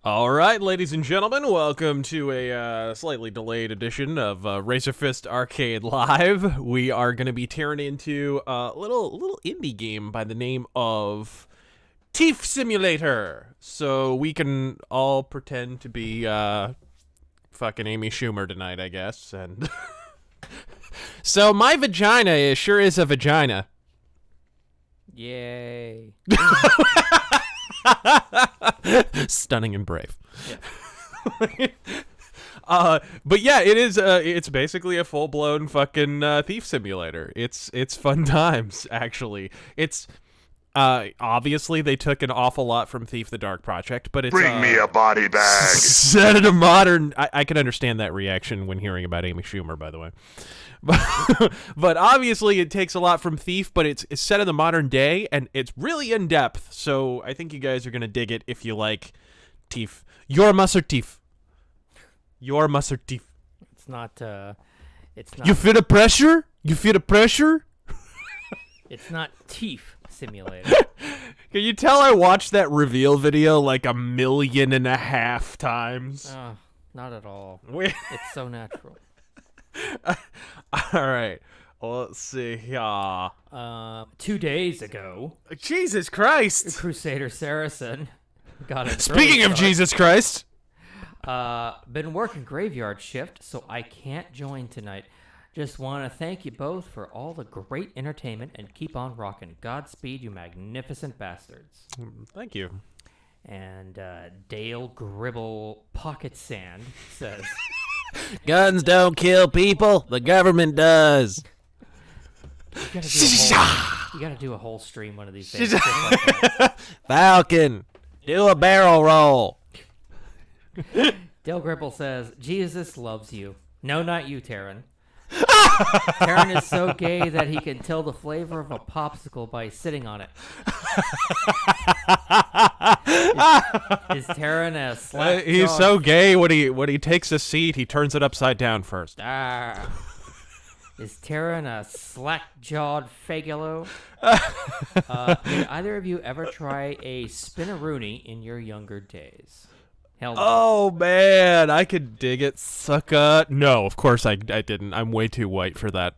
All right, ladies and gentlemen, welcome to a slightly delayed edition of RazörFist Arcade Live. We are going to be tearing into a little indie game by the name of Thief Simulator. So we can all pretend to be fucking Amy Schumer tonight, I guess. And so my vagina sure is a vagina. Yay. Stunning and brave. Yeah. But yeah, it is. It's basically a full-blown fucking thief simulator. It's fun times, actually. It's obviously they took an awful lot from Thief the Dark Project, but it's Bring me a body bag. Set in a modern. I can understand that reaction when hearing about Amy Schumer, by the way. But obviously it takes a lot from Thief, but it's set in the modern day, and it's really in depth. So I think you guys are gonna dig it if you like Thief. Your mustard Thief. Your mustard Thief. It's not. It's not. You feel the pressure? You feel the pressure? It's not Thief Simulator. Can you tell I watched that reveal video like 1.5 million times? Not at all. Wait. It's so natural. All right. Well, let's see. 2 days ago, Jesus Christ. Crusader Saracen got it. Speaking of Jesus Christ. Been working graveyard shift, so I can't join tonight. Just want to thank you both for all the great entertainment and keep on rocking. Godspeed, you magnificent bastards. Thank you. And Dale Gribble Pocket Sand says, Guns don't kill people. The government does. you gotta do a whole stream one of these days. Falcon, do a barrel roll. Dale Gribble says, Jesus loves you. No, not you, Taryn. Taryn is so gay that he can tell the flavor of a popsicle by sitting on it. Is Taryn a slap He's so gay when he takes a seat, he turns it upside down first. Is Taryn a slack-jawed fagulo? Did either of you ever try a spinaroonie in your younger days? Hell no. Oh man, I could dig it, sucka. No, of course I didn't. I'm way too white for that.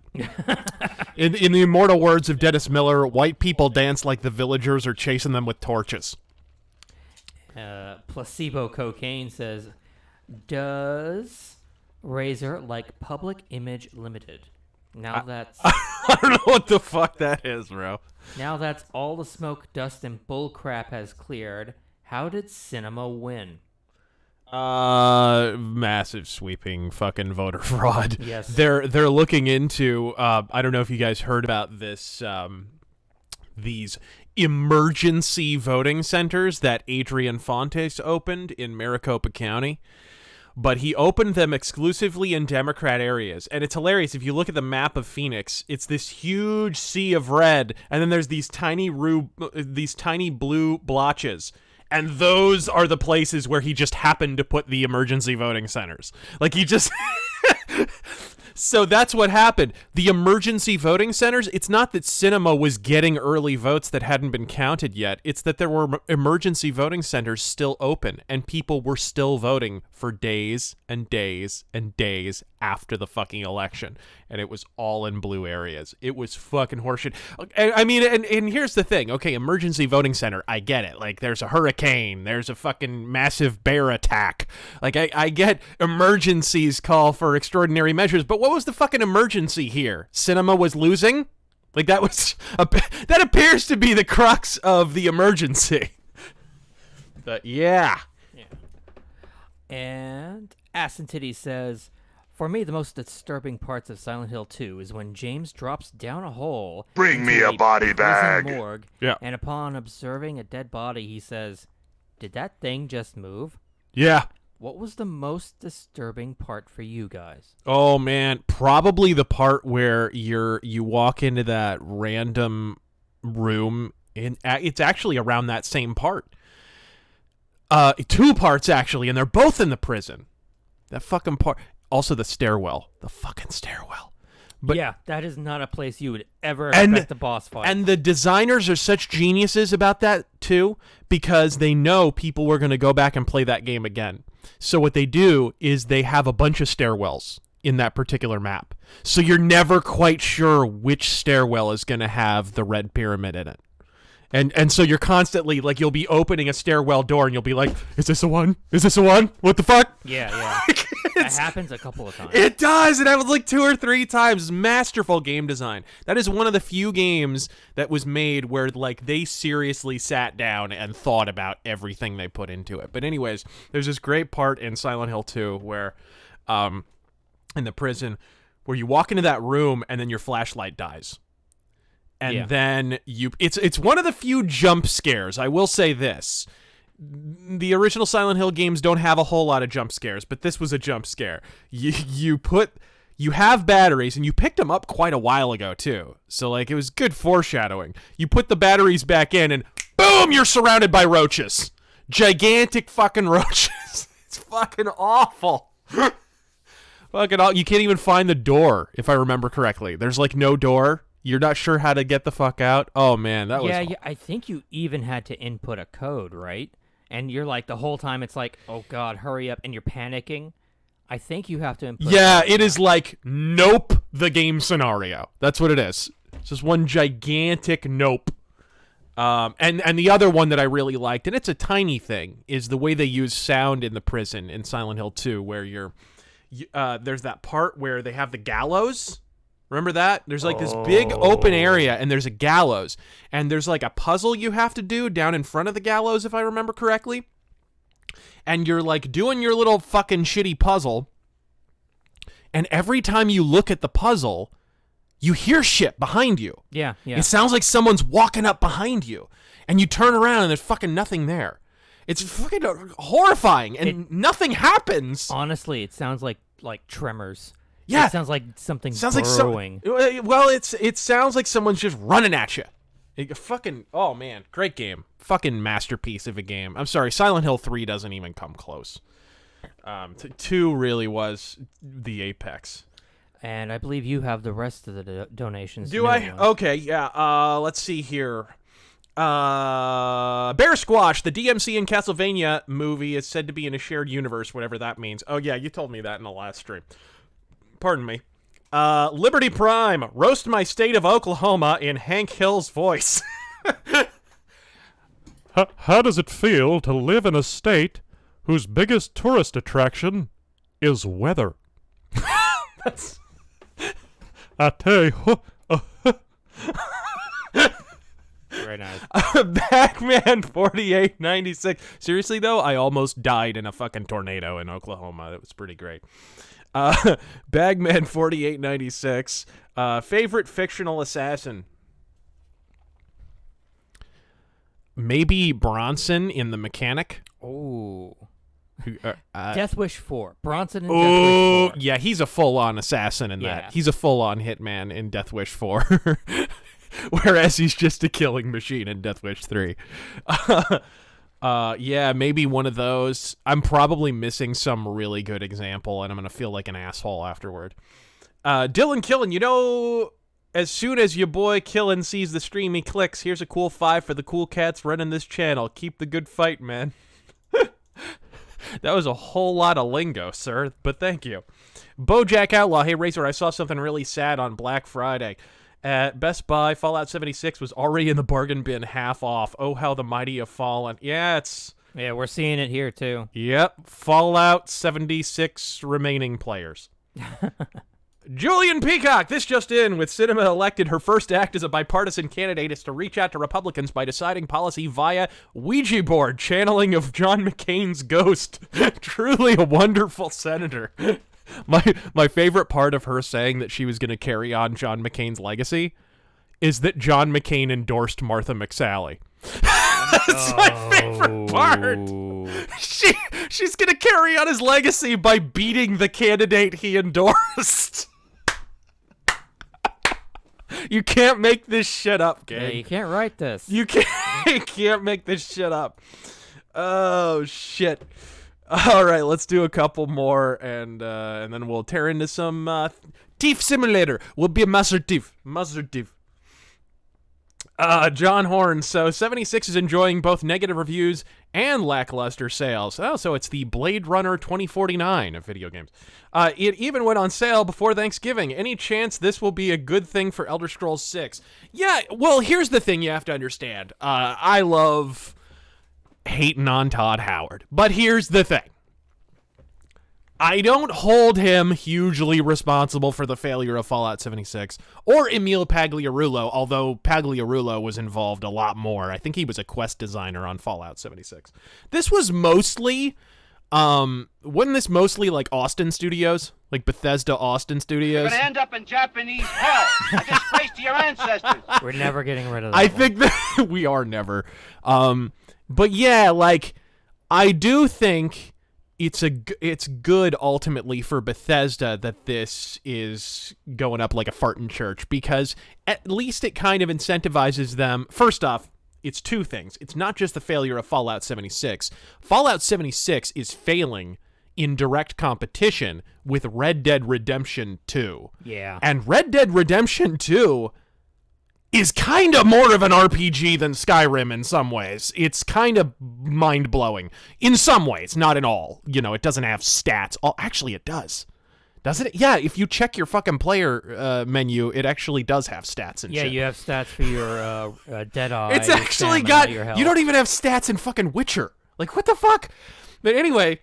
In the immortal words of Dennis Miller, white people dance like the villagers are chasing them with torches. Placebo Cocaine says, does Razor like Public Image Limited? Now that's... I don't know what the fuck that is, bro. Now that's all the smoke, dust, and bullcrap has cleared. How did cinema win? Massive sweeping fucking voter fraud. Yes. They're looking into, I don't know if you guys heard about this, these emergency voting centers that Adrian Fontes opened in Maricopa County. But he opened them exclusively in Democrat areas. And it's hilarious. If you look at the map of Phoenix, it's this huge sea of red, and then there's these tiny blue blotches. And those are the places where he just happened to put the emergency voting centers. Like, he just... So that's what happened. The emergency voting centers, it's not that Cinema was getting early votes that hadn't been counted yet. It's that there were emergency voting centers still open, and people were still voting for days and days and days after the fucking election. And it was all in blue areas. It was fucking horseshit. I mean, and here's the thing. Okay, emergency voting center, I get it. Like, there's a hurricane. There's a fucking massive bear attack. Like, I get emergencies call for extraordinary measures, but what was the fucking emergency here? Cinema was losing? Like, that was... that appears to be the crux of the emergency. But, yeah. And Ass and Titty says, for me, the most disturbing parts of Silent Hill 2 is when James drops down a hole. Bring me a body bag. Morgue, Yeah. And upon observing a dead body, he says, did that thing just move? Yeah. what was the most disturbing part for you guys? Oh man, probably the part where you walk into that random room, and it's actually around that same part. Two parts actually, and they're both in the prison. That fucking part. Also the stairwell. The fucking stairwell. But yeah, that is not a place you would ever expect a boss fight. And the designers are such geniuses about that too, because they know people were going to go back and play that game again. So what they do is they have a bunch of stairwells in that particular map. So you're never quite sure which stairwell is going to have the red pyramid in it. And so you're constantly, like, you'll be opening a stairwell door and you'll be like, is this a one? Is this a one? What the fuck? Yeah. That happens a couple of times. It does. It happens like 2 or 3 times. Masterful game design. That is one of the few games that was made where, like, they seriously sat down and thought about everything they put into it. But anyways, there's this great part in Silent Hill 2 where, in the prison, where you walk into that room and then your flashlight dies. And then it's one of the few jump scares. I will say this. The original Silent Hill games don't have a whole lot of jump scares, but this was a jump scare. You have batteries, and you picked them up quite a while ago, too. So, like, it was good foreshadowing. You put the batteries back in, and boom, you're surrounded by roaches. Gigantic fucking roaches. It's fucking awful. Fucking awful. You can't even find the door, if I remember correctly. There's, like, no door. You're not sure how to get the fuck out? Oh, man, that was... Yeah, I think you even had to input a code, right? And you're like, the whole time it's like, oh, God, hurry up, and you're panicking. I think you have to input... Yeah, it is like Nope, the game scenario. That's what it is. It's just one gigantic Nope. And the other one that I really liked, and it's a tiny thing, is the way they use sound in the prison in Silent Hill 2, where there's that part where they have the gallows... Remember that? There's like this big open area, and there's a gallows, and there's like a puzzle you have to do down in front of the gallows, if I remember correctly. And you're like doing your little fucking shitty puzzle, and every time you look at the puzzle, you hear shit behind you. Yeah. It sounds like someone's walking up behind you, and you turn around and there's fucking nothing there. It's fucking horrifying, and nothing happens. Honestly, it sounds like Tremors. Yeah, it sounds like something burrowing. Well, it sounds like someone's just running at you. Oh man, great game, fucking masterpiece of a game. I'm sorry, Silent Hill 3 doesn't even come close. 2 really was the apex. And I believe you have the rest of the donations. Do I? Okay, yeah. Let's see here. Bear Squash, the DMC and Castlevania movie, is said to be in a shared universe, whatever that means. Oh yeah, you told me that in the last stream. Pardon me. Liberty Prime, roast my state of Oklahoma in Hank Hill's voice. How does it feel to live in a state whose biggest tourist attraction is weather? That's... I tell you. Very nice. Bagman 4896. Seriously though, I almost died in a fucking tornado in Oklahoma. That was pretty great. Bagman 4896. Favorite fictional assassin? Maybe Bronson in The Mechanic. Oh. Death Wish 4. Bronson in Death Wish 4. Oh, yeah, he's a full-on assassin in that. He's a full-on hitman in Death Wish 4. Whereas he's just a killing machine in Death Wish 3. Yeah, maybe one of those. I'm probably missing some really good example, and I'm going to feel like an asshole afterward. Dylan Killen, as soon as your boy Killen sees the stream, he clicks, here's a cool 5 for the cool cats running this channel. Keep the good fight, man. That was a whole lot of lingo, sir, but thank you. Bojack Outlaw, hey, Razor, I saw something really sad on Black Friday. At Best Buy, Fallout 76 was already in the bargain bin half off. Oh, how the mighty have fallen. Yeah, we're seeing it here, too. Yep, Fallout 76 remaining players. Julian Peacock, this just in. With Cinema elected, her first act as a bipartisan candidate is to reach out to Republicans by deciding policy via Ouija board, channeling of John McCain's ghost. Truly a wonderful senator. My favorite part of her saying that she was going to carry on John McCain's legacy is that John McCain endorsed Martha McSally. That's my favorite part. She's gonna carry on his legacy by beating the candidate he endorsed. You can't make this shit up, gang. Yeah, you can't write this. You can't make this shit up. Oh shit. All right, let's do a couple more, and then we'll tear into some thief simulator. We'll be a master thief. John Horn. So 76 is enjoying both negative reviews and lackluster sales. Oh, so it's the Blade Runner 2049 of video games. It even went on sale before Thanksgiving. Any chance this will be a good thing for Elder Scrolls 6? Yeah, well, here's the thing you have to understand. I love hating on Todd Howard, but here's the thing. I don't hold him hugely responsible for the failure of Fallout 76 or Emil Pagliarulo, although Pagliarulo was involved a lot more. I think he was a quest designer on Fallout 76. This was mostly, wasn't this mostly like Austin Studios? Like Bethesda Austin Studios? You're gonna end up in Japanese hell. A disgrace to your ancestors. We're never getting rid of that. I think that we are never. But yeah, like, I do think it's good ultimately for Bethesda that this is going up like a fart in church, because at least it kind of incentivizes them. First off, it's two things. It's not just the failure of Fallout 76. Fallout 76 is failing in direct competition with Red Dead Redemption 2. Yeah. And Red Dead Redemption 2 is kind of more of an RPG than Skyrim in some ways. It's kind of mind-blowing. In some ways, not in all. You know, it doesn't have stats. Oh, actually, it does. Doesn't it? Yeah, if you check your fucking player menu, it actually does have stats and shit. Yeah, you have stats for your Deadeye. It's actually got... Your health. You don't even have stats in fucking Witcher. Like, what the fuck? But anyway...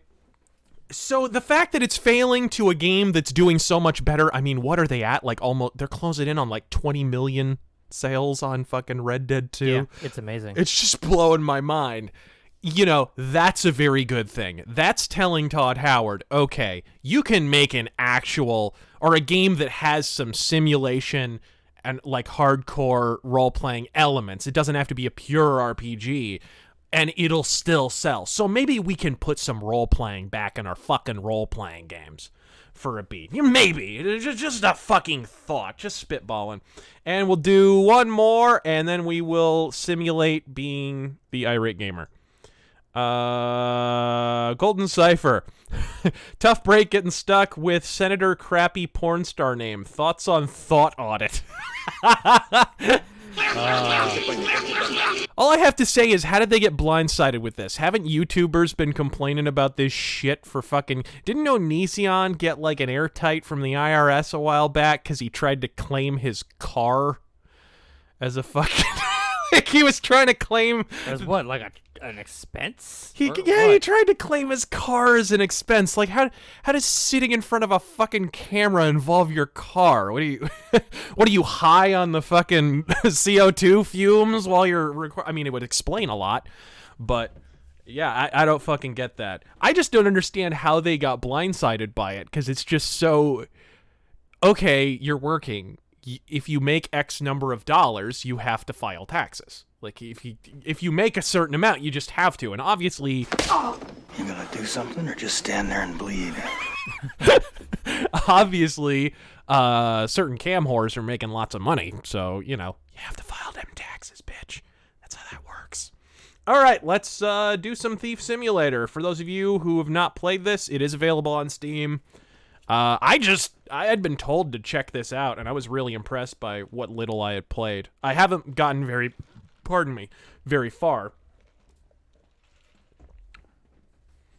So the fact that it's failing to a game that's doing so much better, I mean, what are they at? Like, almost... They're closing in on, like, 20 million... sales on fucking Red Dead 2. Yeah, it's amazing. It's just blowing my mind. You know, that's a very good thing. That's telling Todd Howard, okay, you can make an actual, or a game that has some simulation and like hardcore role-playing elements. It doesn't have to be a pure RPG, and it'll still sell. So maybe we can put some role-playing back in our fucking role-playing games. For a beat. Maybe. Just a fucking thought. Just spitballing. And we'll do one more, and then we will simulate being the irate gamer. Golden Cipher. Tough break getting stuck with Senator Crappy porn star name. Thoughts on Thought Audit. All I have to say is, how did they get blindsided with this? Haven't YouTubers been complaining about this shit for fucking... Didn't Onision get like an airtight from the IRS a while back because he tried to claim his car as a fucking... like he was trying to claim... As what, like an expense? He tried to claim his car as an expense. Like, how does sitting in front of a fucking camera involve your car? What are you high on the fucking CO2 fumes while you're I mean, it would explain a lot, but yeah, I don't fucking get that. I just don't understand how they got blindsided by it, because it's just so... Okay, you're working. If you make X number of dollars, you have to file taxes. Like, if you make a certain amount, you just have to. And obviously... You gonna do something or just stand there and bleed? Obviously, certain cam whores are making lots of money. So, you know, you have to file them taxes, bitch. That's how that works. All right, let's do some Thief Simulator. For those of you who have not played this, it is available on Steam. I had been told to check this out, and I was really impressed by what little I had played. I haven't gotten very far.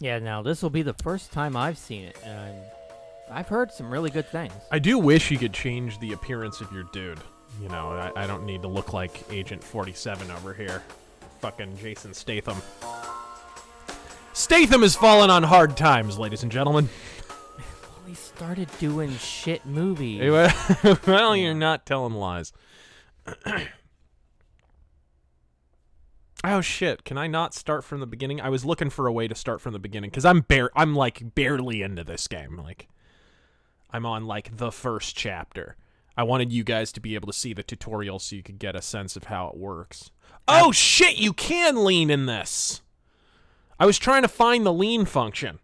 Yeah, now this will be the first time I've seen it, and I've heard some really good things. I do wish you could change the appearance of your dude. You know, I don't need to look like Agent 47 over here. Fucking Jason Statham. Statham has fallen on hard times, ladies and gentlemen. We started doing shit movies. Well, you're not telling lies. Oh shit! Can I not start from the beginning? I was looking for a way to start from the beginning because I'm like barely into this game. Like, I'm on like the first chapter. I wanted you guys to be able to see the tutorial so you could get a sense of how it works. Oh, shit, you can lean in this. I was trying to find the lean function.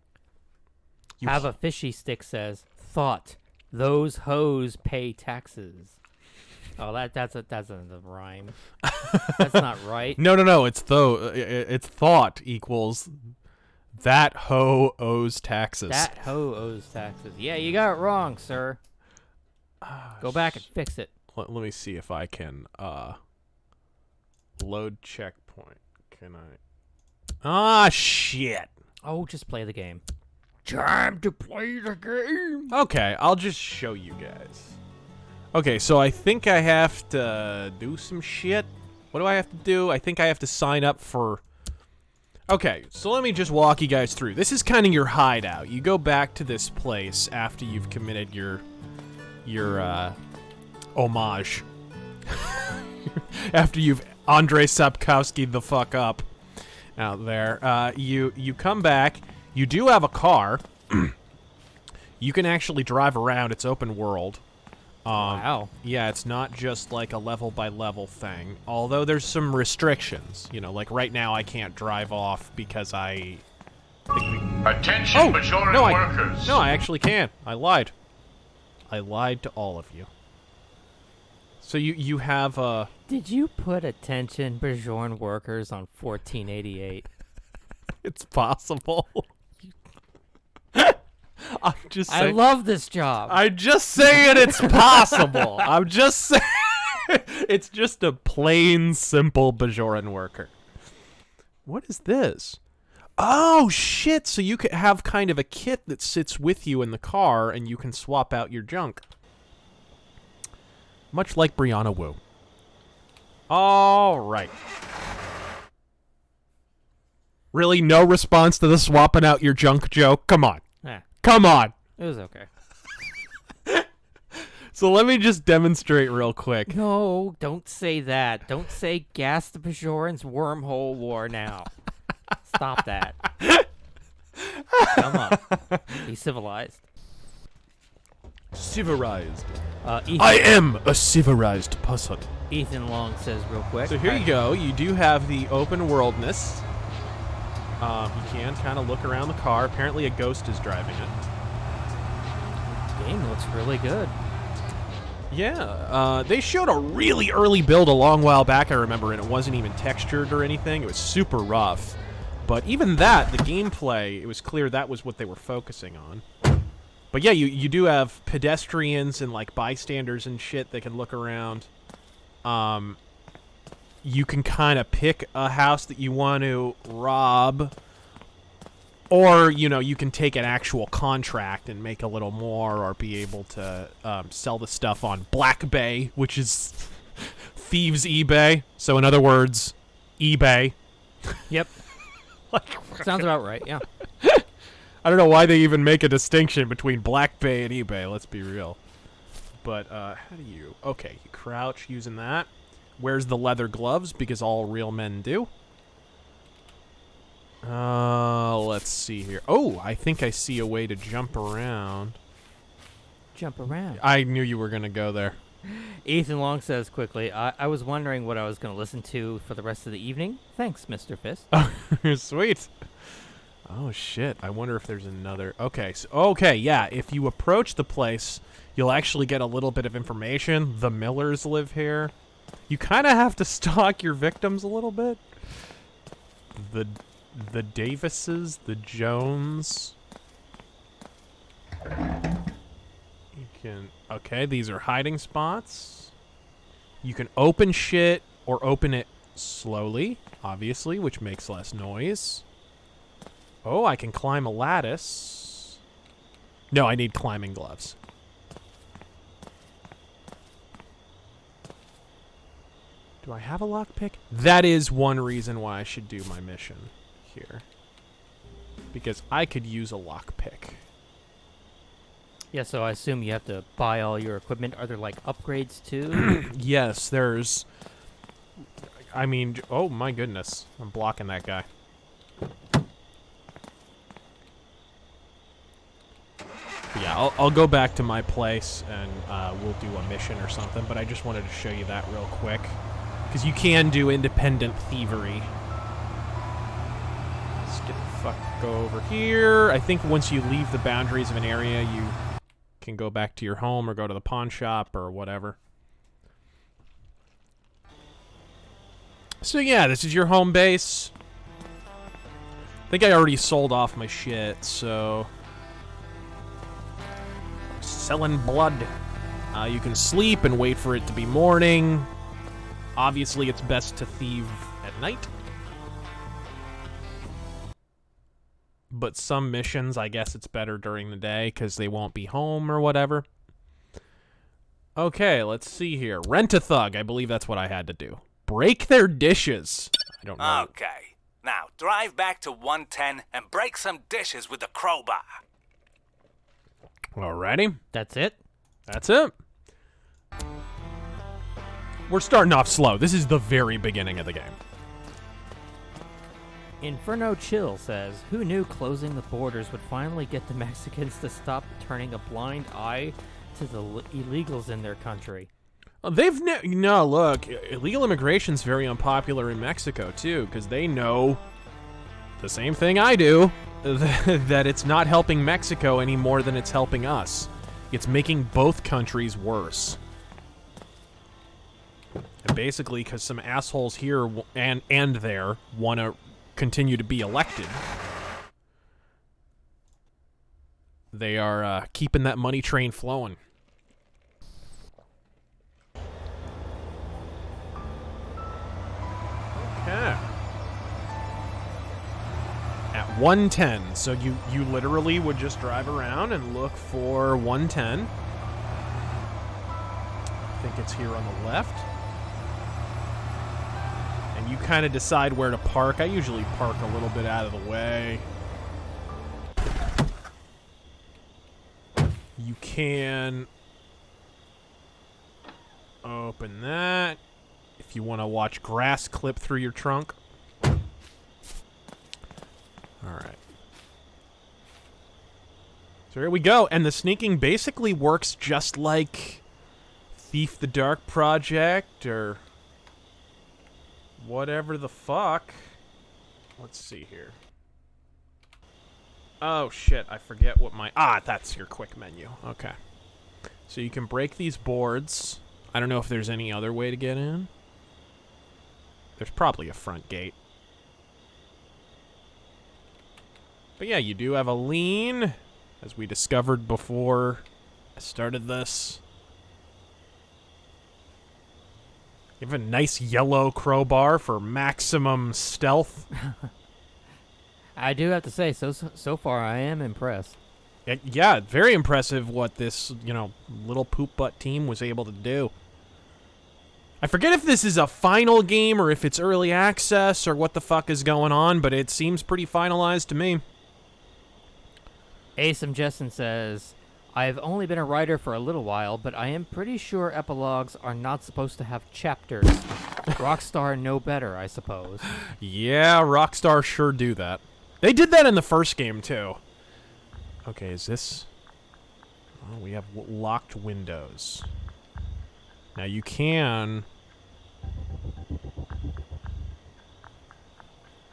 Have a fishy stick says, thought, those hoes pay taxes. Oh, that's a rhyme. That's not right. No. It's thought equals that hoe owes taxes. That hoe owes taxes. Yeah, you got it wrong, sir. Go back and fix it. Let me see if I can load checkpoint. Can I? Ah, shit. Oh, just play the game. Time to play the game. Okay, I'll just show you guys. Okay, so I think I have to do some shit. What do I have to do? I think I have to sign up for... Okay, so let me just walk you guys through. This is kind of your hideout. You go back to this place after you've committed your homage. After you've Andrei Sapkowski the fuck up out there. You come back. You do have a car. You can actually drive around. It's open world. Wow. Yeah, it's not just like a level-by-level thing. Although there's some restrictions. You know, like right now I can't drive off because I... Attention, Bajoran workers. No, I actually can. I lied. I lied to all of you. So you have a... Did you put attention Bajoran workers on 1488? It's possible. I'm just saying. I love this job. I'm just saying it's possible. I'm just saying it's just a plain, simple Bajoran worker. What is this? Oh, shit. So you could have kind of a kit that sits with you in the car, and you can swap out your junk. Much like Brianna Wu. All right. Really? No response to the swapping out your junk joke? Come on. Yeah, Come on. it was okay. So let me just demonstrate real quick. No, don't say that. Don't say gas the Bajorans wormhole war now. Stop that. Come on. Be civilized. Civilized. Ethan, I am a civilized person. Ethan Long says real quick. So here you go. You do have the open worldness. You can kind of look around the car. Apparently a ghost is driving it. Game looks really good. Yeah, they showed a really early build a long while back, I remember, and it wasn't even textured or anything. It was super rough. But even that, the gameplay, it was clear that was what they were focusing on. But yeah, you do have pedestrians and, like, bystanders and shit that can look around. You can kind of pick a house that you want to rob. Or, you know, you can take an actual contract and make a little more, or be able to sell the stuff on Black Bay, which is thieves' eBay. So in other words, eBay. Yep. Sounds about right, yeah. I don't know why they even make a distinction between Black Bay and eBay, let's be real. But, how do you... Okay, you crouch using that. Wears the leather gloves, because all real men do. Let's see here. Oh, I think I see a way to jump around. Jump around. I knew you were going to go there. Ethan Long says quickly, I was wondering what I was going to listen to for the rest of the evening. Thanks, Mr. Fist. Sweet. Oh, shit. I wonder if there's another... Okay, okay, yeah. If you approach the place, you'll actually get a little bit of information. The Millers live here. You kind of have to stalk your victims a little bit. The Davises, the Jones. You can... Okay, these are hiding spots. You can open shit or open it slowly, obviously, which makes less noise. Oh, I can climb a lattice. No, I need climbing gloves. Do I have a lockpick? That is one reason why I should do my mission here. Because I could use a lockpick. Yeah, so I assume you have to buy all your equipment. Are there, like, upgrades, too? Yes, there's... I mean... Oh, my goodness. I'm blocking that guy. But yeah, I'll go back to my place, and we'll do a mission or something, but I just wanted to show you that real quick. Because you can do independent thievery. Let's get the fuck go over here. I think once you leave the boundaries of an area, you can go back to your home or go to the pawn shop or whatever. So yeah, this is your home base. I think I already sold off my shit, so... Selling blood. You can sleep and wait for it to be morning. Obviously, it's best to thieve at night. But some missions, I guess it's better during the day because they won't be home or whatever. Okay, let's see here. Rent a thug. I believe that's what I had to do. Break their dishes. I don't know. Okay. Now, drive back to 110 and break some dishes with the crowbar. Alrighty. That's it? That's it. We're starting off slow. This is the very beginning of the game. Inferno Chill says, who knew closing the borders would finally get the Mexicans to stop turning a blind eye to the illegals in their country? They've no, look, illegal immigration's very unpopular in Mexico, too, because they know the same thing I do, that it's not helping Mexico any more than it's helping us. It's making both countries worse. And basically, because some assholes here and there want to continue to be elected, they are keeping that money train flowing. Okay. At 110, so you literally would just drive around and look for 110. I think it's here on the left. And you kind of decide where to park. I usually park a little bit out of the way. You can open that if you want to watch grass clip through your trunk. Alright. So here we go. And the sneaking basically works just like Thief the Dark Project or whatever the fuck. Let's see here. Oh, shit. I forget what my... Ah, that's your quick menu. Okay. So you can break these boards. I don't know if there's any other way to get in. There's probably a front gate. But yeah, you do have a lien, as we discovered before I started this. You have a nice yellow crowbar for maximum stealth. I do have to say, so far I am impressed. Yeah, very impressive what this, little poop butt team was able to do. I forget if this is a final game or if it's early access or what the fuck is going on, but it seems pretty finalized to me. Asum Jessen says, I've only been a writer for a little while, but I am pretty sure epilogues are not supposed to have chapters. Rockstar know better, I suppose. Yeah, Rockstar sure do that. They did that in the first game, too. Okay, is this... Oh, we have locked windows. Now, you can...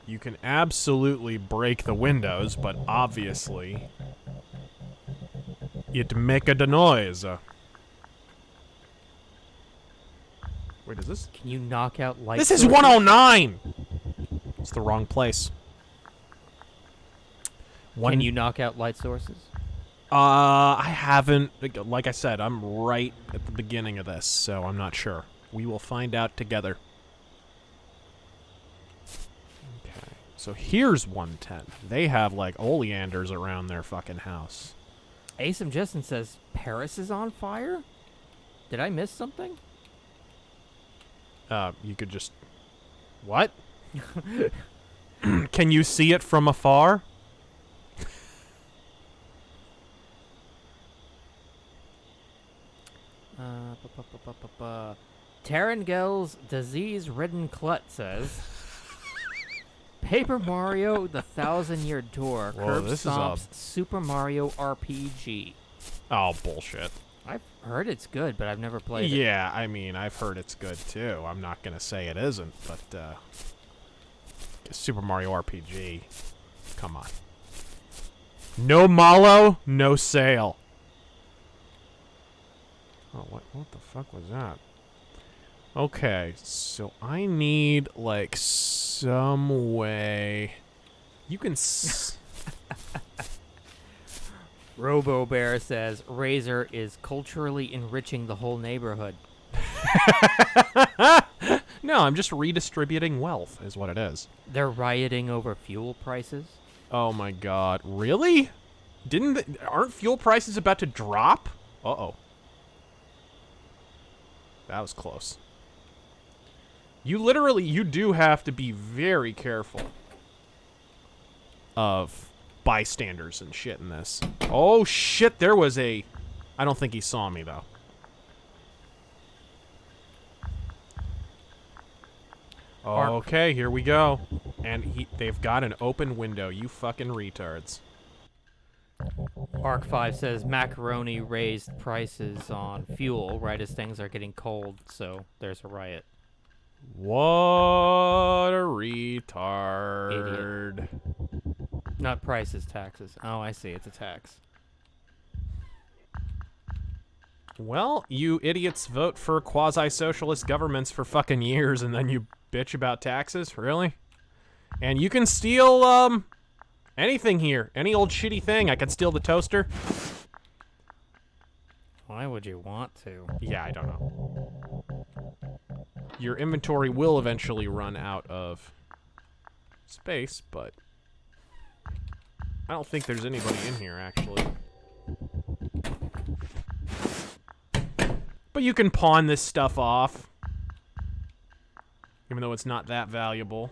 You can absolutely break the windows, but obviously... It make a noise. Wait, is this... Can you knock out light This is sources? 109! It's the wrong place. Can you knock out light sources? I haven't. Like I said, I'm right at the beginning of this, so I'm not sure. We will find out together. Okay, so here's 110. They have, like, oleanders around their fucking house. Asum Jessen says, Paris is on fire? Did I miss something? You could just... What? Can you see it from afar? Tarangel's disease-ridden Clut says, Paper Mario: The Thousand-Year Door Whoa, curb this is stomps Super Mario RPG. Oh, bullshit. I've heard it's good, but I've never played it. Yeah, I mean, I've heard it's good too. I'm not gonna say it isn't, but Super Mario RPG. Come on. No malo, no sale. Oh, what the fuck was that? Okay, so I need like some way. You can. Robo Bear says Razor is culturally enriching the whole neighborhood. No, I'm just redistributing wealth, is what it is. They're rioting over fuel prices. Oh my god, really? Aren't fuel prices about to drop? Uh-oh. That was close. You do have to be very careful of bystanders and shit in this. Oh shit, there was I don't think he saw me though. Okay, here we go. And they've got an open window, you fucking retards. Arc 5 says macaroni raised prices on fuel right as things are getting cold, so there's a riot. What a retard. Idiot. Not prices, taxes. Oh, I see, it's a tax. Well, you idiots vote for quasi-socialist governments for fucking years and then you bitch about taxes? Really? And you can steal, anything here. Any old shitty thing. I can steal the toaster. Why would you want to? Yeah, I don't know. Your inventory will eventually run out of space, but I don't think there's anybody in here, actually. But you can pawn this stuff off, even though it's not that valuable.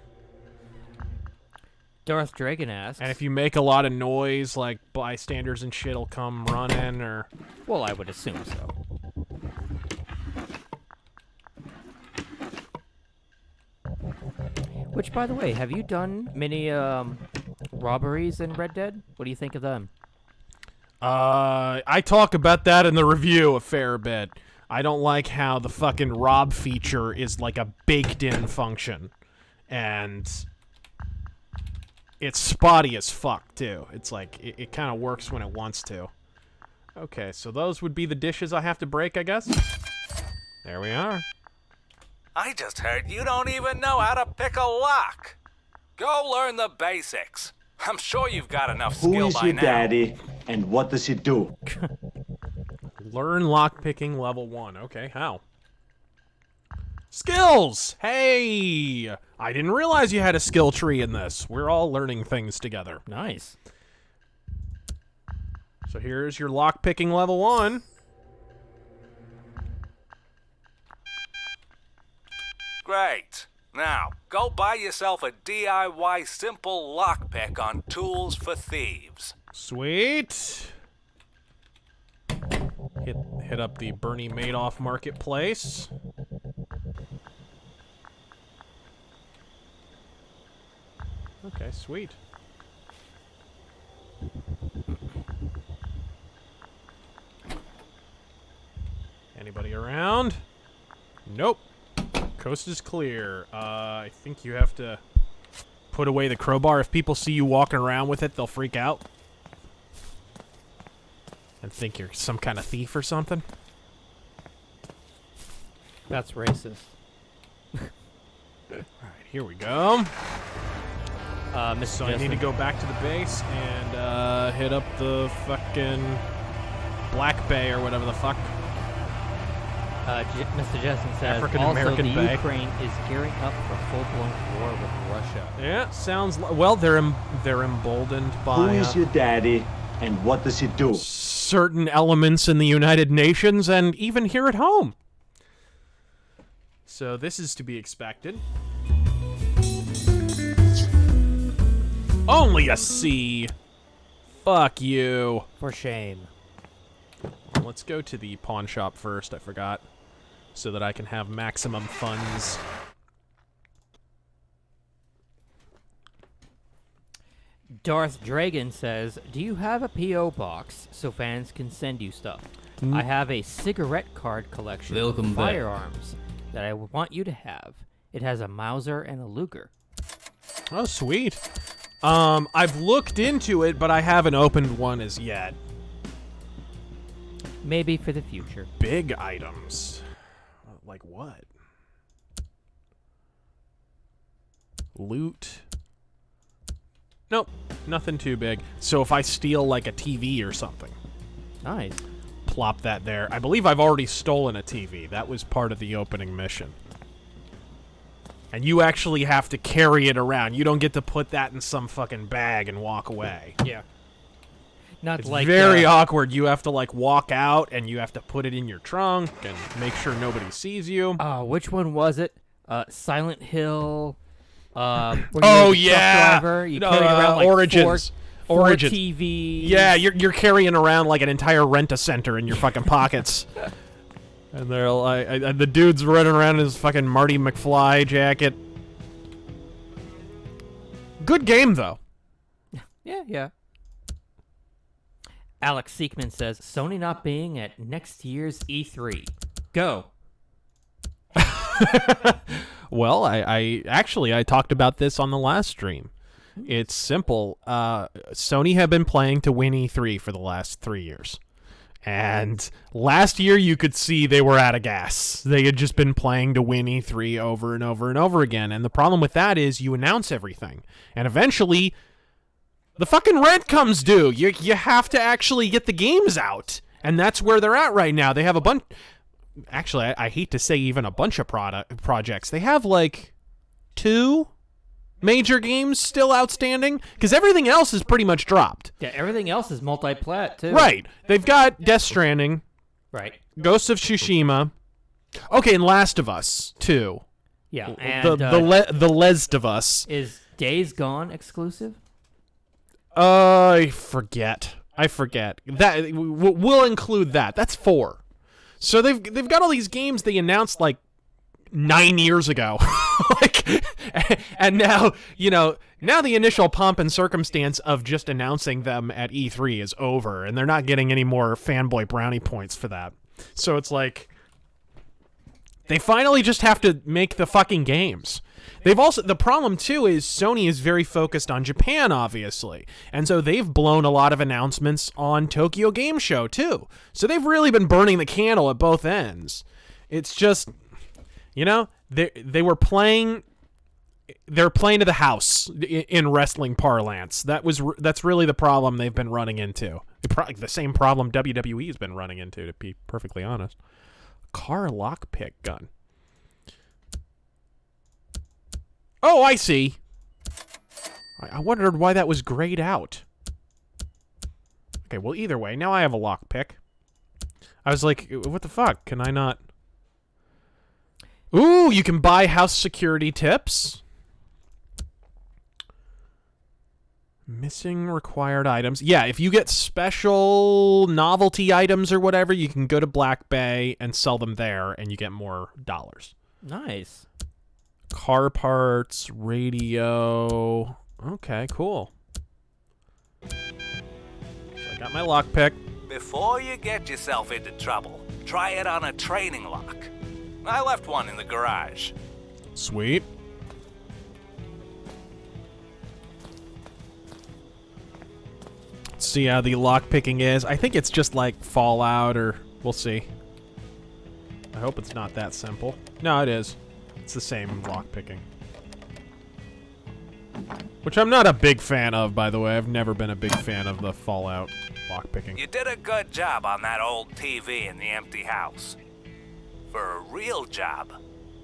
Darth Dragon asks... And if you make a lot of noise, like, bystanders and shit'll come running, or... Well, I would assume so. Which, by the way, have you done many, robberies in Red Dead? What do you think of them? I talk about that in the review a fair bit. I don't like how the fucking rob feature is like a baked-in function. And... it's spotty as fuck, too. It's like, it kind of works when it wants to. Okay, so those would be the dishes I have to break, I guess? There we are. I just heard you don't even know how to pick a lock. Go learn the basics. I'm sure you've got enough skill by now. Who is your daddy, and what does he do? Learn lockpicking level 1. Okay, how? Skills! Hey! I didn't realize you had a skill tree in this. We're all learning things together. Nice. So here's your lockpicking level 1. Great. Now, go buy yourself a DIY simple lockpick on Tools for Thieves. Sweet. Hit up the Bernie Madoff marketplace. Okay, sweet. Anybody around? Nope. Coast is clear. I think you have to put away the crowbar. If people see you walking around with it, they'll freak out. And think you're some kind of thief or something. That's racist. Alright, here we go. Mr. So I need to Justin. go back to the base and hit up the fucking Black Bay or whatever the fuck. Mr. Justin says, African-American also the Bay. Ukraine is gearing up for full-blown war with Russia. Yeah, sounds well. They're emboldened Who by is your daddy, and what does he do? certain elements in the United Nations and even here at home. So this is to be expected. Only a C. Fuck you. For shame. Well, let's go to the pawn shop first. I forgot. So that I can have maximum funds. Darth Dragon says, do you have a P.O. box so fans can send you stuff? I have a cigarette card collection Welcome of back. firearms that I want you to have. It has a Mauser and a Luger. Oh, sweet. I've looked into it, but I haven't opened one as yet. Maybe for the future. Big items. Like what? Loot. Nope, nothing too big. So if I steal like a TV or something, Nice. plop that there. I believe I've already stolen a TV. That was part of the opening mission. And you actually have to carry it around. You don't get to put that in some fucking bag and walk away. Yeah. Not It's like very awkward. You have to like walk out and you have to put it in your trunk and make sure nobody sees you. which one was it? Silent Hill. Where you're Oh, the truck yeah. driver. You No, carry around like Origins. Four Origins. TVs. Yeah, you're carrying around like an entire rent-a-center in your fucking pockets. And they're like, the dude's running around in his fucking Marty McFly jacket. Good game, though. Yeah. Alex Seekman says, Sony not being at next year's E3. Go. Well, I actually talked about this on the last stream. It's simple. Sony have been playing to win E3 for the last 3 years. And last year you could see they were out of gas. They had just been playing to win E3 over and over and over again. And the problem with that is you announce everything. And eventually the fucking rent comes due. You have to actually get the games out. And that's where they're at right now. They have a bunch... Actually, I hate to say even a bunch of projects. They have like 2 major games still outstanding because everything else is pretty much dropped. Yeah, everything else is multi-plat, too. Right. They've got Death Stranding, Right. Ghost of Tsushima. Okay, and Last of Us 2. Yeah, and The Last of Us. is Days Gone exclusive? I forget. That we'll include that. That's 4. So they've got all these games they announced like 9 years ago. And now, now the initial pomp and circumstance of just announcing them at E3 is over, and they're not getting any more fanboy brownie points for that. So it's like they finally just have to make the fucking games. The problem too is Sony is very focused on Japan, obviously, and so they've blown a lot of announcements on Tokyo Game Show too. So they've really been burning the candle at both ends. It's just, they were playing. They're playing to the house in wrestling parlance. That's really the problem they've been running into. The same problem WWE has been running into, to be perfectly honest. Car lockpick gun. Oh, I see. I wondered why that was grayed out. Okay, well, either way, now I have a lockpick. I was like, what the fuck? Can I not... Ooh, you can buy house security tips. Missing required items. Yeah, if you get special novelty items or whatever, you can go to Black Bay and sell them there, and you get more dollars. Nice. Car parts, radio. Okay, cool. So I got my lockpick. Before you get yourself into trouble, try it on a training lock. I left one in the garage. Sweet. Let's see how the lockpicking is. I think it's just like Fallout, or we'll see. I hope it's not that simple. No, it is. It's the same lockpicking. Which I'm not a big fan of, by the way. I've never been a big fan of the Fallout lockpicking. You did a good job on that old TV in the empty house. For a real job,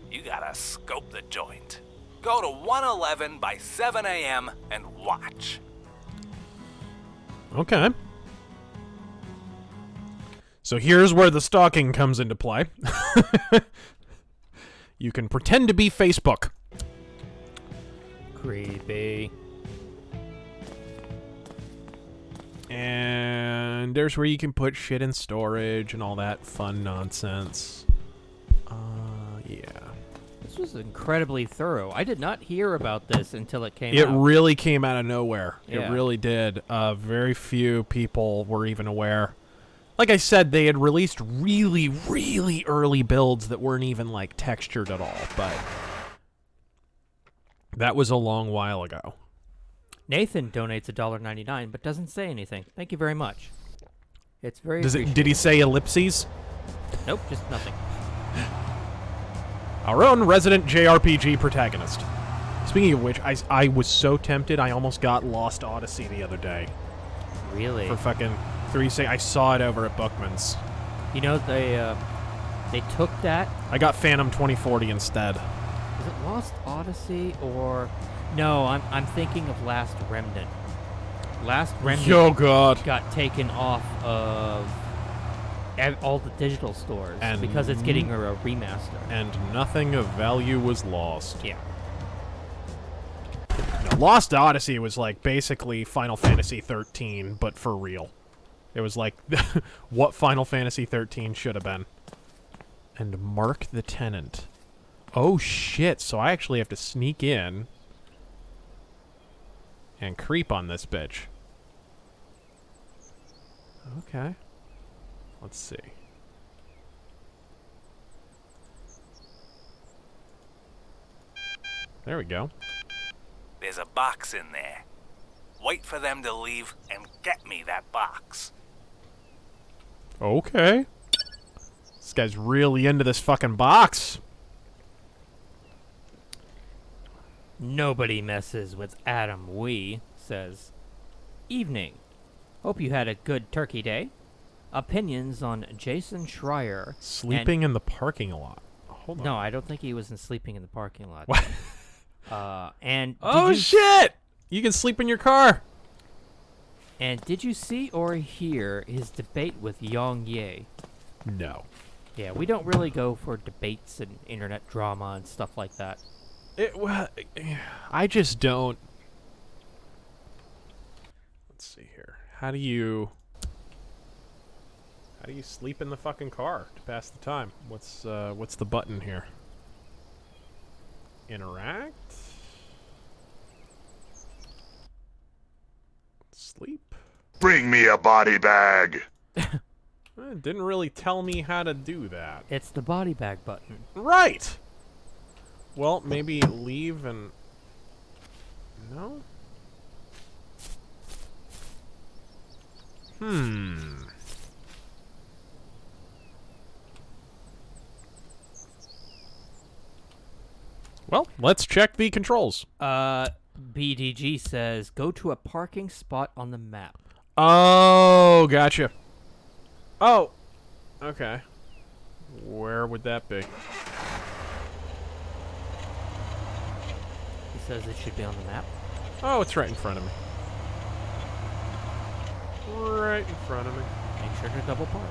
you gotta scope the joint. Go to 111 by 7 a.m. and watch. Okay. So here's where the stalking comes into play. You can pretend to be Facebook. Creepy. And there's where you can put shit in storage and all that fun nonsense. Yeah. This was incredibly thorough. I did not hear about this until it came It out. really came out of nowhere. Yeah. It really did. Very few people were even aware. Like I said, they had released really, really early builds that weren't even, like, textured at all, but that was a long while ago. Nathan donates $1.99, but doesn't say anything. Thank you very much. It's very Did he say ellipses? Nope, just nothing. Our own resident JRPG protagonist. Speaking of which, I was so tempted, I almost got Lost Odyssey the other day. Really? For fucking 360. I saw it over at Bookman's. You know, they took that. I got Phantom 2040 instead. Is it Lost Odyssey or... No, I'm thinking of Last Remnant. Last Remnant Oh, God. got taken off of all the digital stores And because it's getting a remaster. And nothing of value was lost. Yeah. No, Lost Odyssey was like basically Final Fantasy 13, but for real. It was like what Final Fantasy 13 should have been. And Mark the Tenant. Oh shit, so I actually have to sneak in and creep on this bitch. Okay. Let's see. There we go. There's a box in there. Wait for them to leave and get me that box. Okay. This guy's really into this fucking box. Nobody messes with Adam Wee, says. Evening. Hope you had a good turkey day. Opinions on Jason Schreier. Sleeping in the parking lot. Hold on. No, I don't think he was sleeping in the parking lot. What? And Oh shit! You can sleep in your car. And did you see or hear his debate with Yang Ye? No. Yeah, we don't really go for debates and internet drama and stuff like that. I just don't. Let's see here. How do you sleep in the fucking car to pass the time? What's the button here? Interact? Sleep? Bring me a body bag. It didn't really tell me how to do that. It's the body bag button. Right! Well, maybe leave and... No? Well, let's check the controls. BDG says, go to a parking spot on the map. Oh, gotcha. Oh, okay. Where would that be? He says it should be on the map. Oh, it's right in front of me. Right in front of me. Make sure to double park.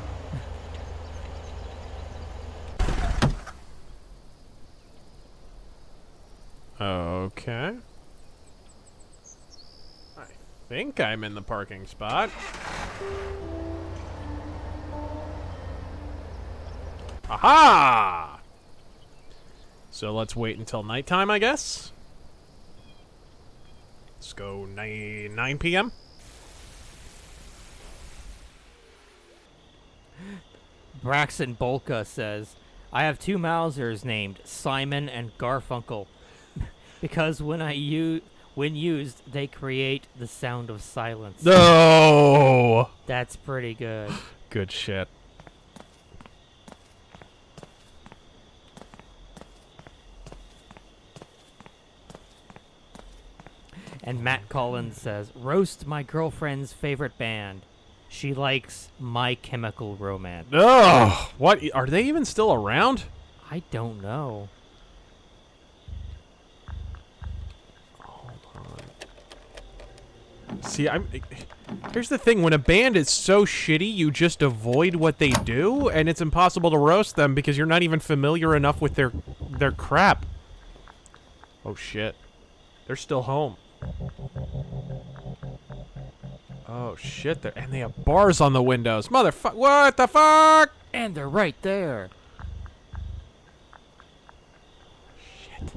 Okay. I think I'm in the parking spot. Aha! So let's wait until nighttime, I guess. Let's go 9 p.m. Braxton Bolka says, I have two Mausers named Simon and Garfunkel. Because when used, they create the sound of silence. No! That's pretty good. Good shit. And Matt Collins says, roast my girlfriend's favorite band. She likes My Chemical Romance. Oh, what? Are they even still around? I don't know. See, here's the thing. When a band is so shitty, you just avoid what they do, and it's impossible to roast them because you're not even familiar enough with their crap. Oh, shit. They're still home. Oh, shit. And they have bars on the windows. Motherfuck. What the fuck? And they're right there. Shit.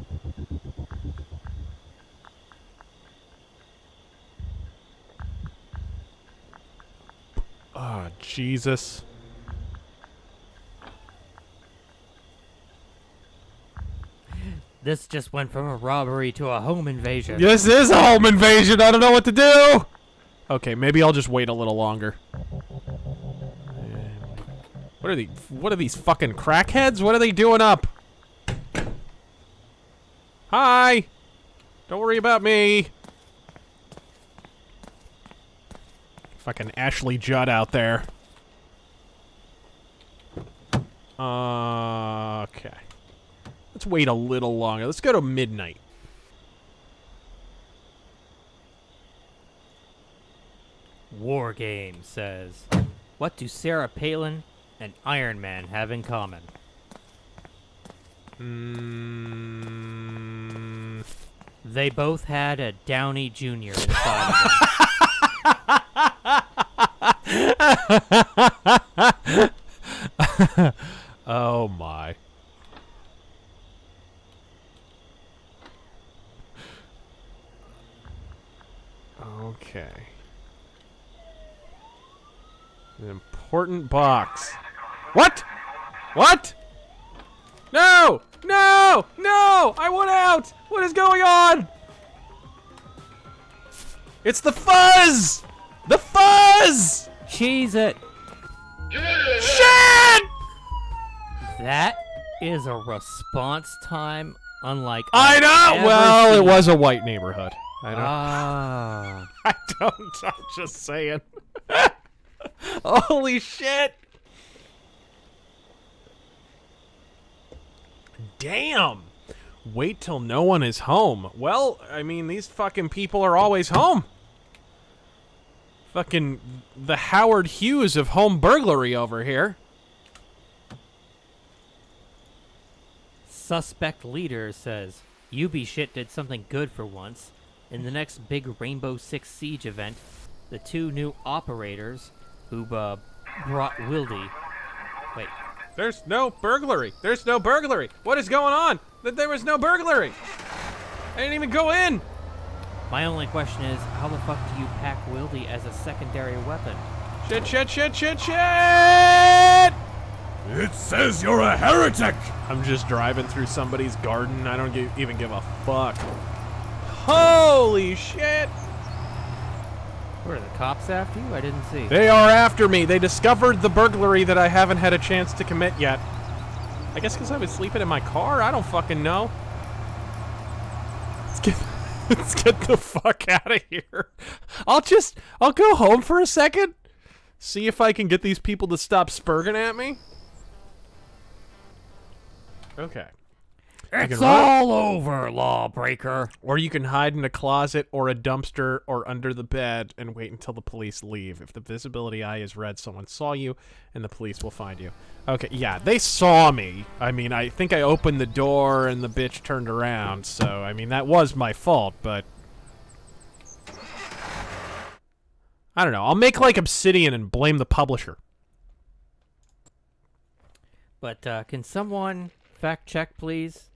Oh, Jesus. This just went from a robbery to a home invasion. This is a home invasion. I don't know what to do. Okay, maybe I'll just wait a little longer. What are these fucking crackheads? What are they doing up? Hi. Don't worry about me. Fucking Ashley Judd out there. Okay. Let's wait a little longer. Let's go to midnight. War Game says, what do Sarah Palin and Iron Man have in common? They both had a Downey Jr. inside of them. Oh my. Okay. An important box. What? What? No! No! No! I want out! What is going on? It's the fuzz! The fuzz! Cheese it! Shit! That is a response time unlike I I've know! ever Well, it seen. was a white neighborhood. I don't. Ah. I don't. I'm just saying. Holy shit! Damn! Wait till no one is home. Well, I mean, these fucking people are always home. Fucking the Howard Hughes of home burglary over here. Suspect leader says, "You be shit did something good for once. In the next big Rainbow Six Siege event, the two new operators who brought Wildy." Wait, There's no burglary. There's no burglary. What is going on? There was no burglary. I didn't even go in. my only question is, how the fuck do you pack Wildy as a secondary weapon? Shit, shit, shit, shit, shit! It says you're a heretic! I'm just driving through somebody's garden. I don't even give a fuck. Holy shit! Were the cops after you? I didn't see. They are after me. They discovered the burglary that I haven't had a chance to commit yet. I guess because I was sleeping in my car? I don't fucking know. Let's get the fuck out of here. I'll go home for a second. See if I can get these people to stop spurging at me. Okay. It's all over, lawbreaker. Or you can hide in a closet or a dumpster or under the bed and wait until the police leave. If the visibility eye is red, someone saw you and the police will find you. Okay, yeah, they saw me. I mean, I think I opened the door and the bitch turned around. So, I mean, that was my fault, but... I don't know. I'll make like Obsidian and blame the publisher. But can someone fact check, please?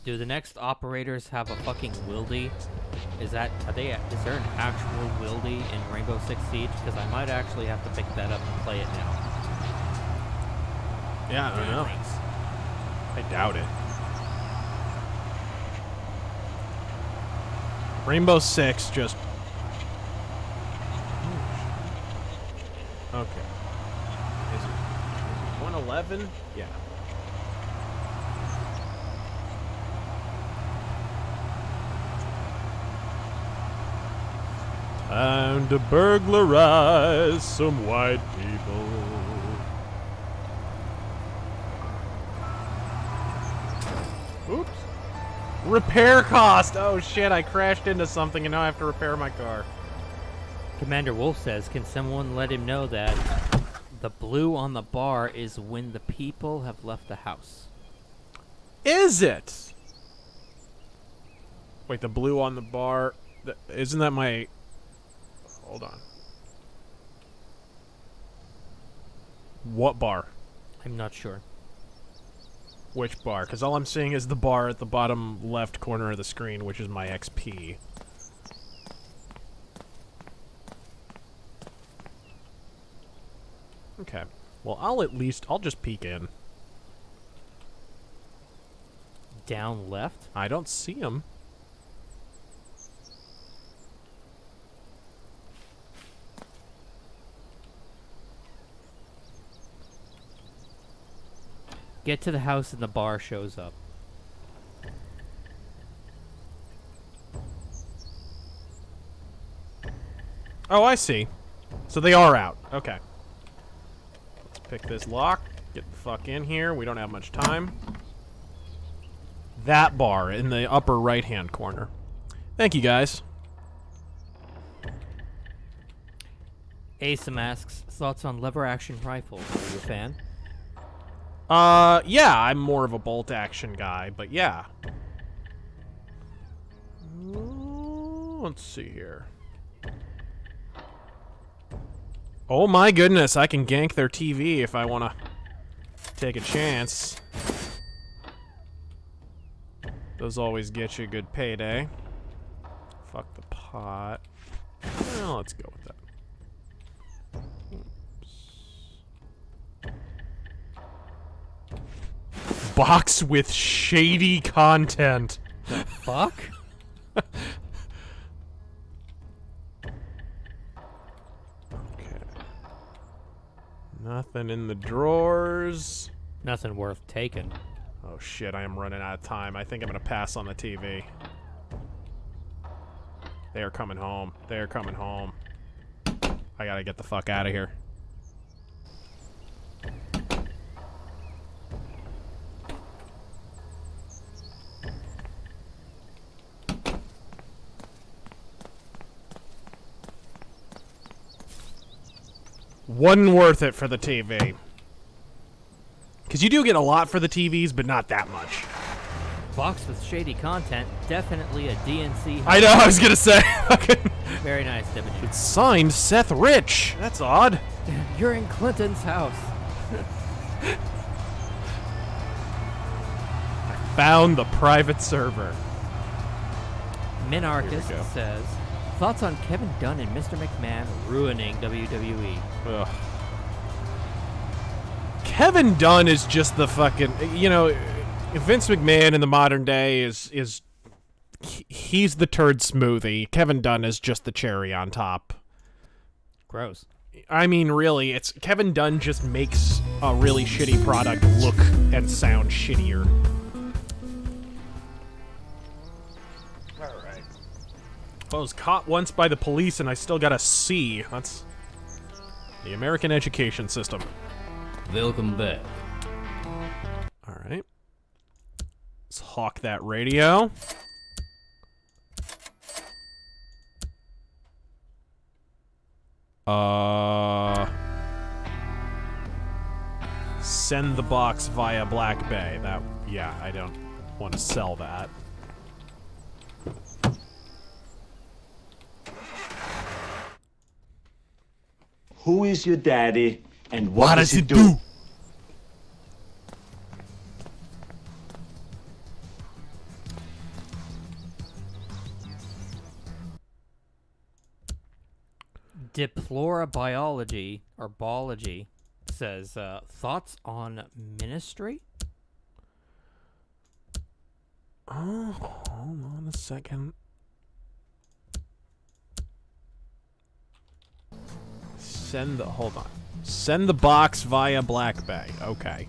Do the next operators have a fucking Wildy? Is there an actual Wildy in Rainbow Six Siege? Because I might actually have to pick that up and play it now. Yeah, I don't know. I doubt it. Rainbow Six just... Okay. Is it 111? Yeah. Time to burglarize some white people. Oops. Repair cost! Oh shit, I crashed into something and now I have to repair my car. Commander Wolf says, can someone let him know that the blue on the bar is when the people have left the house? Is it? Wait, the blue on the bar... Isn't that my... Hold on. What bar? I'm not sure. Which bar? Because all I'm seeing is the bar at the bottom left corner of the screen, which is my XP. Okay. Well, I'll just peek in. Down left? I don't see him. Get to the house and the bar shows up. Oh, I see. So they are out. Okay. Let's pick this lock. Get the fuck in here. We don't have much time. That bar in the upper right-hand corner. Thank you, guys. Asa asks, thoughts on lever-action rifles? Are you a fan? Yeah, I'm more of a bolt-action guy, but yeah. Let's see here. Oh my goodness, I can gank their TV if I want to take a chance. Those always get you a good payday. Fuck the pot. Well, let's go with that. Box with shady content. The fuck? Okay. Nothing in the drawers. Nothing worth taking. Oh shit, I am running out of time. I think I'm gonna pass on the TV. They are coming home. They are coming home. I gotta get the fuck out of here. Wasn't worth it for the TV. Because you do get a lot for the TVs, but not that much. Box with shady content, definitely a DNC. I know, I was gonna say. Very nice, Dibby. It's signed Seth Rich. That's odd. You're in Clinton's house. Found the private server. Minarchus Here we go. says, thoughts on Kevin Dunn and Mr. McMahon ruining WWE? Ugh. Kevin Dunn is just the fucking, you know, Vince McMahon in the modern day is he's the turd smoothie. Kevin Dunn is just the cherry on top. Gross. I mean, really, it's Kevin Dunn just makes a really shitty product look and sound shittier. Alright. I was caught once by the police and I still got a C. That's the American education system. Welcome back. Alright. Let's hawk that radio. Send the box via Black Bay. That, yeah, I don't want to sell that. Who is your daddy and what does he do? Deplorabiology, or Biology, says, thoughts on Ministry? Oh, hold on a second. Hold on. Send the box via Black Bay. Okay.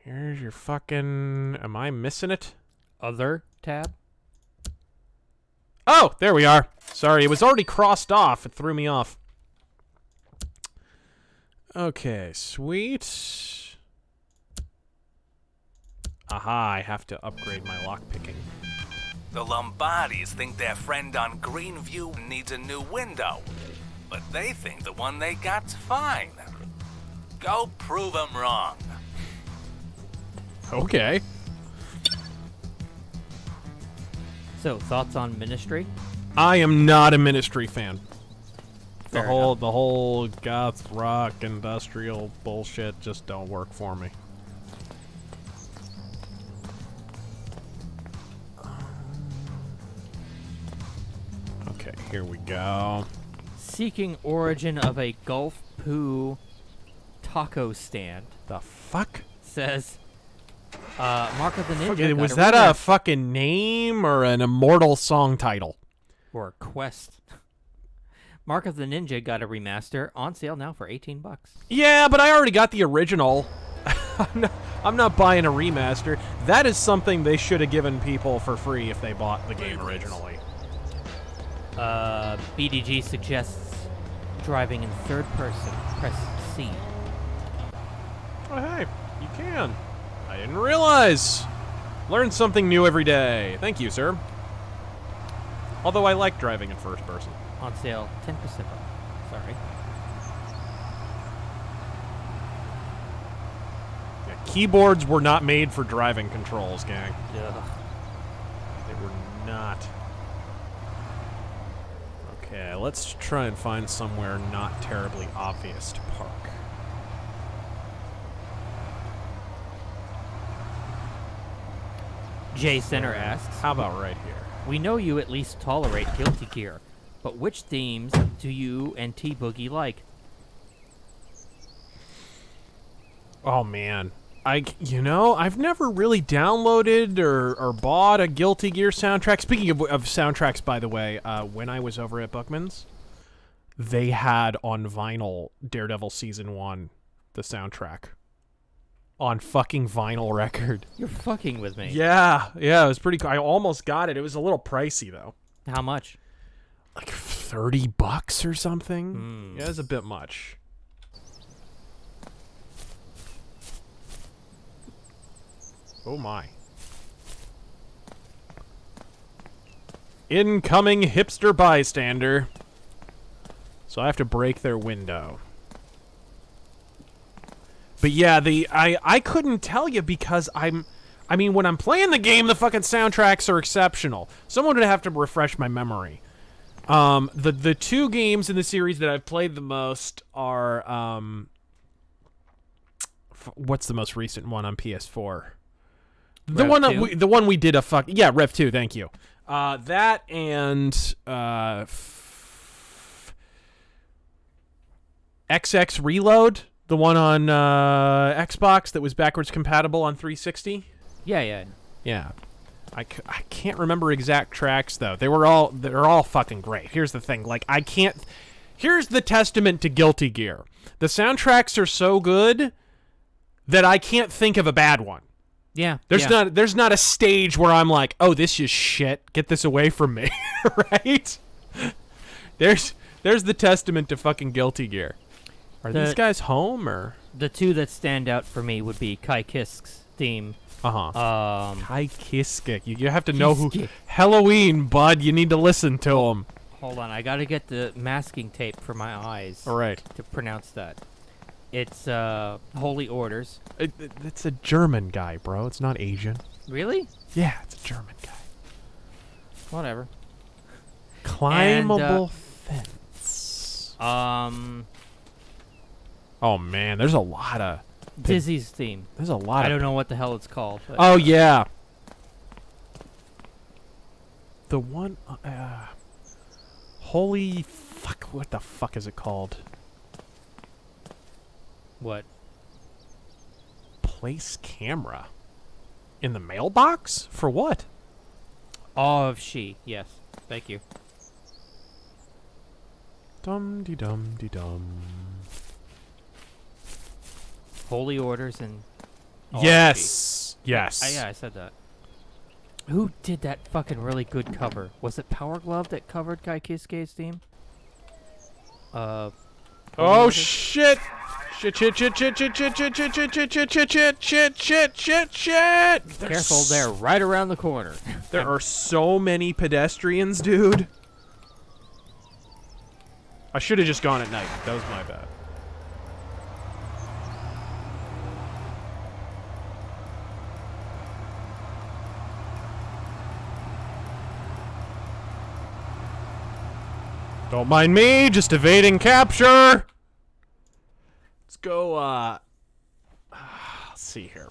Here's your fucking... Am I missing it? Other tab? Oh, there we are. Sorry, it was already crossed off. It threw me off. Okay, sweet. Aha, I have to upgrade my lockpicking. The Lombardis think their friend on Greenview needs a new window, but they think the one they got's fine. Go prove them wrong. Okay. So, thoughts on Ministry? I am not a Ministry fan. Fair The whole goth rock industrial bullshit just don't work for me. Okay, here we go. seeking origin of a Gulf poo taco stand. The fuck? Says, Mark of the Ninja. Was that a fucking name or an immortal song title? Or a quest. Mark of the Ninja got a remaster on sale now for $18. Yeah, but I already got the original. I'm not buying a remaster. That is something they should have given people for free if they bought the game originally. BDG suggests driving in third person. Press C. Oh, hey, you can. I didn't realize. Learn something new every day. Thank you, sir. Although I like driving in first person. On sale, 10% off. Sorry. Yeah, keyboards were not made for driving controls, gang. Ugh. They were not. Okay, let's try and find somewhere not terribly obvious to park. Jay Center asks, How about right here? we know you at least tolerate Guilty Gear, but which themes do you and T-Boogie like? Oh, man. I've never really downloaded or bought a Guilty Gear soundtrack. Speaking of soundtracks, by the way, when I was over at Buckman's, they had on vinyl Daredevil Season 1, the soundtrack. On fucking vinyl record. You're fucking with me. Yeah, it was pretty cool. I almost got it. It was a little pricey, though. How much? Like $30 or something? Yeah, it was a bit much. Oh my. Incoming hipster bystander. So I have to break their window. But yeah, I couldn't tell you because when I'm playing the game, the fucking soundtracks are exceptional. Someone would have to refresh my memory. The two games in the series that I've played the most are what's the most recent one on PS4? The one we did Rev 2, thank you. That and XX Reload, the one on Xbox that was backwards compatible on 360. Yeah. I can't remember exact tracks though. They're all fucking great. Here's the thing, here's the testament to Guilty Gear. The soundtracks are so good that I can't think of a bad one. Yeah. There's not a stage where I'm like, oh, this is shit. Get this away from me, right? There's the testament to fucking Guilty Gear. Are these guys home or? The two that stand out for me would be Kai Kisk's theme. Kai Kiske. You have to know who. Halloween, bud. You need to listen to him. Hold on, I gotta get the masking tape for my eyes. All right. To pronounce that. It's Holy Orders. It's a German guy, bro. It's not Asian. Really? Yeah, it's a German guy. Whatever. Climbable fence. Oh man, there's a lot of Dizzy's theme. There's a lot. I don't know what the hell it's called. But oh yeah. The one. Holy fuck! What the fuck is it called? What? Place camera. In the mailbox? For what? Awe of She. Yes. Thank you. Dum-de-dum-de-dum. Holy Orders and... Yes. Yes. Yeah, I said that. Who did that fucking really good cover? Was it Power Glove that covered Kai Kiske's theme? Oh shit! Shit! Careful, they're right around the corner. There are so many pedestrians, dude. I should have just gone at night. That was my bad. Don't mind me, just evading capture. Let's go, let's see here.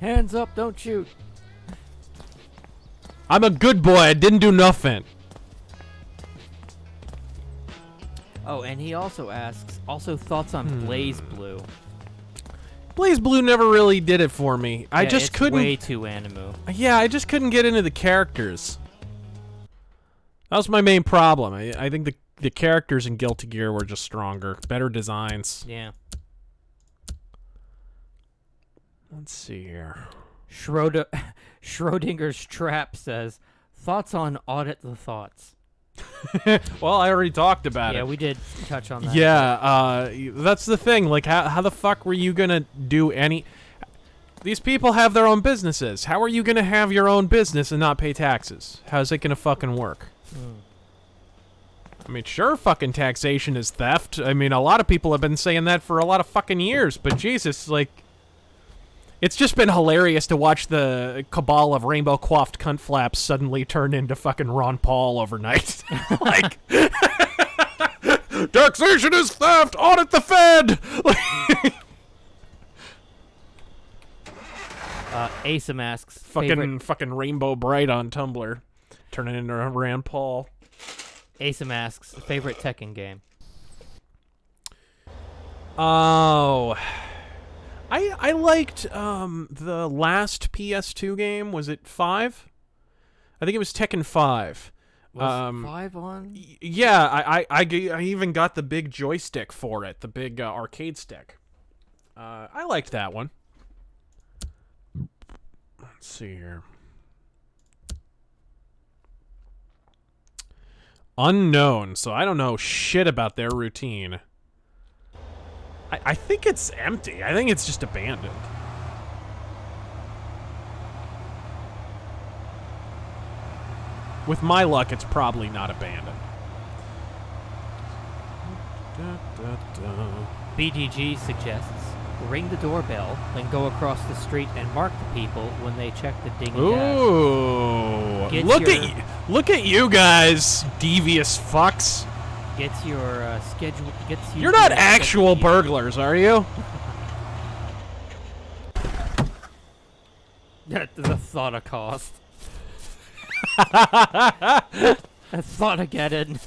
Hands up, don't shoot. I'm a good boy, I didn't do nothing. Oh, and he also asks, thoughts on Blaze Blue. Blaze Blue never really did it for me. I just it's couldn't. way too anime. Yeah, I just couldn't get into the characters. That was my main problem. I think the characters in Guilty Gear were just stronger, better designs. Yeah. Let's see here. Schrodinger's Trap says, thoughts on Audit the Thoughts. Well, I already talked about it. Yeah, we did touch on that. Yeah, that's the thing. Like, how the fuck were you gonna do any... These people have their own businesses. How are you gonna have your own business and not pay taxes? How's it gonna fucking work? I mean, sure, fucking taxation is theft. I mean, a lot of people have been saying that for a lot of fucking years, but Jesus, like... It's just been hilarious to watch the cabal of rainbow-coiffed cunt flaps suddenly turn into fucking Ron Paul overnight. Like, taxation is theft! Audit the Fed! Asa asks, fucking Rainbow Bright on Tumblr. Turning into Rand Paul. Asa asks, favorite Tekken game? Oh... I liked the last PS2 game. Was it 5? I think it was Tekken 5. Was 5 on? Yeah, I even got the big joystick for it, the big arcade stick. I liked that one. Let's see here. Unknown, so I don't know shit about their routine. I think it's empty. I think it's just abandoned. With my luck, it's probably not abandoned. BDG suggests, ring the doorbell, then go across the street and mark the people when they check the dinghy dash. Ooh! Look at you guys, devious fucks. Gets your schedule. You're not actual burglars, are you? The thought of cost. The thought of getting.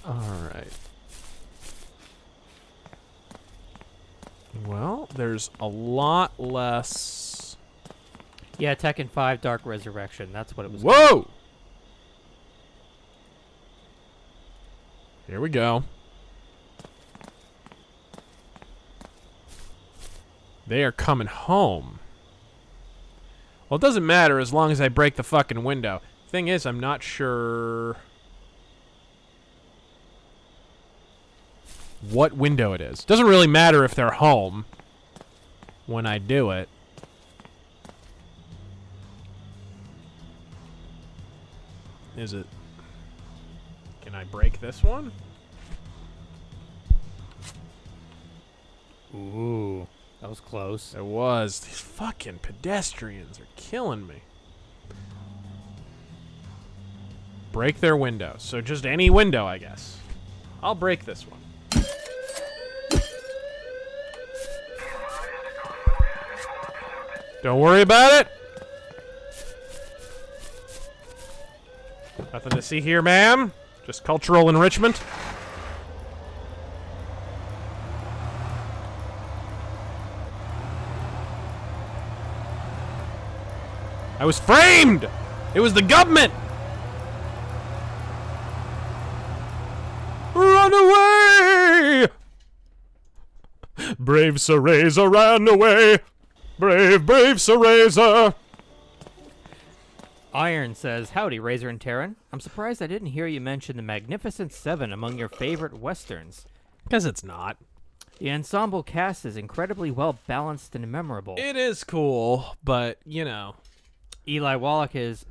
All right. Well, there's a lot less. Yeah, Tekken 5 Dark Resurrection. That's what it was. Whoa! Here we go. They are coming home. Well, it doesn't matter as long as I break the fucking window. Thing is, I'm not sure what window it is. Doesn't really matter if they're home when I do it. Is it... Can I break this one? Ooh, that was close. It was. These fucking pedestrians are killing me. Break their window. So just any window, I guess. I'll break this one. Don't worry about it. Nothing to see here, ma'am. Just cultural enrichment. I was framed! It was the government! Run away! Brave Sir Razor ran away. Brave, brave Sir Razor. Iron says, howdy, Razor and Terran. I'm surprised I didn't hear you mention the Magnificent Seven among your favorite westerns. Because it's not. The ensemble cast is incredibly well balanced and memorable. It is cool, but, you know. Eli Wallach is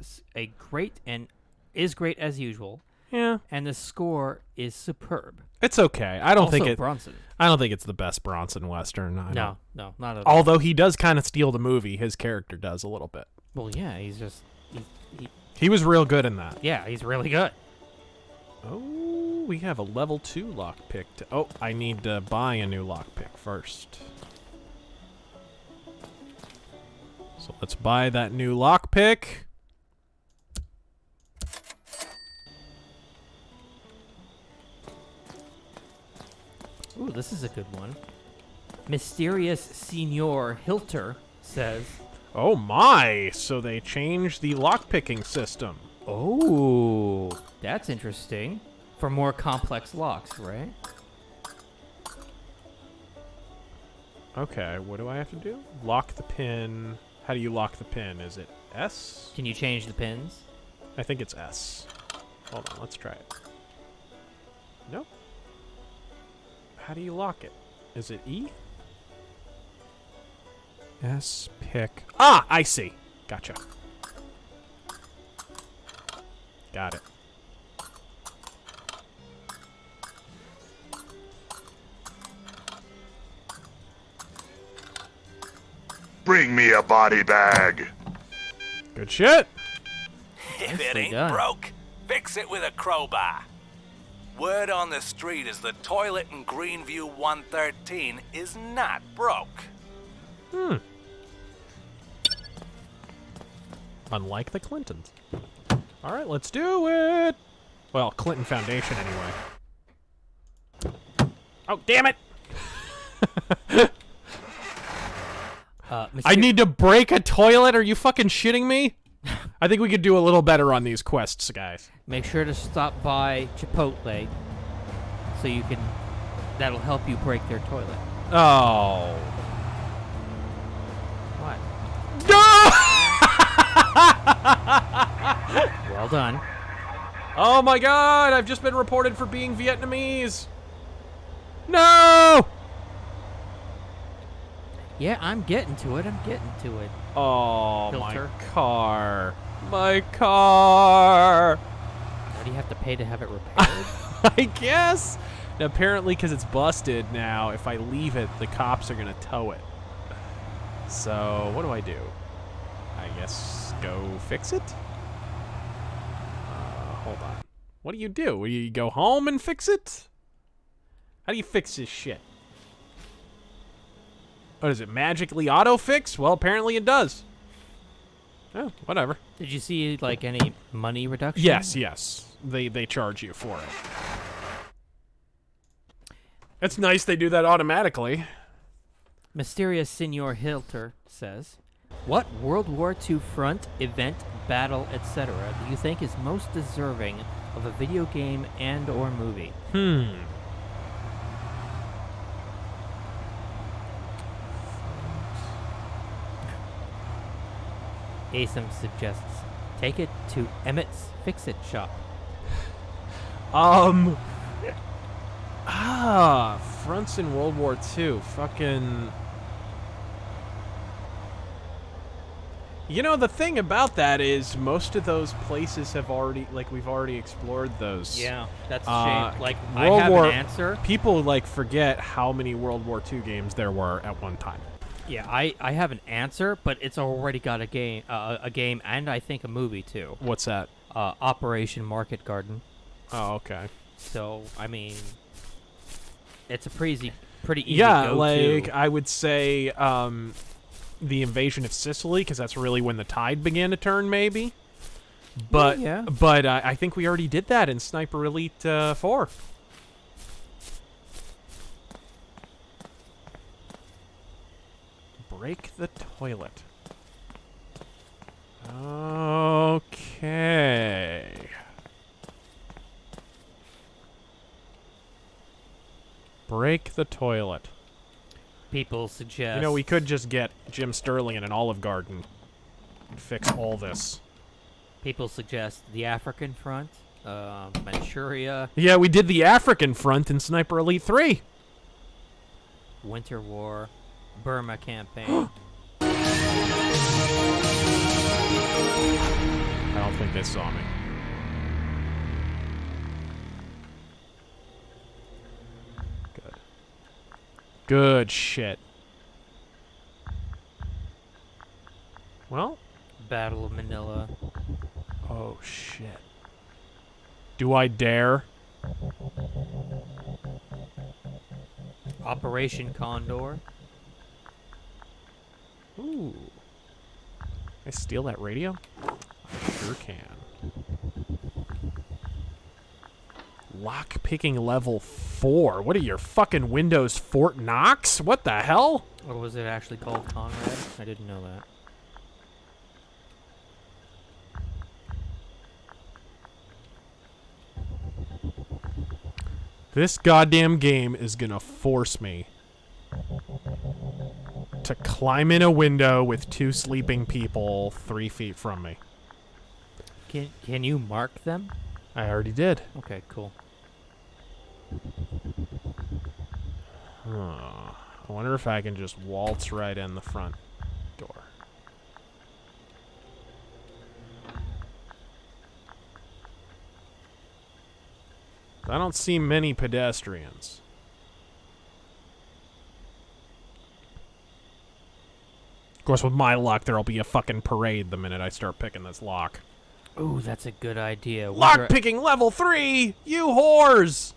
great as usual. Yeah. And the score is superb. It's okay. I don't think Bronson. I don't think it's the best Bronson Western. No, not at all. Although he does kind of steal the movie, his character does a little bit. Well, yeah, he's just... He was real good in that. Yeah, he's really good. Oh, we have a level 2 lockpick. Oh, I need to buy a new lockpick first. So let's buy that new lockpick. Ooh, this is a good one. Mysterious Senor Hilter says, Oh my! So they changed the lockpicking system. oh, that's interesting. For more complex locks, right? Okay, what do I have to do? Lock the pin. How do you lock the pin? Is it S? Can you change the pins? I think it's S. Hold on, let's try it. Nope. How do you lock it? Is it E? S, pick. Ah, I see. Gotcha. Got it. Bring me a body bag. Good shit. If it Nicely ain't done. broke, fix it with a crowbar. Word on the street is the toilet in Greenview 113 is not broke. Unlike the Clintons. All right, let's do it. Well, Clinton Foundation anyway. Oh, damn it. I need to break a toilet? Are you fucking shitting me? I think we could do a little better on these quests, guys. Make sure to stop by Chipotle so you can. That'll help you break their toilet. Oh. What? No! Well done. Oh my god, I've just been reported for being Vietnamese. No! Yeah, I'm getting to it. Oh, Filter. my car. My car. What do you have to pay to have it repaired? I guess. And apparently, because it's busted now, if I leave it, the cops are going to tow it. So, what do? I guess go fix it? Hold on. What do? You go home and fix it? How do you fix this shit? What is it, magically auto-fix? Well, apparently it does. Oh, whatever. Did you see like any money reduction? Yes. They charge you for it. It's nice they do that automatically. Mysterious Senor Hilter says, what World War II front, event, battle, etc. do you think is most deserving of a video game and or movie? Asum suggests, take it to Emmett's Fix-It shop. Fronts in World War II. Fucking... You know, the thing about that is most of those places have already, we've already explored those. Yeah, that's a shame. Like, I World have War, an answer. People, forget how many World War II games there were at one time. Yeah, I have an answer, but it's already got a game, and I think a movie, too. What's that? Operation Market Garden. Oh, okay. So, I mean, it's a pretty easy Yeah, go-to. I would say the invasion of Sicily, because that's really when the tide began to turn, maybe. But yeah. But I think we already did that in Sniper Elite 4. Break the toilet. Okay. Break the toilet. People suggest... You know, we could just get Jim Sterling in an Olive Garden and fix all this. People suggest the African front, Manchuria, Yeah, we did the African front in Sniper Elite 3. Winter War, Burma campaign. I don't think they saw me. Good. Good shit. Well, Battle of Manila. oh shit. Do I dare? Operation Condor. Ooh. Can I steal that radio? I sure can. Lock-picking level 4. What are your fucking Windows Fort Knox? What the hell? Or was it actually called Conrad? I didn't know that. This goddamn game is gonna force me to climb in a window with 2 sleeping people 3 feet from me. Can you mark them? I already did. Okay, cool. I wonder if I can just waltz right in the front door. I don't see many pedestrians. Of course, with my luck, there'll be a fucking parade the minute I start picking this lock. Ooh, that's a good idea. Lock-picking level 3! You whores!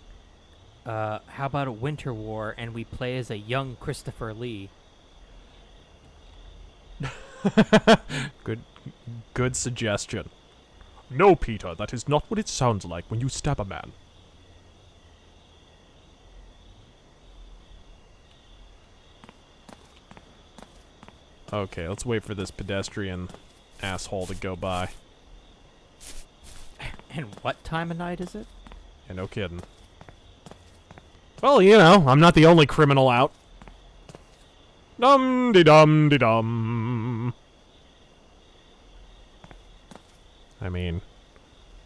How about a Winter War and we play as a young Christopher Lee? Good suggestion. No, Peter, that is not what it sounds like when you stab a man. Okay, let's wait for this pedestrian asshole to go by. And what time of night is it? Yeah, no kidding. Well, you know, I'm not the only criminal out. Dum-de-dum-de-dum. I mean,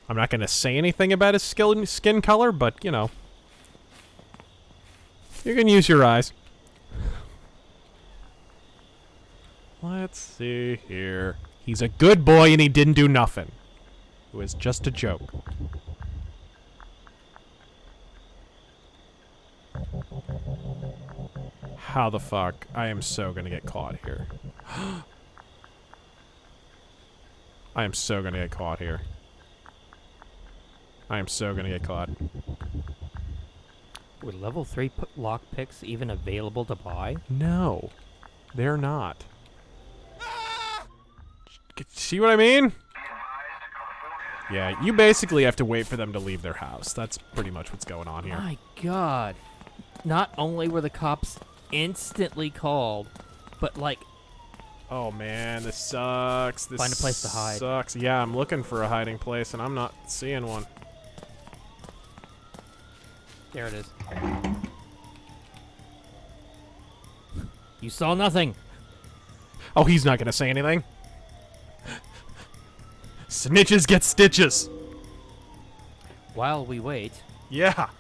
I'm not going to say anything about his skin color, but, you know. You can use your eyes. Let's see here. He's a good boy and he didn't do nothing. It was just a joke. How the fuck? I am so gonna get caught here. I am so gonna get caught here. I am so gonna get caught. Were level 3 lockpicks even available to buy? No, they're not. See what I mean? Yeah, you basically have to wait for them to leave their house. That's pretty much what's going on here. My God. Not only were the cops instantly called, but like... Oh man, this sucks. This Find a place to hide. Sucks. Yeah, I'm looking for a hiding place and I'm not seeing one. There it is. You saw nothing. Oh, he's not gonna say anything. Snitches get stitches. While we wait, Yeah.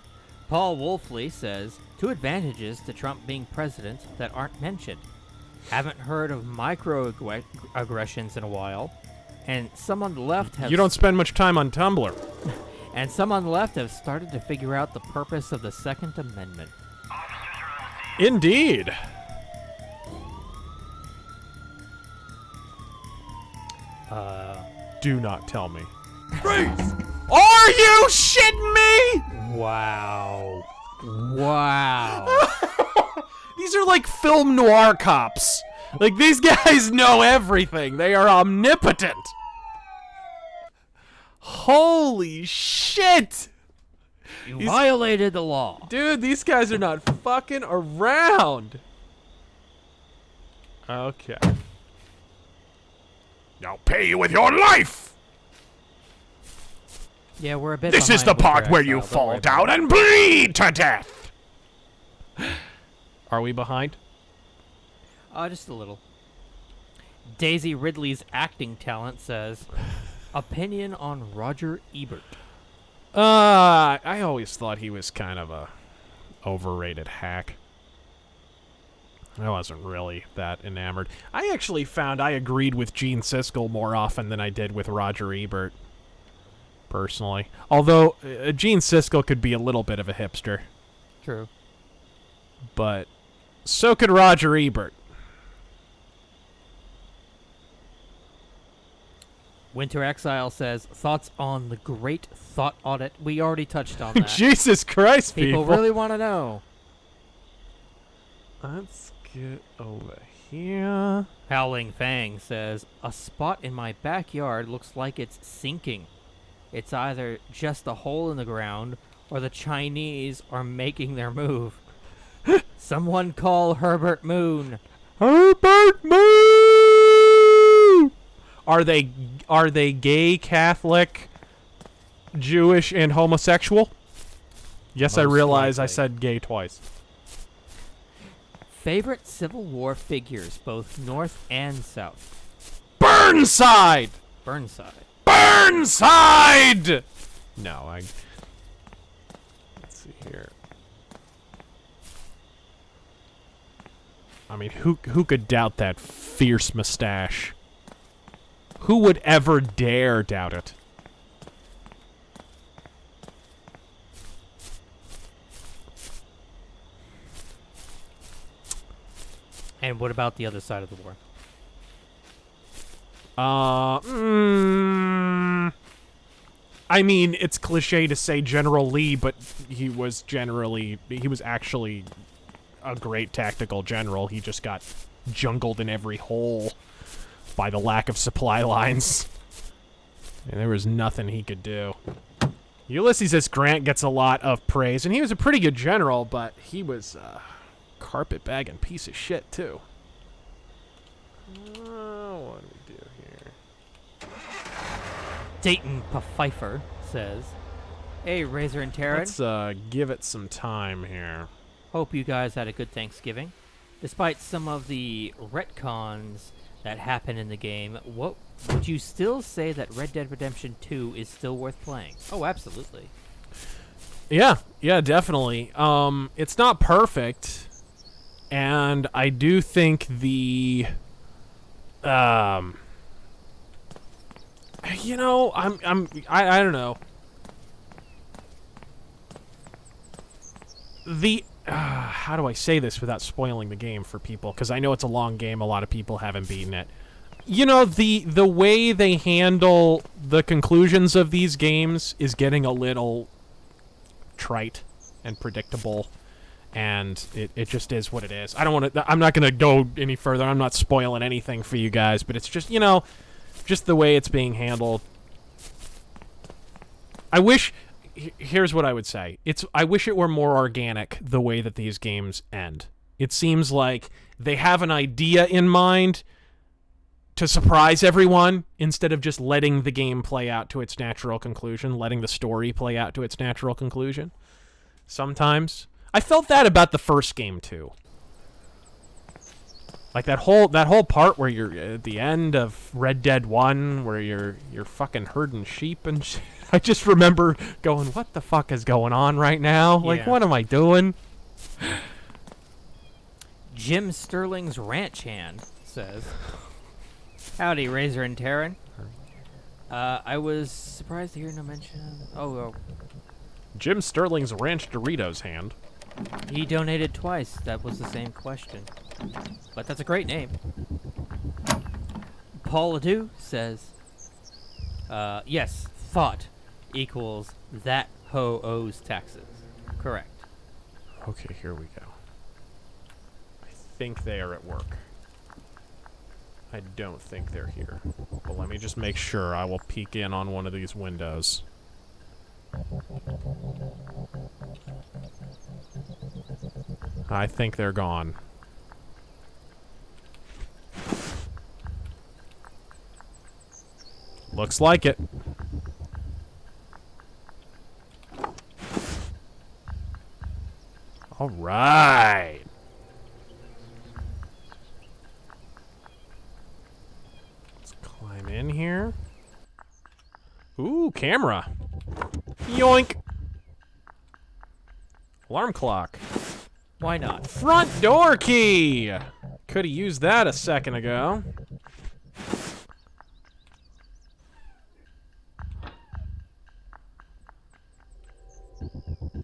Paul Wolfley says, 2 advantages to Trump being president that aren't mentioned. Haven't heard of microaggressions in a while. And some on the left have... You don't spend much time on Tumblr. And some on the left have started to figure out the purpose of the Second Amendment. Indeed. Do not tell me. Freeze! Are you shitting me? Wow. Wow. These are like film noir cops. Like, these guys know everything. They are omnipotent. Holy shit. You violated the law. Dude, these guys are not fucking around. Okay. I'll pay you with your life! Yeah, we're a bit This is the behind part Winter where you Exile, don't worry fall about down it. and bleed to death! Are we behind? Just a little. Daisy Ridley's acting talent says, opinion on Roger Ebert. I always thought he was kind of a overrated hack. I wasn't really that enamored. I actually found I agreed with Gene Siskel more often than I did with Roger Ebert, personally. Although, Gene Siskel could be a little bit of a hipster. True. But so could Roger Ebert. Winter Exile says, thoughts on the great thought audit. We already touched on that. Jesus Christ, people. People really want to know. Let's get over here. Howling Fang says, a spot in my backyard looks like it's sinking. It's either just a hole in the ground or the Chinese are making their move. Someone call Herbert Moon. Herbert Moon! Are they gay, Catholic, Jewish, and homosexual? Yes, I Most realize I likely. said gay twice. Favorite Civil War figures, both North and South. Burnside! Burnside. Burnside! No, let's see here. I mean, who could doubt that fierce mustache? Who would ever dare doubt it? And what about the other side of the war? I mean, it's cliche to say General Lee, but he was actually a great tactical general. He just got jungled in every hole by the lack of supply lines. And there was nothing he could do. Ulysses S. Grant gets a lot of praise, and he was a pretty good general, but he was carpetbagging piece of shit, too. What do we do here? Dayton Pfeiffer says, "Hey, Razor and Terran. Let's give it some time here. Hope you guys had a good Thanksgiving. Despite some of the retcons that happen in the game, what would you still say that Red Dead Redemption 2 is still worth playing?" Oh, absolutely. Yeah, definitely. It's not perfect, and I do think the, I don't know. How do I say this without spoiling the game for people? Because I know it's a long game. A lot of people haven't beaten it. You know, the way they handle the conclusions of these games is getting a little trite and predictable, and it just is what it is. I'm not going to go any further. I'm not spoiling anything for you guys, but it's just, just the way it's being handled. Here's what I would say. I wish it were more organic, the way that these games end. It seems like they have an idea in mind to surprise everyone instead of just letting the game play out to its natural conclusion, letting the story play out to its natural conclusion. Sometimes. I felt that about the first game, too. Like that whole part where you're at the end of Red Dead 1 where you're fucking herding sheep and shit. I just remember going, what the fuck is going on right now? Like, Yeah. what am I doing? Jim Sterling's Ranch Hand says, "Howdy, Razor and Terran. I was surprised to hear no mention. Oh, Jim Sterling's Ranch Doritos hand. he donated twice. That was the same question. But that's a great name." Paul Ledoux says, "Yes, thought equals that hoe owes taxes." Correct. Okay, here we go. I think they are at work. I don't think they're here. But let me just make sure. I will peek in on one of these windows. I think they're gone. Looks like it. All right. Let's climb in here. Ooh, camera. Yoink. Alarm clock. Why not? Front door key. Could have used that a second ago.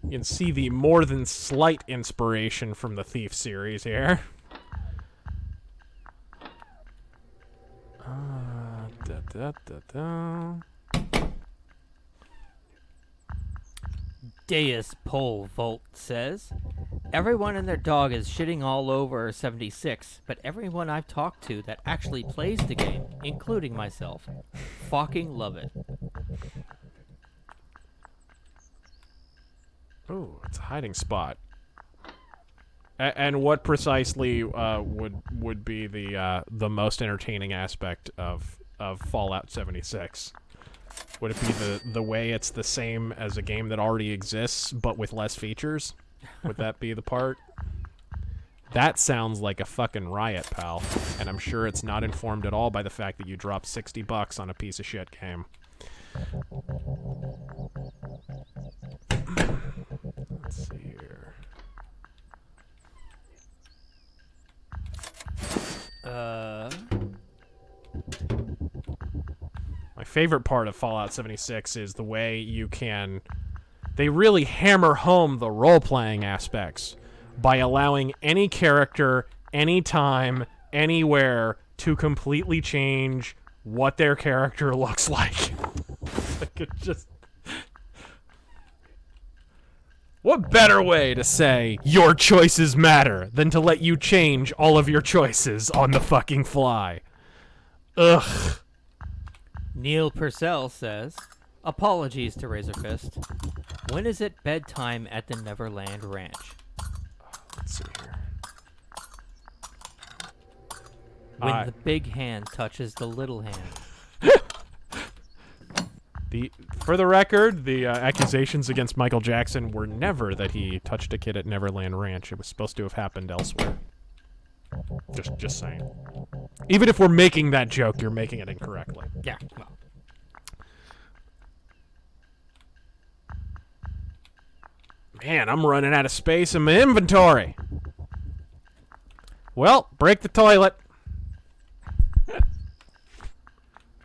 You can see the more than slight inspiration from the Thief series here. Deus Pole Volt says, "Everyone and their dog is shitting all over 76, but everyone I've talked to that actually plays the game, including myself, fucking love it." Ooh, it's a hiding spot. And what precisely would be the most entertaining aspect of Fallout 76? Would it be the way it's the same as a game that already exists but with less features? Would that be the part? That sounds like a fucking riot, pal. And I'm sure it's not informed at all by the fact that you dropped $60 on a piece of shit game. Let's see here. My favorite part of Fallout 76 is the way you can... They really hammer home the role-playing aspects by allowing any character, anytime, anywhere, to completely change what their character looks like. Like, it just... What better way to say your choices matter than to let you change all of your choices on the fucking fly? Ugh. Neil Purcell says, apologies to RazörFist. When is it bedtime at the Neverland Ranch? Let's see here. When the big hand touches the little hand. For the record, the accusations against Michael Jackson were never that he touched a kid at Neverland Ranch. It was supposed to have happened elsewhere. Just saying. Even if we're making that joke, you're making it incorrectly. Yeah, well. Man, I'm running out of space in my inventory. Well, break the toilet.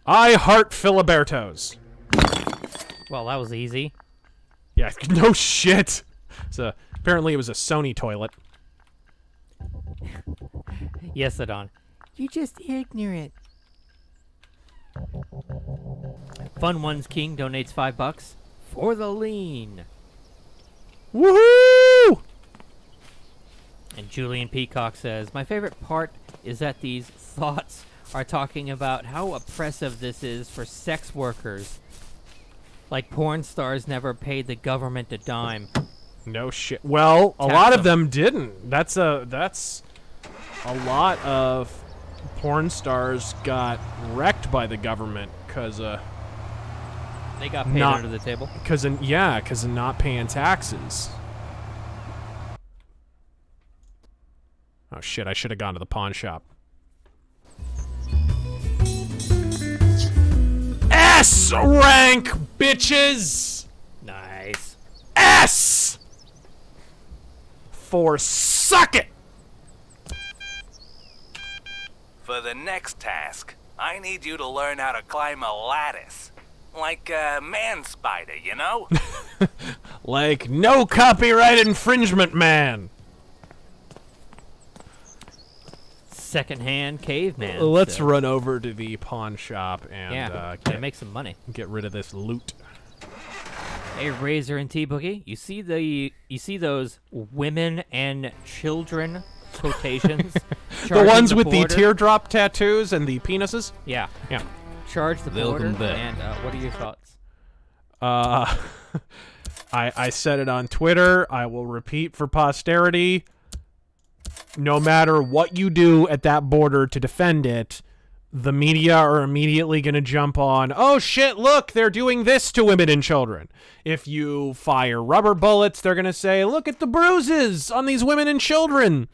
I heart Filibertos. Well, that was easy. Yeah, no shit. So apparently it was a Sony toilet. Yes, Adon. You're just ignorant. Fun Ones King donates $5 for the lean. Woohoo! And Julian Peacock says, my favorite part is that these thoughts are talking about how oppressive this is for sex workers. Like porn stars never paid the government a dime. No shit. Well, a lot of them didn't. That's a lot of porn stars got wrecked by the government because they got paid under the table. Because of not paying taxes. Oh shit! I should have gone to the pawn shop. S rank, bitches. Nice. S for suck it. For the next task, I need you to learn how to climb a lattice. Like a man spider, you know? Like no copyright infringement, man. Secondhand caveman. Let's run over to the pawn shop and make some money. Get rid of this loot. Hey, Razor and T-Boogie, you see those women and children quotations? The ones with the teardrop tattoos and the penises? Yeah. Yeah. Charge the border. And what are your thoughts? I said it on Twitter. I will repeat for posterity. No matter what you do at that border to defend it, the media are immediately going to jump on, oh shit, look, they're doing this to women and children. If you fire rubber bullets, they're going to say, look at the bruises on these women and children.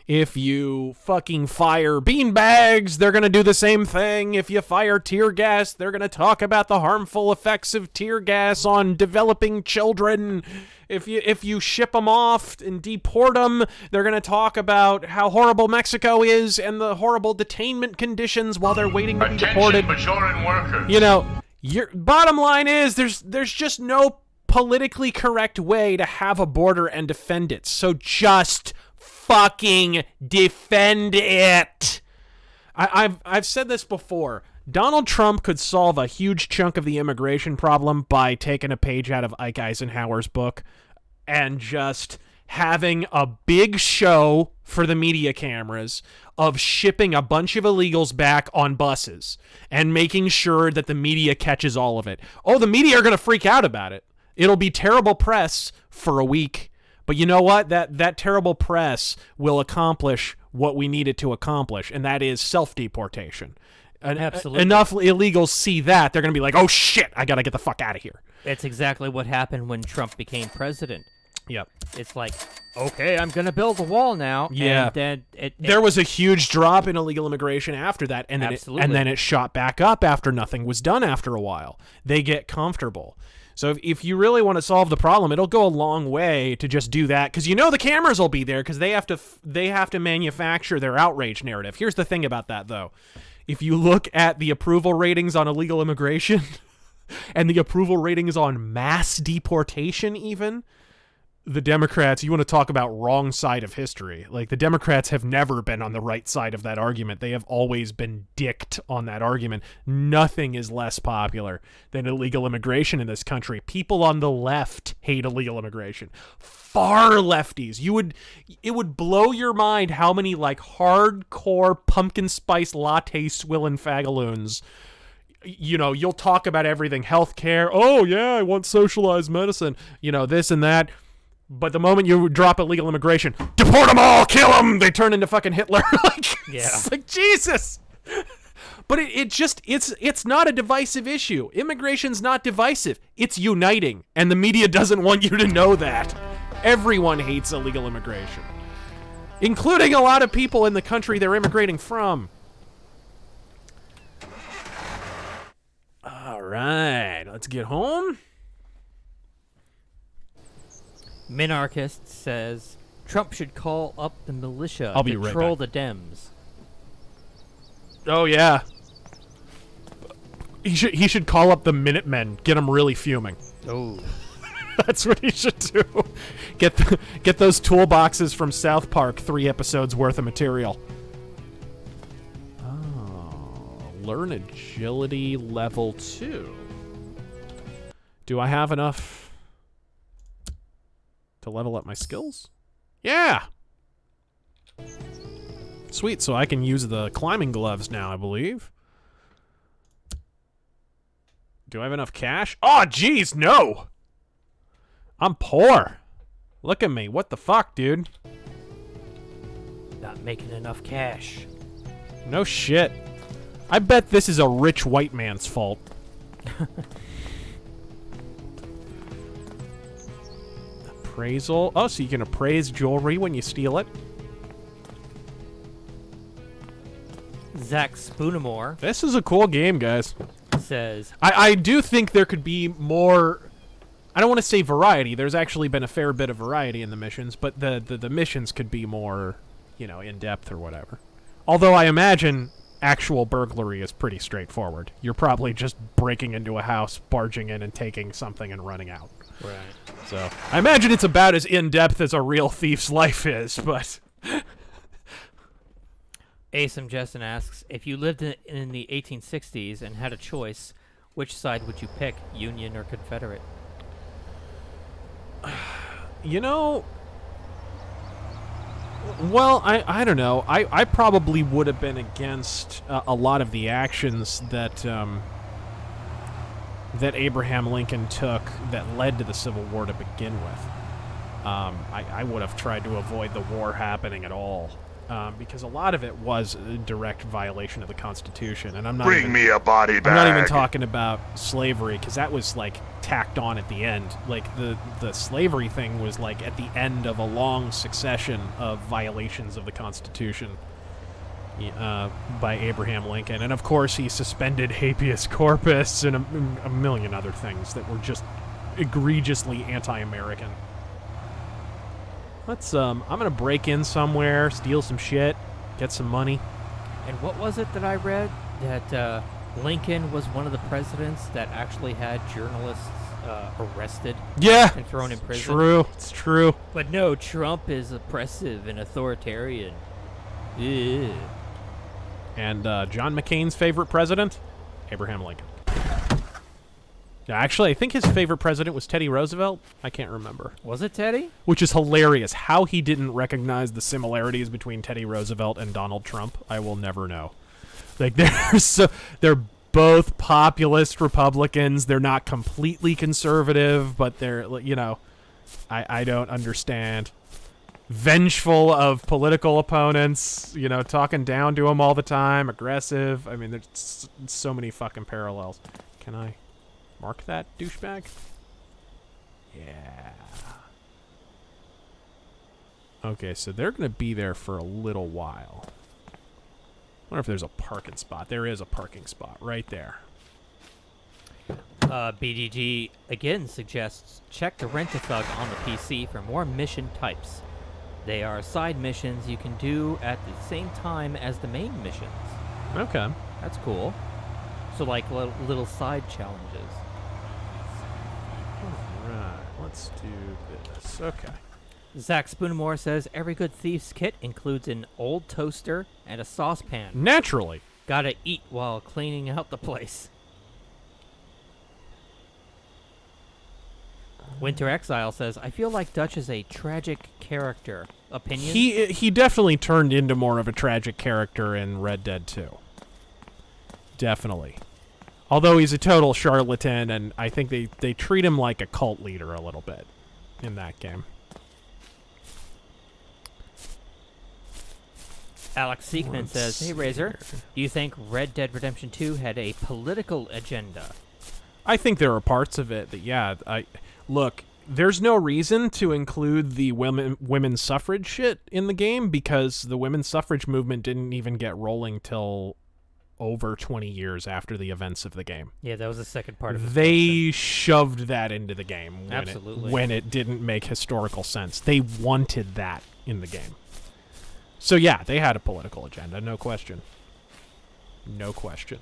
If you fucking fire beanbags, they're going to do the same thing. If you fire tear gas, they're going to talk about the harmful effects of tear gas on developing children. If you ship them off and deport them, they're going to talk about how horrible Mexico is and the horrible detainment conditions while they're waiting to be deported. Bajoran workers. You know, your bottom line is there's just no politically correct way to have a border and defend it. So just fucking defend it. I've said this before. Donald Trump could solve a huge chunk of the immigration problem by taking a page out of Ike Eisenhower's book and just having a big show for the media cameras of shipping a bunch of illegals back on buses and making sure that the media catches all of it. Oh, the media are going to freak out about it. It'll be terrible press for a week, but you know what? That terrible press will accomplish what we need it to accomplish, and that is self-deportation. Absolutely. Enough illegals see that, they're going to be like, oh shit, I got to get the fuck out of here. It's exactly what happened when Trump became president. Yep. It's like, okay, I'm going to build a wall now. Yeah. And then there was a huge drop in illegal immigration after that, and then it shot back up after nothing was done after a while. They get comfortable. So if you really want to solve the problem, it'll go a long way to just do that, because the cameras will be there because they have to manufacture their outrage narrative. Here's the thing about that, though. If you look at the approval ratings on illegal immigration and the approval ratings on mass deportation even, the Democrats, you want to talk about wrong side of history. Like, the Democrats have never been on the right side of that argument. They have always been dicked on that argument. Nothing is less popular than illegal immigration in this country. People on the left hate illegal immigration. Far lefties. It would blow your mind how many, like, hardcore pumpkin spice latte swilling fagaloons, you'll talk about everything. Healthcare. Oh, yeah, I want socialized medicine. This and that. But the moment you drop illegal immigration, deport them all, kill them, they turn into fucking Hitler. It's like, Jesus. But it's not a divisive issue. Immigration's not divisive. It's uniting. And the media doesn't want you to know that. Everyone hates illegal immigration, including a lot of people in the country they're immigrating from. All right, let's get home. Minarchist says Trump should call up the militia I'll be to right troll back. the Dems. Oh, yeah. He should call up the Minutemen, get them really fuming. Oh. That's what he should do. Get those toolboxes from South Park, 3 episodes worth of material. Oh, learn agility level 2. Do I have enough to level up my skills? Yeah. Sweet, so I can use the climbing gloves now, I believe. Do I have enough cash? Oh, jeez, no! I'm poor. Look at me. What the fuck, dude? Not making enough cash. No shit. I bet this is a rich white man's fault. Appraisal. Oh, so you can appraise jewelry when you steal it. Zach Spoonamore This is a cool game, guys. says, I do think there could be more... I don't want to say variety. There's actually been a fair bit of variety in the missions, but the missions could be more, in-depth or whatever. Although I imagine actual burglary is pretty straightforward. You're probably just breaking into a house, barging in and taking something and running out. right. So I imagine it's about as in-depth as a real thief's life is, but... Asam Jessen asks, if you lived in the 1860s and had a choice, which side would you pick, Union or Confederate? Well, I don't know. I probably would have been against a lot of the actions that that Abraham Lincoln took that led to the Civil War to begin with. I would have tried to avoid the war happening at all, because a lot of it was a direct violation of the Constitution. And I'm not Bring me a body bag. I'm not even talking about slavery, because that was like tacked on at the end. Like the slavery thing was like at the end of a long succession of violations of the Constitution by Abraham Lincoln. And of course he suspended habeas corpus and a million other things that were just egregiously anti-American. I'm gonna break in somewhere, steal some shit, get some money. And what was it that I read? That Lincoln was one of the presidents that actually had journalists arrested Yeah, and thrown in prison. it's true. But no, Trump is oppressive and authoritarian. Ew. And John McCain's favorite president? Abraham Lincoln. Yeah, actually, I think his favorite president was Teddy Roosevelt. I can't remember. Was it Teddy? Which is hilarious. How he didn't recognize the similarities between Teddy Roosevelt and Donald Trump, I will never know. Like, they're both populist Republicans. They're not completely conservative, but they're, I don't understand. Vengeful of political opponents, talking down to them all the time, aggressive. I mean, there's so many fucking parallels. Can I mark that douchebag? Yeah. Okay, so they're going to be there for a little while. I wonder if there's a parking spot. There is a parking spot right there. BDG again suggests check the Rent-A-Thug on the PC for more mission types. They are side missions you can do at the same time as the main missions. Okay. That's cool. So like little side challenges. Alright, let's do this. Okay. Zach Spoonamore says every good thief's kit includes an old toaster and a saucepan. Naturally. Gotta eat while cleaning out the place. Winter Exile says, I feel like Dutch is a tragic character. Opinion? He definitely turned into more of a tragic character in Red Dead 2. Definitely. Although he's a total charlatan, and I think they treat him like a cult leader a little bit in that game. Alex Seekman says, hey Razor, do you think Red Dead Redemption 2 had a political agenda? I think there are parts of it that, look, there's no reason to include the women's suffrage shit in the game because the women's suffrage movement didn't even get rolling till over 20 years after the events of the game. Yeah, that was the second part of it. They shoved that into the game Absolutely. when it didn't make historical sense. They wanted that in the game. So yeah, they had a political agenda, no question. No question.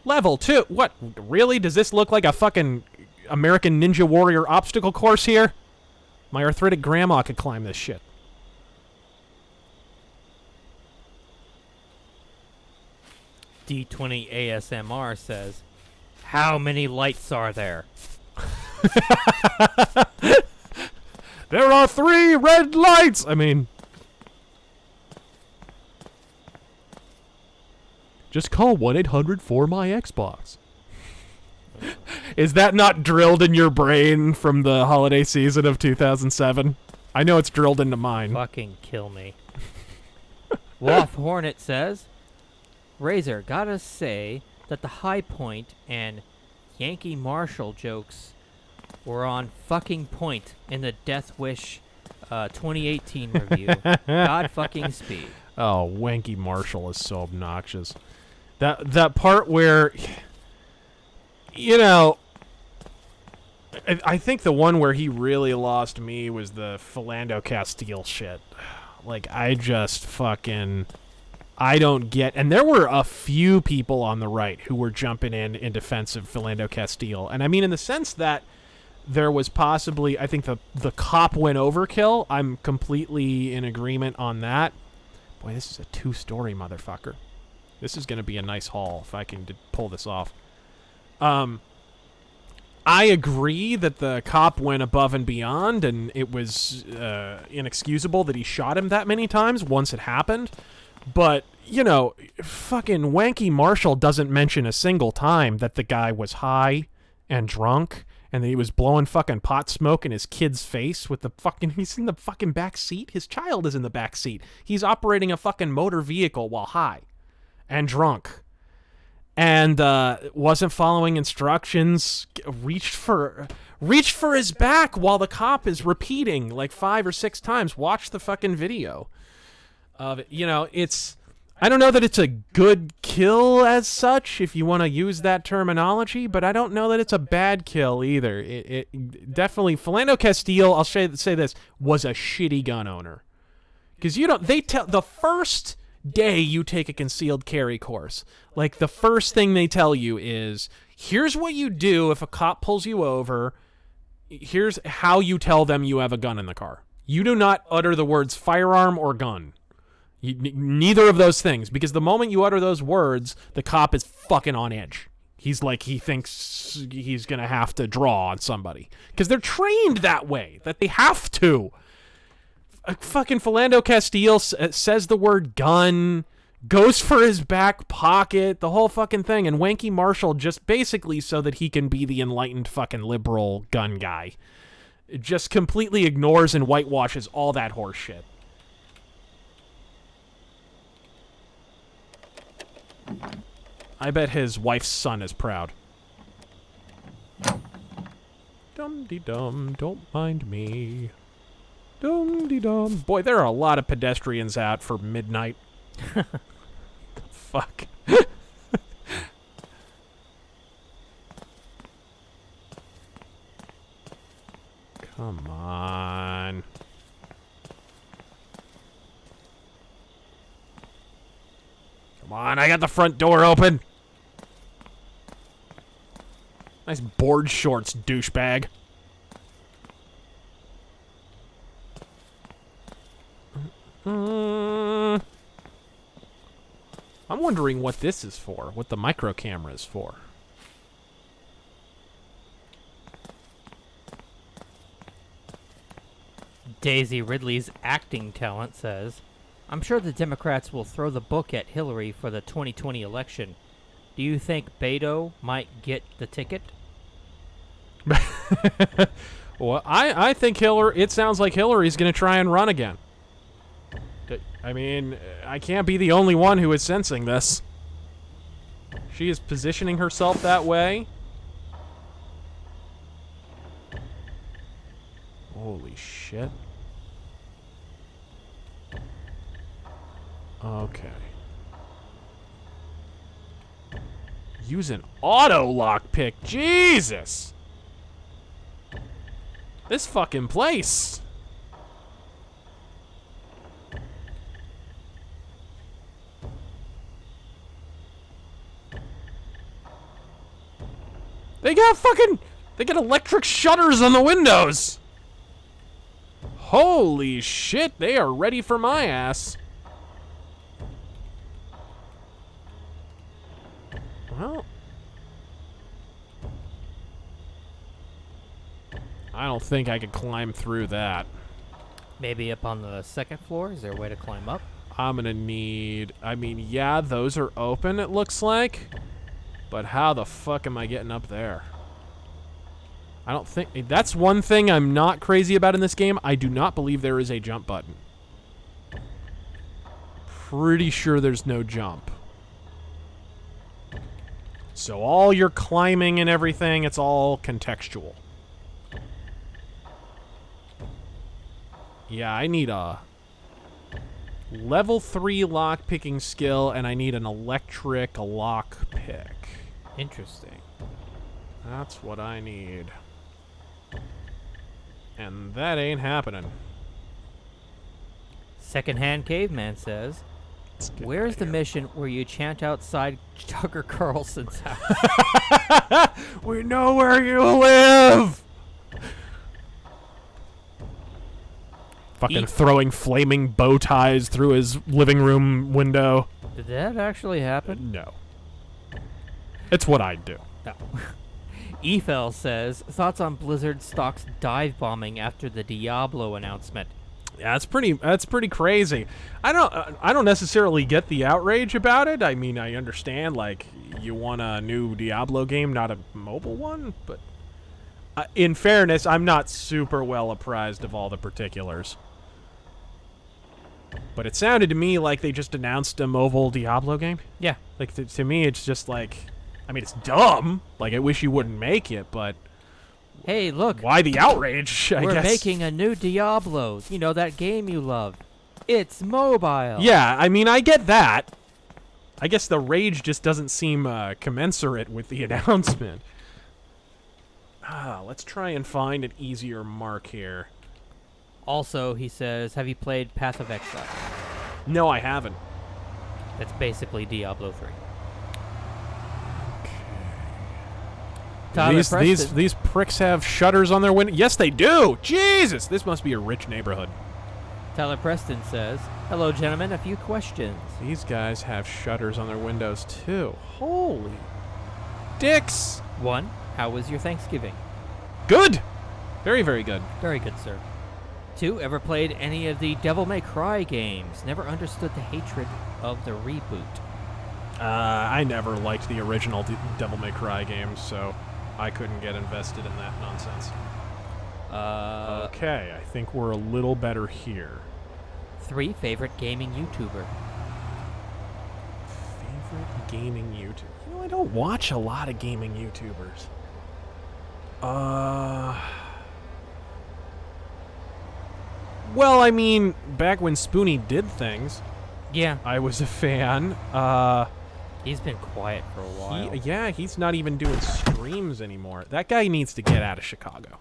Level 2. What? Really? Does this look like a fucking American Ninja Warrior obstacle course here? My arthritic grandma could climb this shit. D20 ASMR says, how many lights are there? There are 3 red lights! I mean... Just call 1-800-4MY-XBOX. Is that not drilled in your brain from the holiday season of 2007? I know it's drilled into mine. Fucking kill me. Wolf Hornet says, Razor, gotta say that the High Point and Yankee Marshall jokes were on fucking point in the Death Wish 2018 review. God fucking speed. Oh, Wanky Marshall is so obnoxious. That part where, I think the one where he really lost me was the Philando Castile shit. Like, I just fucking... I don't get... And there were a few people on the right who were jumping in defense of Philando Castile. And I mean in the sense that there was possibly... I think the cop went overkill. I'm completely in agreement on that. Boy, this is a 2-story motherfucker. This is going to be a nice haul if I can pull this off. I agree that the cop went above and beyond, and it was inexcusable that he shot him that many times once it happened. But, fucking Wanky Marshall doesn't mention a single time that the guy was high and drunk and that he was blowing fucking pot smoke in his kid's face with the fucking... He's in the fucking back seat. His child is in the back seat. He's operating a fucking motor vehicle while high and drunk. And wasn't following instructions, reached for his back while the cop is repeating like 5 or 6 times. Watch the fucking video of it. It's... I don't know that it's a good kill as such, if you want to use that terminology, but I don't know that it's a bad kill either. It definitely... Philando Castile, I'll say this, was a shitty gun owner. Because the first day you take a concealed carry course, like the first thing they tell you is, here's what you do if a cop pulls you over, here's how you tell them you have a gun in the car. You do not utter the words firearm or gun. Neither of those things, because the moment you utter those words, the cop is fucking on edge. He's like, he thinks he's gonna have to draw on somebody. Because they're trained that way, that they have to. Fucking Philando Castile says the word gun, goes for his back pocket, the whole fucking thing, and Wanky Marshall just basically so that he can be the enlightened fucking liberal gun guy. It just completely ignores and whitewashes all that horse shit. I bet his wife's son is proud. Dum-de-dum, don't mind me. Dum-de-dum. Boy, there are a lot of pedestrians out for midnight. The fuck? Come on. Come on, I got the front door open. Nice board shorts, douchebag. I'm wondering what this is for, what the micro camera is for. Daisy Ridley's acting talent says, I'm sure the Democrats will throw the book at Hillary for the 2020 election. Do you think Beto might get the ticket? Well, I think it sounds like Hillary's going to try and run again. I mean, I can't be the only one who is sensing this. She is positioning herself that way. Holy shit. Okay. Use an auto lockpick. Jesus! This fucking place. They got electric shutters on the windows. Holy shit, they are ready for my ass. Well, I don't think I could climb through that. Maybe up on the second floor? Is there a way to climb up? I'm gonna need... I mean, yeah, those are open, it looks like. But how the fuck am I getting up there? I don't think... That's one thing I'm not crazy about in this game. I do not believe there is a jump button. Pretty sure there's no jump. So all your climbing and everything, it's all contextual. Yeah, I need a level 3 lock-picking skill, and I need an electric lock-pick. Interesting. That's what I need. And that ain't happening. Secondhand Caveman says, where's the mission where you chant outside Tucker Carlson's house? We know where you live! Fucking throwing flaming bow ties through his living room window. Did that actually happen? No. It's what I'd do. No. Efel says, thoughts on Blizzard stocks dive bombing after the Diablo announcement. Yeah, that's pretty crazy. I don't necessarily get the outrage about it. I mean, I understand, like, you want a new Diablo game, not a mobile one, but in fairness, I'm not super well apprised of all the particulars. But it sounded to me like they just announced a mobile Diablo game. Yeah. Like, to me, it's just like, I mean, it's dumb. Like, I wish you wouldn't make it, but... Hey, look. Why the outrage, I guess? We're making a new Diablo. You know, that game you love. It's mobile. Yeah, I mean, I get that. I guess the rage just doesn't seem commensurate with the announcement. Let's try and find an easier mark here. Also, he says, have you played Path of Exile? No, I haven't. That's basically Diablo 3. These pricks have shutters on their window. Yes, they do. Jesus, this must be a rich neighborhood. Tyler Preston says, hello, gentlemen, a few questions. These guys have shutters on their windows, too. Holy dicks. 1, how was your Thanksgiving? Good. Very, very good. Very good, sir. 2, ever played any of the Devil May Cry games? Never understood the hatred of the reboot? I never liked the original Devil May Cry games, so I couldn't get invested in that nonsense. Okay, I think we're a little better here. 3 favorite gaming YouTuber. Favorite gaming YouTuber? You know, I don't watch a lot of gaming YouTubers. Well, I mean, back when Spoonie did things, Yeah, I was a fan. he's been quiet for a while. He's not even doing streams anymore. That guy needs to get out of Chicago.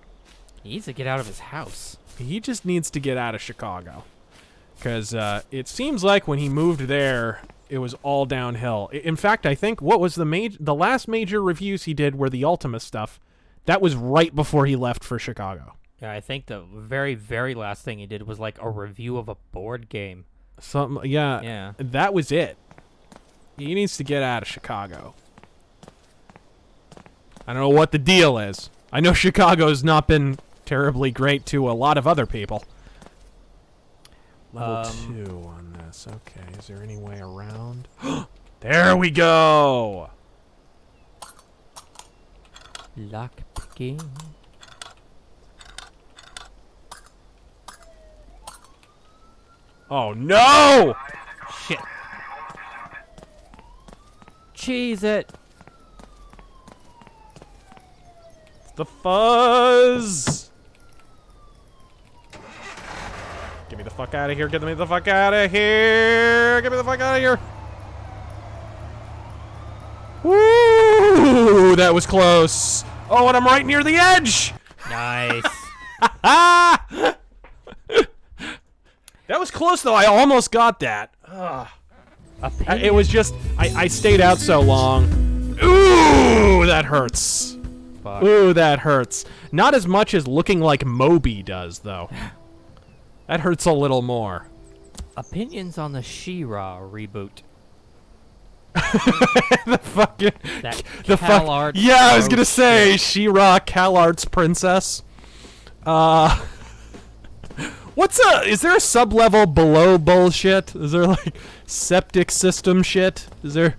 He needs to get out of his house. He just needs to get out of Chicago. Because it seems like when he moved there, it was all downhill. In fact, I think what was the last major reviews he did were the Ultima stuff. That was right before he left for Chicago. Yeah, I think the very, very last thing he did was like a review of a board game. Yeah. That was it. He needs to get out of Chicago. I don't know what the deal is. I know Chicago's not been terribly great to a lot of other people. Level 2 on this. Okay, is there any way around? There we go! Lock picking. Oh no! Shit. Cheese it. It's the fuzz! Get me the fuck out of here, get me the fuck out of here! Get me the fuck out of here! Woo! That was close! Oh, and I'm right near the edge! Nice. That was close, though. I almost got that. It was just... I stayed out so long. Ooh, that hurts. Fuck. Ooh, that hurts. Not as much as looking like Moby does, though. That hurts a little more. Opinions on the She-Ra reboot. The fucking... That the fuck... CalArts Yeah, I was gonna gross say, shit. She-Ra, CalArts princess. Is there a sub-level below bullshit? Is there, like, septic system shit? Is there...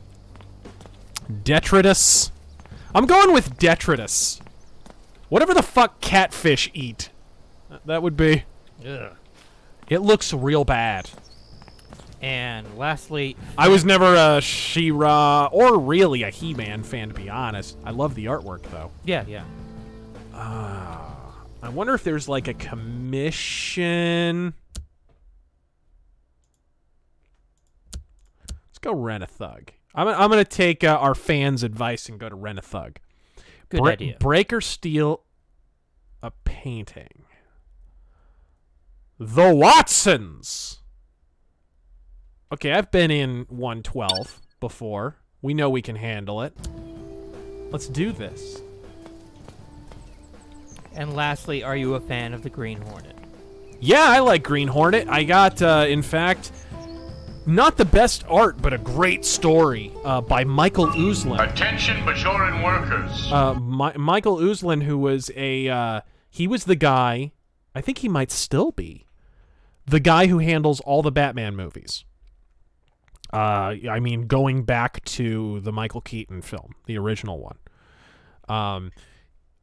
Detritus? I'm going with detritus. Whatever the fuck catfish eat. That would be... Ugh. It looks real bad. And lastly, I was never a She-Ra or really a He-Man fan, to be honest. I love the artwork, though. yeah. I wonder if there's like a commission. Let's go rent a thug. I'm gonna take our fans' advice and go to rent a thug. Good idea. Break or steal a painting. The Watsons. Okay, I've been in 112 before. We know we can handle it. Let's do this. And lastly, are you a fan of the Green Hornet? Yeah, I like Green Hornet. I got, in fact, not the best art, but a great story by Michael Uzlin. Attention, Bajoran workers. Michael Uzlin, who was he was the guy, I think he might still be, the guy who handles all the Batman movies. I mean, going back to the Michael Keaton film, the original one.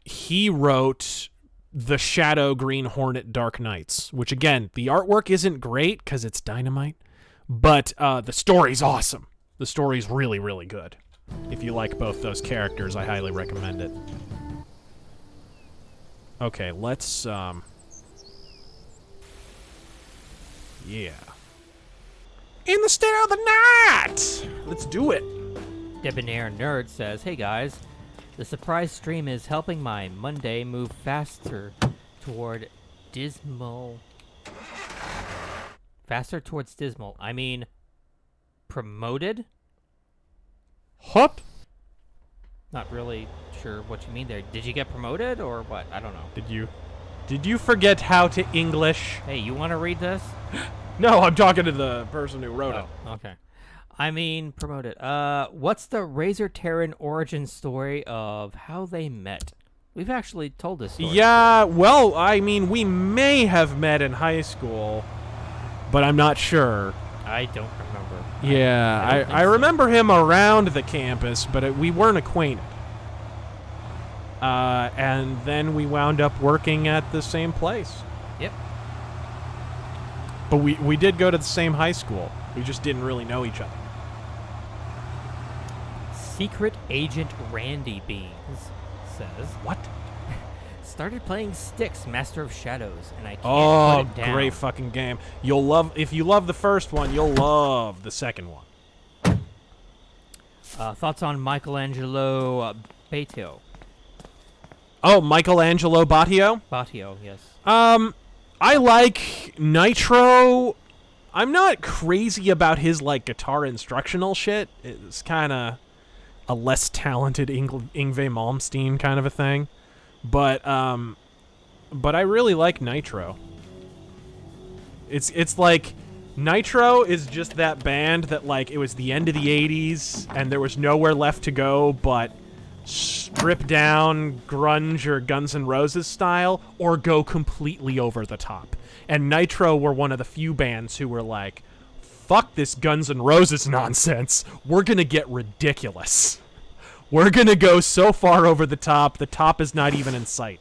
He wrote the Shadow Green Hornet Dark Knights, which, again, the artwork isn't great because it's Dynamite, but the story's awesome. The story's really, really good. If you like both those characters, I highly recommend it. Okay, let's, yeah. In the Still of the Night! Let's do it. Debonair Nerd says, "Hey guys, the surprise stream is helping my Monday move faster toward dismal. Faster towards dismal. I mean, promoted? What? Not really sure what you mean there. Did you get promoted or what? I don't know. Did you forget how to English? Hey, you want to read this? No, I'm talking to the person who wrote it. Okay. I mean, promoted. What's the Razor Terran origin story of how they met? We've actually told this story. Yeah, well, I mean, we may have met in high school, but I'm not sure. I don't remember. Yeah, I remember him around the campus, but we weren't acquainted. And then we wound up working at the same place. Yep. But we did go to the same high school. We just didn't really know each other. Secret Agent Randy Beans says, What? started playing Styx, Master of Shadows, and I can't Oh, put it down. great fucking game. If you love the first one, you'll love the second one. Thoughts on Michelangelo Batio? Oh, Michelangelo Batio? Batio, yes. I like Nitro. I'm not crazy about his like guitar instructional shit. It's kind of a less talented Yngwie Malmsteen kind of a thing. But I really like Nitro. It's like Nitro is just that band that like it was the end of the 80s and there was nowhere left to go but strip down grunge or Guns N' Roses style or go completely over the top. And Nitro were one of the few bands who were like, fuck this Guns N' Roses nonsense. We're going to get ridiculous. We're going to go so far over the top is not even in sight.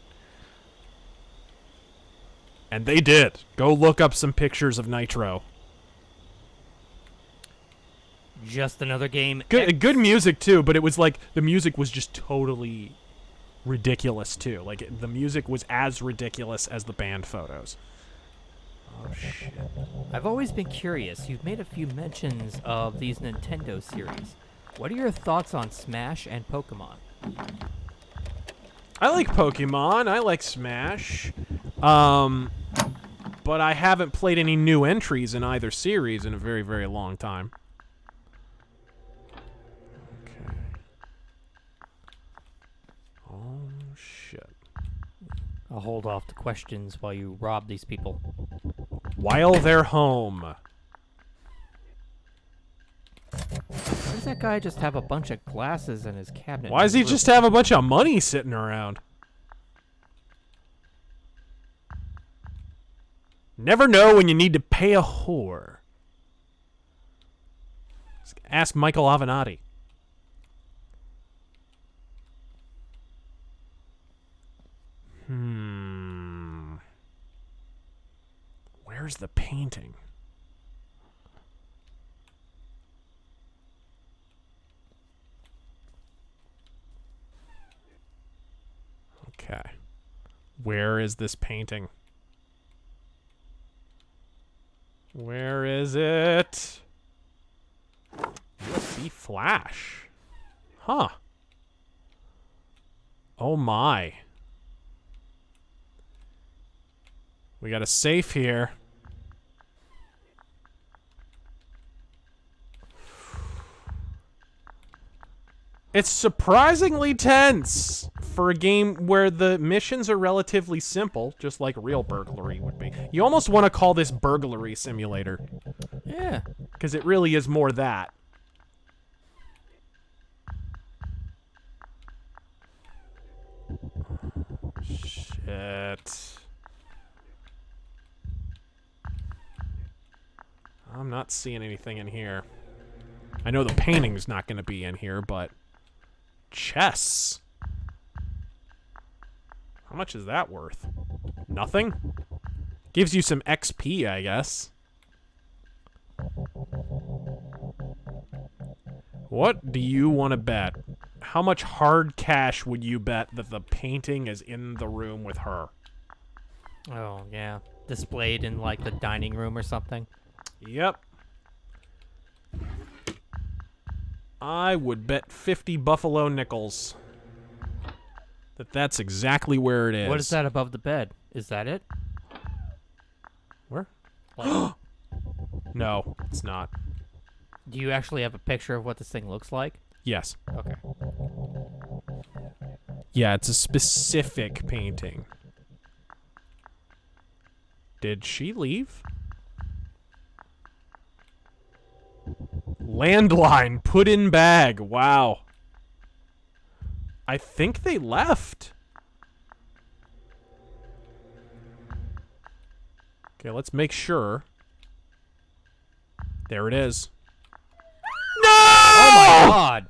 And they did. Go look up some pictures of Nitro. Just another game. Good music, too, but it was like the music was just totally ridiculous, too. Like, the music was as ridiculous as the band photos. Oh, shit. I've always been curious. You've made a few mentions of these Nintendo series. What are your thoughts on Smash and Pokemon? I like Pokemon. I like Smash. But I haven't played any new entries in either series in a very, very long time. Okay. Oh, shit. I'll hold off the questions while you rob these people. While they're home. Why does that guy just have a bunch of glasses in his cabinet? Why does he just have a bunch of money sitting around? Never know when you need to pay a whore. Ask Michael Avenatti. Where's the painting? Okay. Where is this painting? Where is it? USB flash. Huh. Oh my. We got a safe here. It's surprisingly tense for a game where the missions are relatively simple, just like real burglary would be. You almost want to call this burglary simulator. Yeah. Because it really is more that. Shit. I'm not seeing anything in here. I know the painting's not going to be in here, but... Chess. How much is that worth? Nothing? Gives you some XP, I guess. What do you want to bet? How much hard cash would you bet that the painting is in the room with her? Oh, yeah. Displayed in, like, the dining room or something? Yep. I would bet 50 buffalo nickels that's exactly where it is. What is that above the bed? Is that it? Where? Like, No, it's not. do you actually have a picture of what this thing looks like? Yes. Okay. Yeah, it's a specific painting. Did she leave? Landline put in bag. Wow. I think they left. Okay, let's make sure. There it is. God!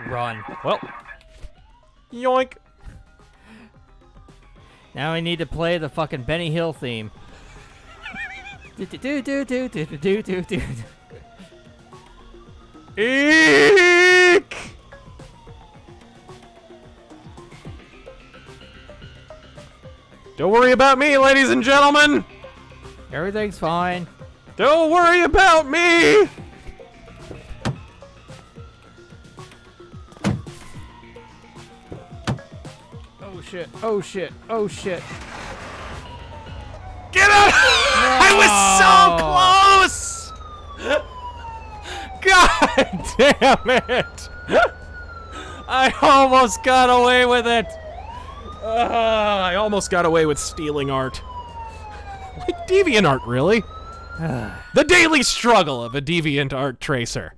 Run. Well, yoink. Now I need to play the fucking Benny Hill theme. Do. Eek! Don't worry about me, ladies and gentlemen. Everything's fine. Don't worry about me. Oh shit. Oh shit. Oh shit. Get out! I was so close! God damn it! I almost got away with it! I almost got away with stealing art. Like deviant art, really? The daily struggle of a deviant art tracer.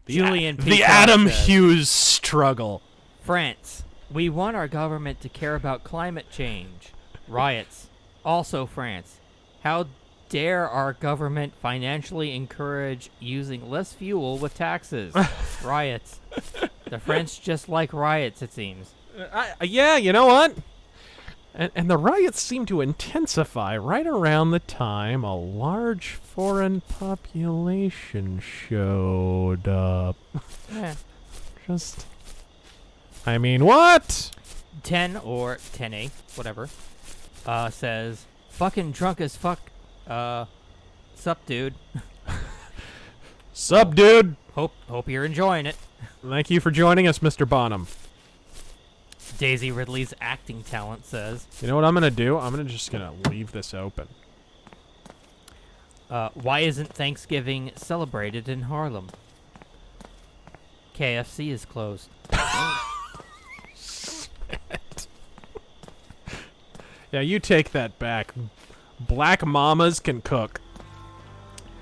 Julian P. The Adam Hughes struggle. France. We want our government to care about climate change. Riots. Also France. How dare our government financially encourage using less fuel with taxes? Riots. The French just like riots, it seems. Yeah, you know what? And the riots seem to intensify right around the time a large foreign population showed up. Yeah. Just... I mean, what? 10 or 10A, whatever, says, fucking drunk as fuck, sup, dude. Sup, dude? Hope you're enjoying it. Thank you for joining us, Mr. Bonham. Daisy Ridley's acting talent says, You know what I'm gonna do? I'm just gonna leave this open. why isn't Thanksgiving celebrated in Harlem? KFC is closed. Yeah, you take that back. Black mamas can cook.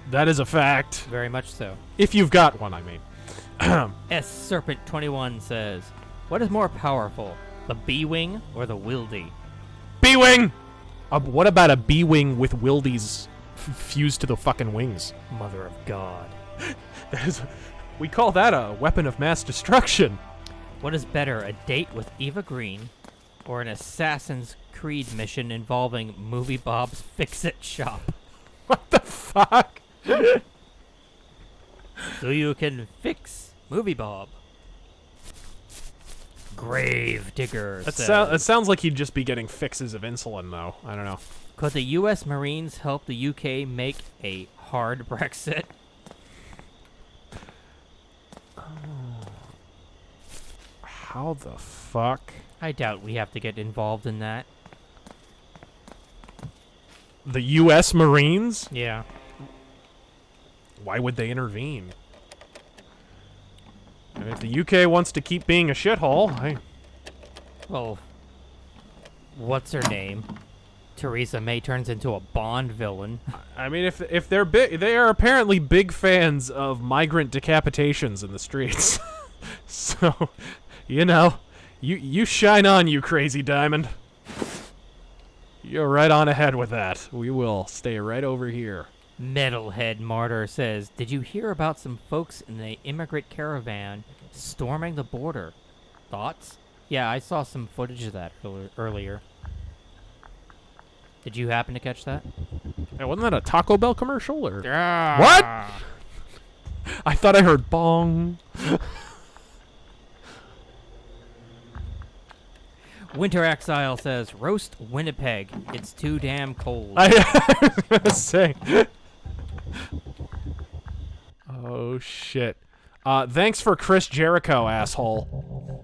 That is a fact. Very much so. If you've got one, I mean. S Serpent 21 says, what is more powerful, the B-wing or the Wildy? B-wing! What about a B-wing with wildies fused to the fucking wings? Mother of God. That is, we call that a weapon of mass destruction. What is better, a date with Eva Green or an Assassin's Creed mission involving Movie Bob's Fix-It shop? What the fuck? So you can fix Movie Bob. Grave Digger That says, sounds like he'd just be getting fixes of insulin, though. I don't know. could the U.S. Marines help the UK make a hard Brexit? How the fuck? I doubt we have to get involved in that. The U.S. Marines? Yeah. Why would they intervene? And if the UK wants to keep being a shithole, Well, what's her name? Theresa May turns into a Bond villain. I mean, if they're big, they are apparently big fans of migrant decapitations in the streets. So, you know, you shine on, you crazy diamond. You're right on ahead with that. We will stay right over here. Metalhead Martyr says, did you hear about some folks in the immigrant caravan storming the border? Thoughts? Yeah, I saw some footage of that earlier. Did you happen to catch that? Hey, wasn't that a Taco Bell commercial? Or What? I thought I heard bong. Winter Exile says, roast Winnipeg. It's too damn cold. I was gonna say. Oh shit. Thanks for Chris Jericho, asshole.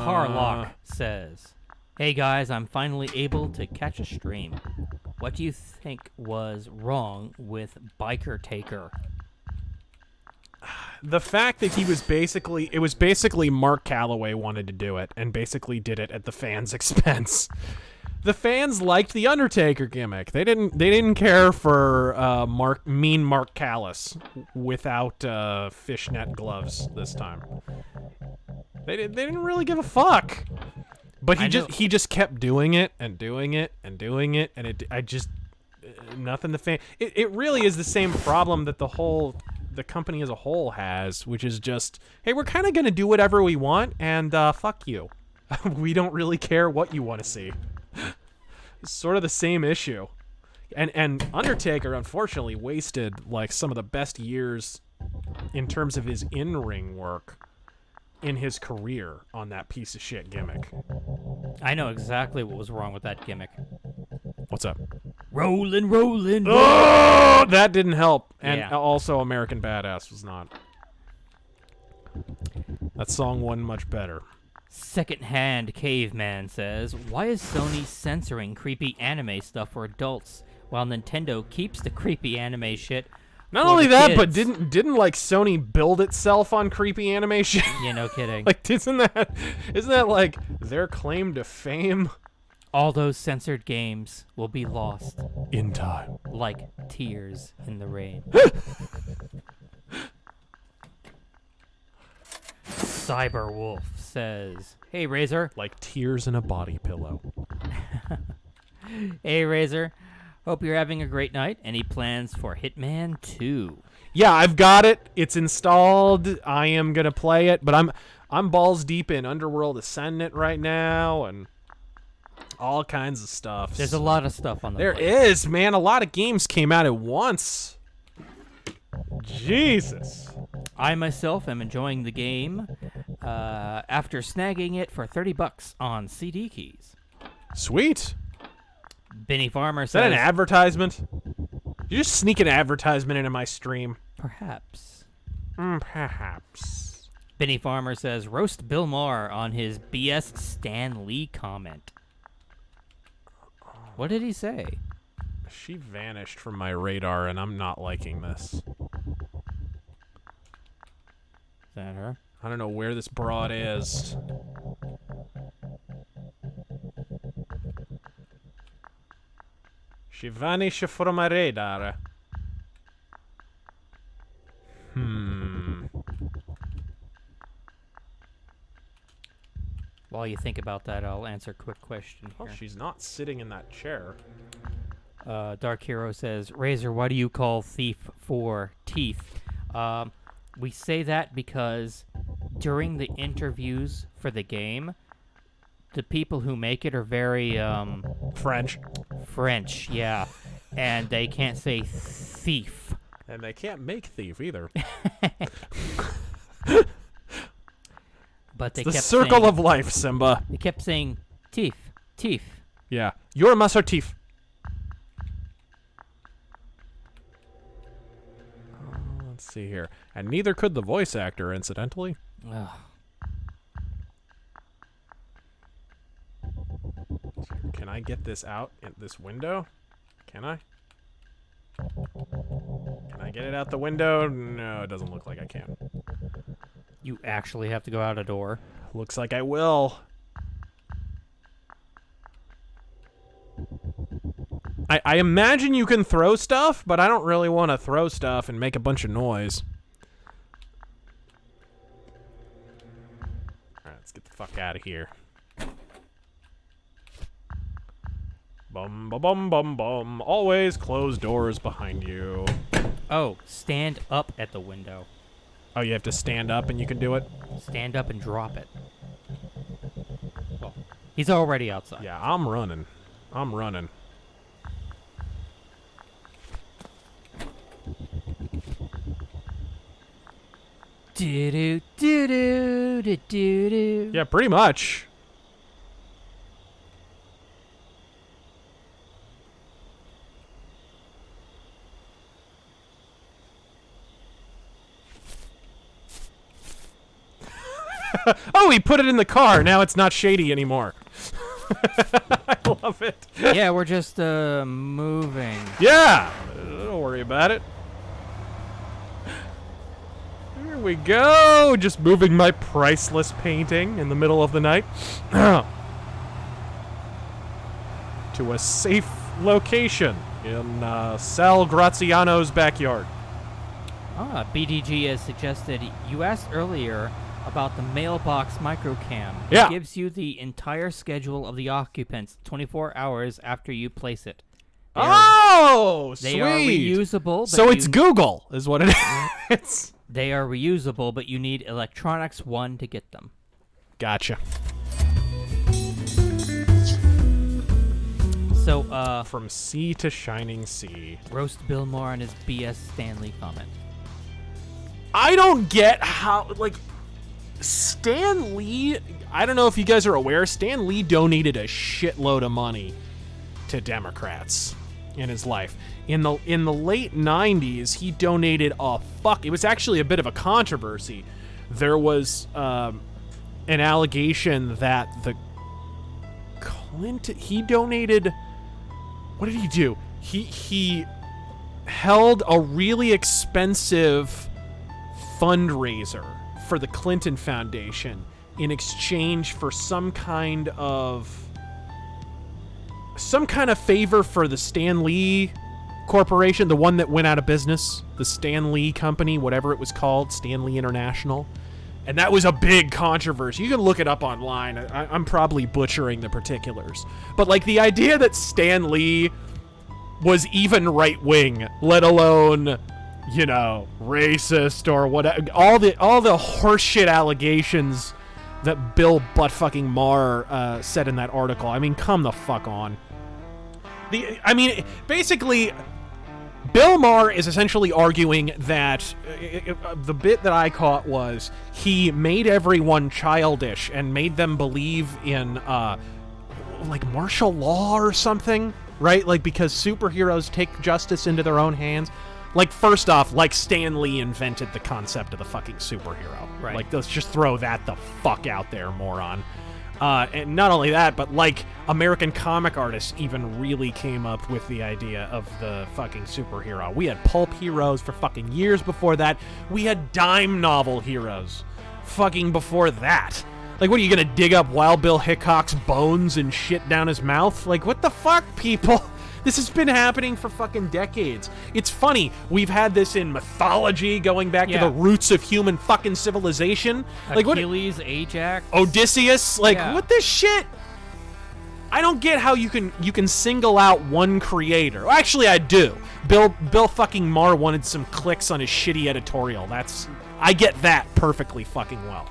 Parlock says, hey guys, I'm finally able to catch a stream. What do you think was wrong with Biker Taker? The fact that it was basically Mark Calloway wanted to do it and basically did it at the fans' expense. The fans liked the Undertaker gimmick. They didn't care for Mark Callis without fishnet gloves this time. They didn't really give a fuck. But he just kept doing it and doing it and doing it, and I just nothing to it really is the same problem that the company as a whole has, which is just, hey, we're kind of gonna do whatever we want, and fuck you. We don't really care what you want to see. It's sort of the same issue. And Undertaker unfortunately wasted like some of the best years in terms of his in-ring work in his career on that piece of shit gimmick. I know exactly what was wrong with that gimmick. What's up? Rollin'. Oh, that didn't help. And also American Badass was not. That song wasn't much better. Secondhand Caveman says, why is Sony censoring creepy anime stuff for adults while Nintendo keeps the creepy anime shit? Not only that, but didn't like Sony build itself on creepy animation? Yeah, no kidding. Like, isn't that like their claim to fame? All those censored games will be lost in time, like tears in the rain. Cyberwolf says, hey, Razor. Like tears in a body pillow. Hey, Razor. Hope you're having a great night. Any plans for Hitman 2? Yeah, I've got it. It's installed. I am gonna play it, but I'm balls deep in Underworld Ascendant right now, and all kinds of stuff. There's a lot of stuff on the There plate. is, man. A lot of games came out at once. Jesus. I myself am enjoying the game after snagging it for $30 on CD keys. Sweet. Benny Farmer says... Is that an advertisement? You just sneak an advertisement into my stream. Perhaps. Perhaps. Benny Farmer says, roast Bill Maher on his BS Stan Lee comment. What did he say? She vanished from my radar, and I'm not liking this. Is that her? I don't know where this broad is. She vanished from my radar. While you think about that, I'll answer a quick question Oh, here. she's not sitting in that chair. Dark Hero says, Razor, why do you call Thief 4 Teeth? We say that because during the interviews for the game, the people who make it are very, French, yeah. And they can't say thief. And they can't make thief either. But they it's the kept circle saying, of life, Simba. They kept saying, teeth. Yeah. You're a Master Thief. Let's see here. And neither could the voice actor, incidentally. Ugh. Can I get this out in this window? Can I? Can I get it out the window? No, it doesn't look like I can. You actually have to go out a door. Looks like I will. I imagine you can throw stuff, but I don't really want to throw stuff and make a bunch of noise. Alright, let's get the fuck out of here. Bum, bum, bum, bum, bum. Always close doors behind you. Oh, stand up at the window. Oh, you have to stand up and you can do it? Stand up and drop it. Well, he's already outside. Yeah, I'm running. I'm running. Do-do-do-do-do-do-do. Yeah, pretty much. Oh, he put it in the car. Now it's not shady anymore. I love it. Yeah, we're just moving. Yeah. Don't worry about it. Here we go. Just moving my priceless painting in the middle of the night. To a safe location in Sal Graziano's backyard. BDG has suggested, you asked earlier about the mailbox microcam. Yeah. It gives you the entire schedule of the occupants 24 hours after you place it. They are Sweet. reusable. But So it's Google, is what it is. They are reusable, but you need Electronics One to get them. Gotcha. So, From sea to shining sea. roast Bill Maher on his B.S. Stanley comment. I don't get how, like, Stan Lee, I don't know if you guys are aware, Stan Lee donated a shitload of money to Democrats in his life. In the late 90s, he donated it was actually a bit of a controversy. There was an allegation that the Clinton, he donated, what did he do? He held a really expensive fundraiser for the Clinton Foundation in exchange for some kind of favor for the Stan Lee Corporation, the one that went out of business, the Stan Lee Company, whatever it was called, Stan Lee International. And that was a big controversy. You can look it up online. I'm probably butchering the particulars. But, like, the idea that Stan Lee was even right-wing, let alone, you know, racist or whatever, all the horseshit allegations that Bill butt-fucking Maher said in that article. I mean, come the fuck on. Basically, Bill Maher is essentially arguing that the bit that I caught was he made everyone childish and made them believe in like martial law or something, right? Like, because superheroes take justice into their own hands. Like, first off, like, Stan Lee invented the concept of the fucking superhero. Right. Like, let's just throw that the fuck out there, moron. And not only that, but, like, American comic artists even really came up with the idea of the fucking superhero. We had pulp heroes for fucking years before that. We had dime novel heroes fucking before that. Like, what, are you gonna dig up Wild Bill Hickok's bones and shit down his mouth? Like, what the fuck, people? This has been happening for fucking decades. It's funny, we've had this in mythology going back to the roots of human fucking civilization. Like, Achilles, Ajax, Odysseus, like, what this shit? I don't get how you can single out one creator. Well, actually, I do. Bill fucking Maher wanted some clicks on his shitty editorial. I get that perfectly fucking well.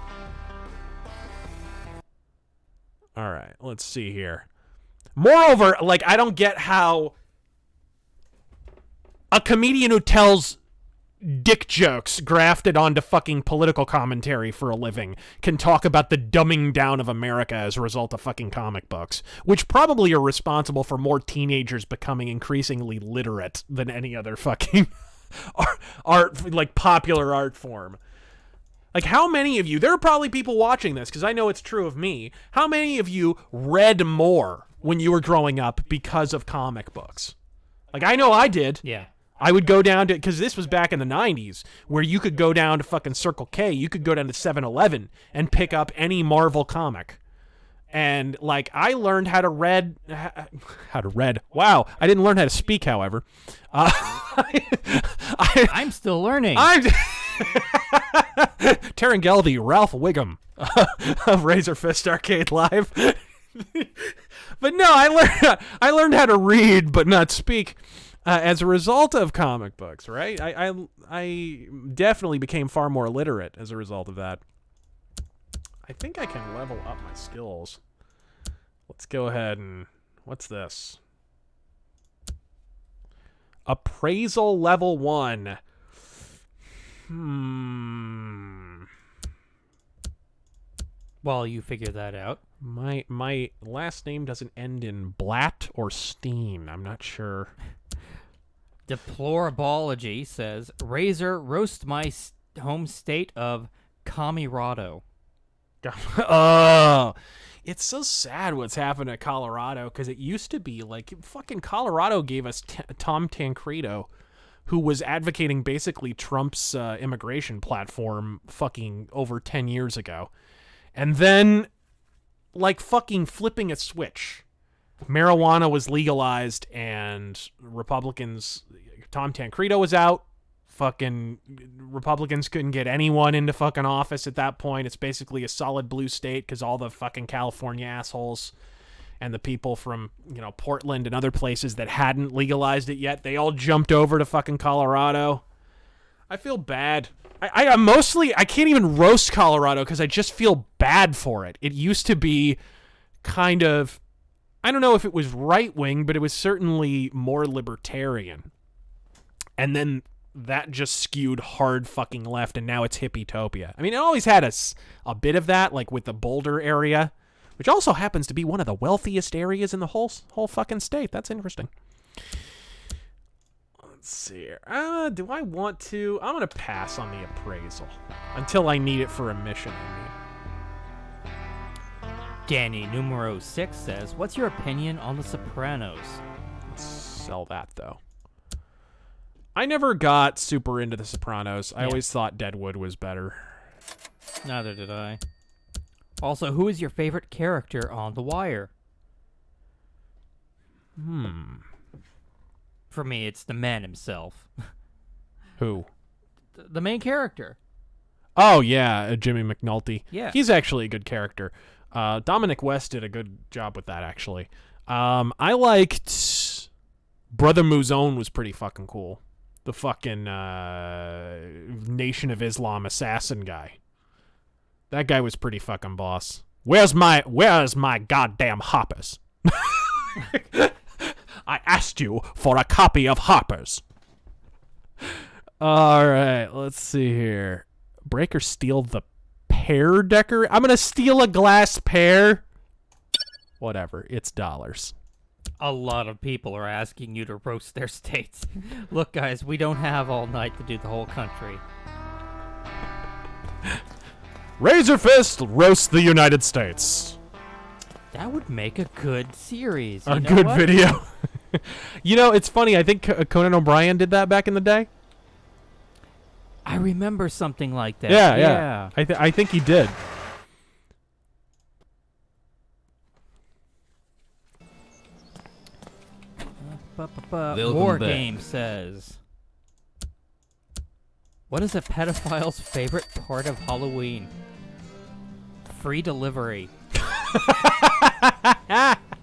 All right, let's see here. Moreover, like, I don't get how a comedian who tells dick jokes grafted onto fucking political commentary for a living can talk about the dumbing down of America as a result of fucking comic books, which probably are responsible for more teenagers becoming increasingly literate than any other fucking art, like, popular art form. Like, how many of you, there are probably people watching this, because I know it's true of me, how many of you read more when you were growing up because of comic books? Like, I know I did. Yeah. I would go down to, because this was back in the 90s, where you could go down to fucking Circle K, you could go down to 7-Eleven and pick up any Marvel comic. And, like, I learned how to read. Wow, I didn't learn how to speak, however. I'm still learning. Taryn Geldy, Ralph Wiggum of RazörFist Arcade Live. But no, I learned how to read but not speak as a result of comic books, right? I definitely became far more literate as a result of that. I think I can level up my skills. Let's go ahead and... What's this? Appraisal level 1. While you figure that out. My last name doesn't end in Blatt or Steen. I'm not sure. Deplorabology says, Razor roast my home state of Colorado. Oh, it's so sad what's happened at Colorado, because it used to be like fucking Colorado gave us Tom Tancredo, who was advocating basically Trump's immigration platform fucking over 10 years ago. And then, like, fucking flipping a switch, marijuana was legalized and Republicans, Tom Tancredo was out, fucking Republicans couldn't get anyone into fucking office at that point. It's basically a solid blue state because all the fucking California assholes and the people from, Portland and other places that hadn't legalized it yet, they all jumped over to fucking Colorado. I feel bad. I'm mostly, I can't even roast Colorado because I just feel bad for it. It used to be kind of, I don't know if it was right-wing, but it was certainly more libertarian. And then that just skewed hard fucking left, and now it's hippie-topia. I mean, it always had a bit of that, like with the Boulder area, which also happens to be one of the wealthiest areas in the whole fucking state. That's interesting. Let's see here. Do I want to? I'm going to pass on the appraisal until I need it for a mission I need. Danny numero 6 says, what's your opinion on The Sopranos? Let's sell that, though. I never got super into The Sopranos. I always thought Deadwood was better. Neither did I. Also, who is your favorite character on The Wire? For me, it's the man himself. Who? The main character. Oh, yeah, Jimmy McNulty. Yeah. He's actually a good character. Dominic West did a good job with that, actually. I liked Brother Mouzone was pretty fucking cool. The fucking Nation of Islam assassin guy. That guy was pretty fucking boss. Where's my goddamn hoppers? I asked you for a copy of Hoppers. All right, let's see here. Break or steal the pear decker? I'm going to steal a glass pear. Whatever, it's dollars. A lot of people are asking you to roast their states. Look, guys, we don't have all night to do the whole country. RazörFist roasts the United States. That would make a good series. A good video. It's funny. I think Conan O'Brien did that back in the day. I remember something like that. Yeah. I think he did. War Game says, what is a pedophile's favorite part of Halloween? Free delivery.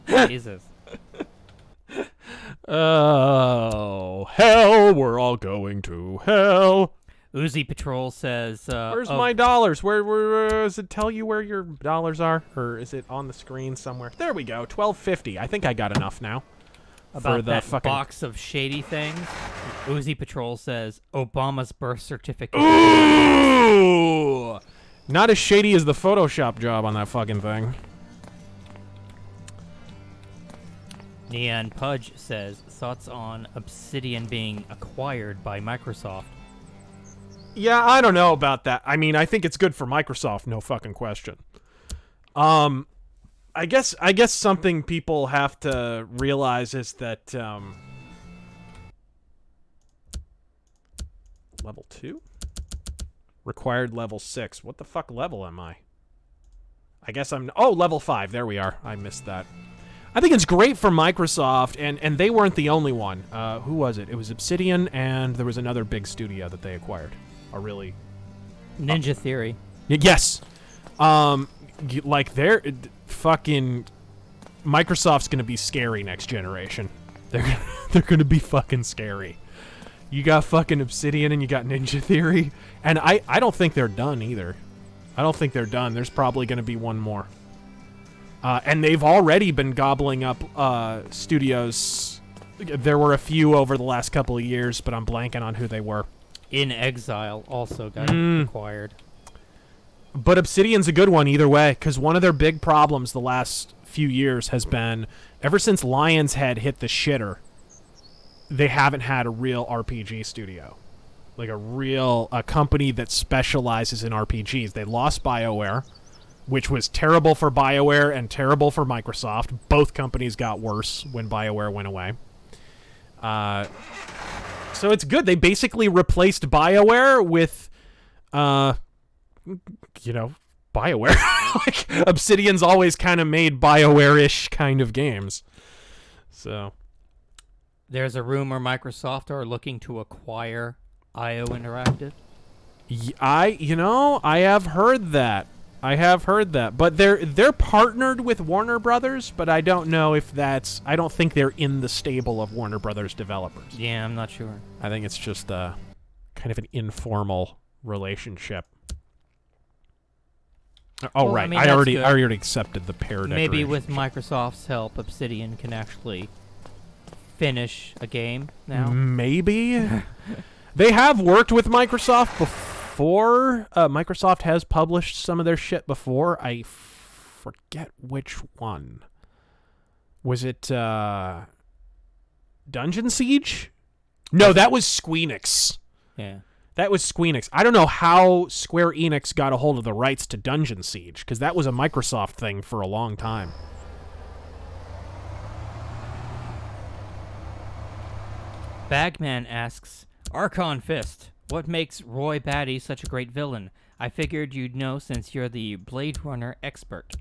Jesus. Oh, hell, we're all going to hell. Uzi Patrol says, where's my dollars? Where does it tell you where your dollars are? Or is it on the screen somewhere? There we go, $12.50. I think I got enough now. About for the that fucking box of shady things. Uzi Patrol says, Obama's birth certificate. Ooh! Not as shady as the Photoshop job on that fucking thing. Neon Pudge says, thoughts on Obsidian being acquired by Microsoft? Yeah, I don't know about that. I mean, I think it's good for Microsoft, no fucking question. I guess something people have to realize is that level 2? Required level 6. What the fuck level am I? I guess I'm... Oh, level 5. There we are. I missed that. I think it's great for Microsoft, and they weren't the only one. Who was it? It was Obsidian, and there was another big studio that they acquired. A really... Ninja Theory. Yes. Like, they're... Fucking... Microsoft's gonna be scary next generation. They're gonna be fucking scary. You got fucking Obsidian and you got Ninja Theory. And I don't think they're done either. I don't think they're done. There's probably gonna be one more. And they've already been gobbling up studios. There were a few over the last couple of years, but I'm blanking on who they were. In Exile also got acquired. But Obsidian's a good one either way, because one of their big problems the last few years has been, ever since Lion's Head hit the shitter, they haven't had a real RPG studio. Like a company that specializes in RPGs. They lost BioWare, which was terrible for BioWare and terrible for Microsoft. Both companies got worse when BioWare went away. So it's good. They basically replaced BioWare with, BioWare. Like, Obsidian's always kind of made BioWare-ish kind of games. So... There's a rumor Microsoft are looking to acquire IO Interactive. I have heard that. But they're partnered with Warner Brothers, but I don't know if that's. I don't think they're in the stable of Warner Brothers developers. Yeah, I'm not sure. I think it's just kind of an informal relationship. Oh, Well, right. I mean, I that's already good. accepted the pair decoration. Maybe with Microsoft's help, Obsidian can actually finish a game now. Maybe. They have worked with Microsoft before. Microsoft has published some of their shit before. I forget which one. Was it Dungeon Siege? No, that was Squeenix. Yeah. That was Squeenix. I don't know how Square Enix got a hold of the rights to Dungeon Siege, because that was a Microsoft thing for a long time. Bagman asks, Archon Fist, what makes Roy Batty such a great villain? I figured you'd know since you're the Blade Runner expert.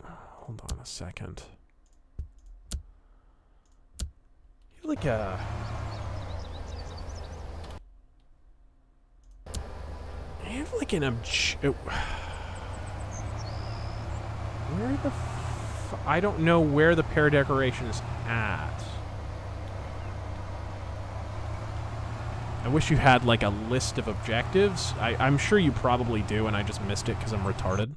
Hold on a second. You're like a... I have like an where the I don't know where the pair decoration is at. I wish you had like a list of objectives. I'm sure you probably do, and I just missed it because I'm retarded.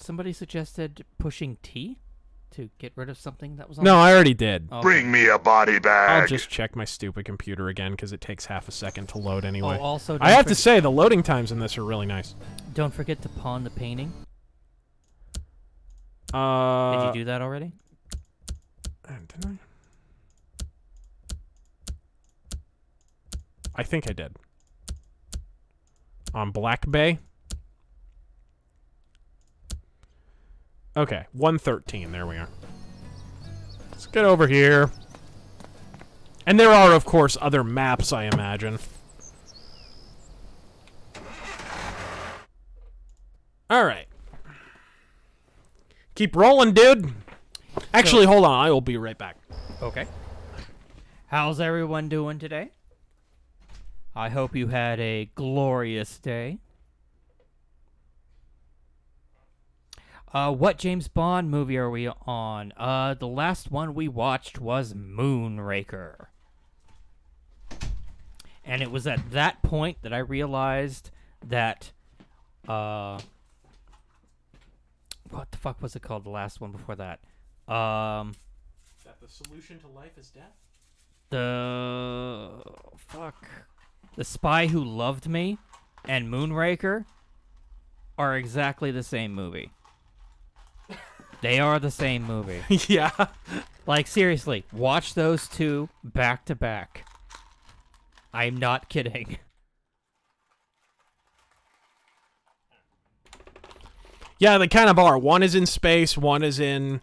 Somebody suggested pushing T to get rid of something that was on. No, I already did. Okay. Bring me a body bag. I'll just check my stupid computer again because it takes half a second to load anyway. Oh, also, I have to say, the loading times in this are really nice. Don't forget to pawn the painting. Did you do that already? Didn't I think I did. On Black Bay? Okay, 113. There we are. Let's get over here. And there are, of course, other maps, I imagine. All right. Keep rolling, dude. Actually, hold on. I will be right back. Okay. How's everyone doing today? I hope you had a glorious day. What James Bond movie are we on? The last one we watched was Moonraker. And it was at that point that I realized that, what the fuck was it called, the last one before that? That the solution to life is death? The Spy Who Loved Me and Moonraker are exactly the same movie. They are the same movie. Yeah. Like, seriously, watch those two back to back. I'm not kidding. Yeah, they kind of are. One is in space, one is in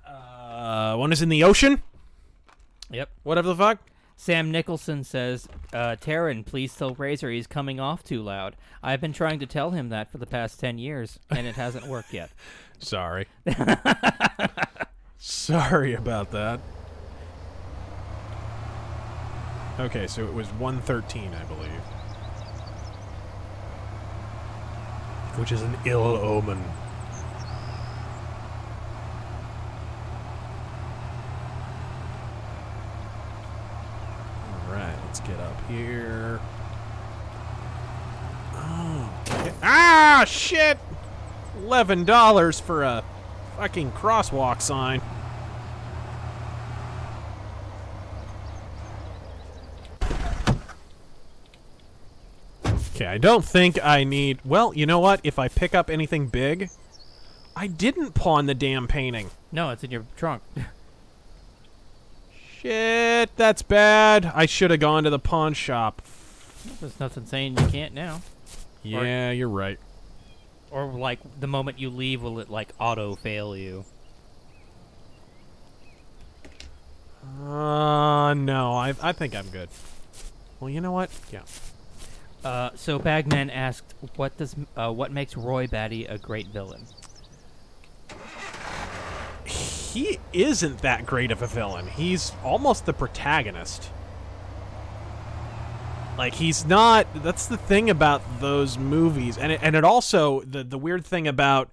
the ocean. Yep. Whatever the fuck. Sam Nicholson says, Taryn, please tell Razor he's coming off too loud. I've been trying to tell him that for the past 10 years, and it hasn't worked yet. Sorry. Sorry about that. Okay, so it was 113, I believe. Which is an ill omen. Alright, let's get up here. Okay. Ah, shit! $11 for a fucking crosswalk sign. Okay, I don't think I need... Well, you know what? If I pick up anything big... I didn't pawn the damn painting. No, it's in your trunk. Shit, that's bad. I should have gone to the pawn shop. There's nothing saying you can't now. Yeah, you're right. Or, like, the moment you leave, will it, like, auto-fail you? No, I think I'm good. Well, you know what? Yeah. So Bagman asked, what makes Roy Batty a great villain? He isn't that great of a villain. He's almost the protagonist. Like, he's not... That's the thing about those movies. And it also... The weird thing about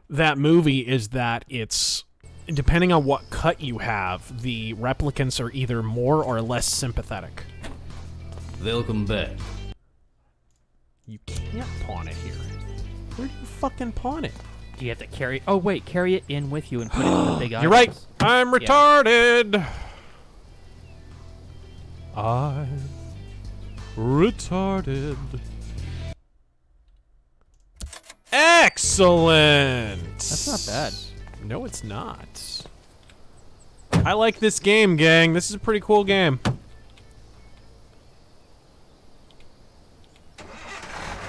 that movie is that it's... Depending on what cut you have, the replicants are either more or less sympathetic. Welcome back. You can't pawn it here. Where do you fucking pawn it? You have to carry... Oh, wait. Carry it in with you and put it in the big items. You're right. I'm retarded. I'm retarded. Excellent. That's not bad. No, it's not. I like this game, gang. This is a pretty cool game.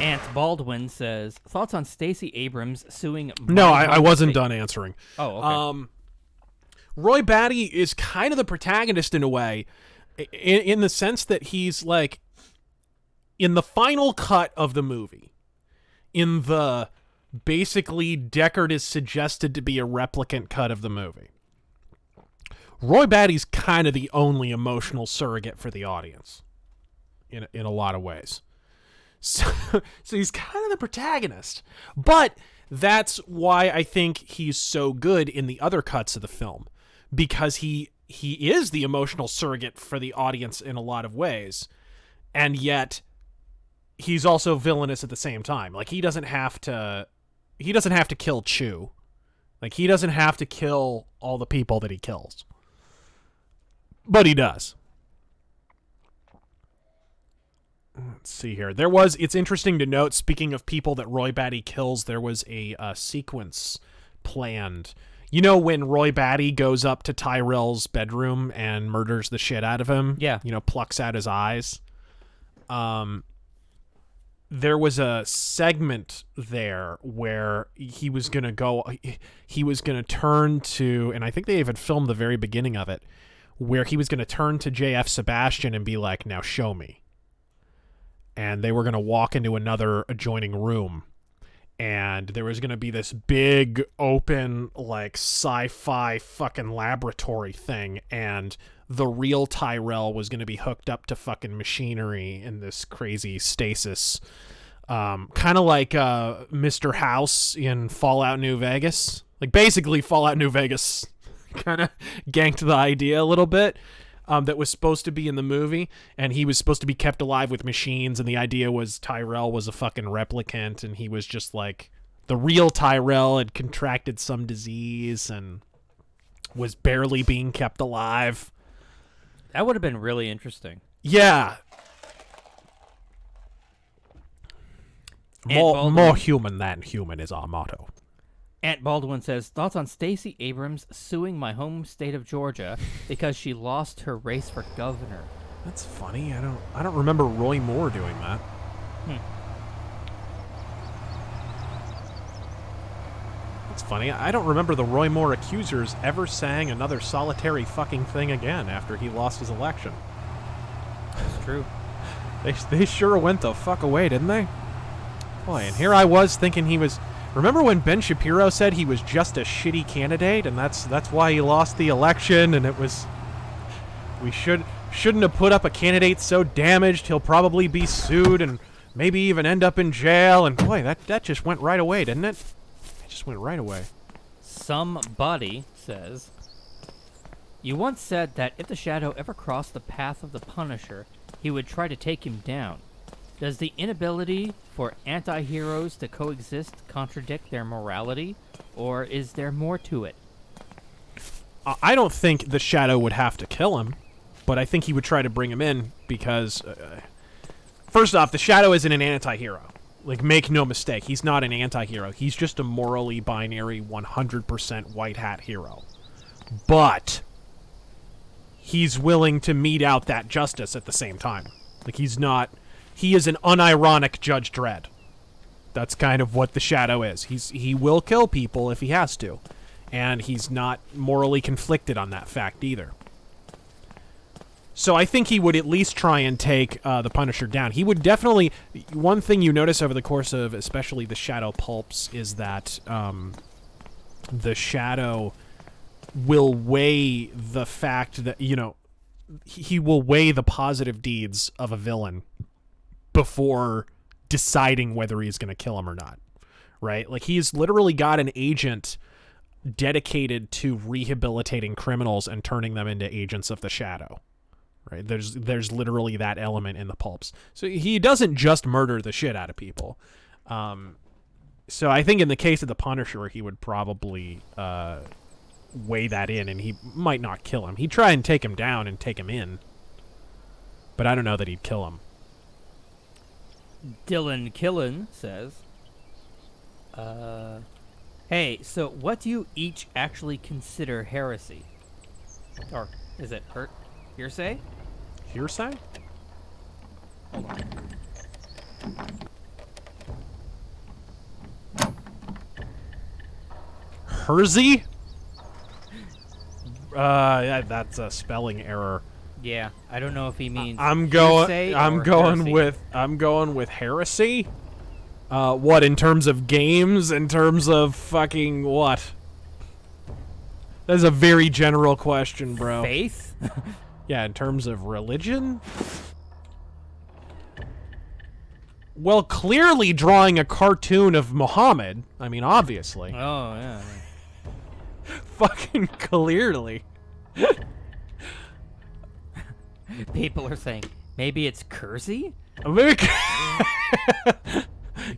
Ant Baldwin says, thoughts on Stacey Abrams suing... No, I wasn't done answering. Oh, okay. Roy Batty is kind of the protagonist in a way, in the sense that he's like, in the final cut of the movie, in the basically Deckard is suggested to be a replicant cut of the movie, Roy Batty's kind of the only emotional surrogate for the audience, in a lot of ways. So he's kind of the protagonist. But that's why I think he's so good in the other cuts of the film. Because he is the emotional surrogate for the audience in a lot of ways. And yet, he's also villainous at the same time. Like, he doesn't have to kill Chew. Like, he doesn't have to kill all the people that he kills. But he does. Let's see here. It's interesting to note, speaking of people that Roy Batty kills, there was a sequence planned. You know when Roy Batty goes up to Tyrell's bedroom and murders the shit out of him? Yeah. You know, plucks out his eyes. There was a segment there where he was going to turn to, and I think they even filmed the very beginning of it, where he was going to turn to J.F. Sebastian and be like, now show me. And they were going to walk into another adjoining room. And there was going to be this big, open, like, sci-fi fucking laboratory thing. And the real Tyrell was going to be hooked up to fucking machinery in this crazy stasis. Kind of like Mr. House in Fallout New Vegas. Like, basically, Fallout New Vegas kind of ganked the idea a little bit. That was supposed to be in the movie, and he was supposed to be kept alive with machines, and the idea was Tyrell was a fucking replicant, and he was just like, the real Tyrell had contracted some disease and was barely being kept alive. That would have been really interesting. Yeah. More human than human is our motto. Ant Baldwin says, thoughts on Stacey Abrams suing my home state of Georgia because she lost her race for governor. That's funny. I don't remember Roy Moore doing that. That's funny. I don't remember the Roy Moore accusers ever saying another solitary fucking thing again after he lost his election. That's true. They sure went the fuck away, didn't they? Boy, and here I was thinking he was... Remember when Ben Shapiro said he was just a shitty candidate, and that's why he lost the election, and it was... We shouldn't have put up a candidate so damaged he'll probably be sued and maybe even end up in jail, and boy, that just went right away, didn't it? It just went right away. Somebody says, you once said that if the Shadow ever crossed the path of the Punisher, he would try to take him down. Does the inability for anti-heroes to coexist contradict their morality, or is there more to it? I don't think the Shadow would have to kill him, but I think he would try to bring him in because, first off, the Shadow isn't an anti-hero. Like, make no mistake, he's not an anti-hero. He's just a morally binary 100% white hat hero. But he's willing to mete out that justice at the same time. Like, he is an unironic Judge Dredd. That's kind of what the Shadow is. He will kill people if he has to. And he's not morally conflicted on that fact either. So I think he would at least try and take the Punisher down. He would definitely... One thing you notice over the course of especially the Shadow pulps is that the Shadow will weigh the fact that, he will weigh the positive deeds of a villain before deciding whether he's going to kill him or not, right? Like, he's literally got an agent dedicated to rehabilitating criminals and turning them into agents of the shadow, right? There's literally that element in the pulps. So he doesn't just murder the shit out of people. So I think in the case of the Punisher, he would probably weigh that in, and he might not kill him. He'd try and take him down and take him in, but I don't know that he'd kill him. Dylan Killen says, hey, so what do you each actually consider heresy? Or is it hearsay? Hearsay? Hold on. Hersey? That's a spelling error. Yeah, I don't know if he means I'm hearsay or heresy. I'm going with heresy. What, in terms of games? In terms of fucking what? That's a very general question, bro. Faith? Yeah, in terms of religion? Well, clearly drawing a cartoon of Muhammad. I mean, obviously. Oh, yeah. Fucking clearly. People are saying, maybe it's Kersey?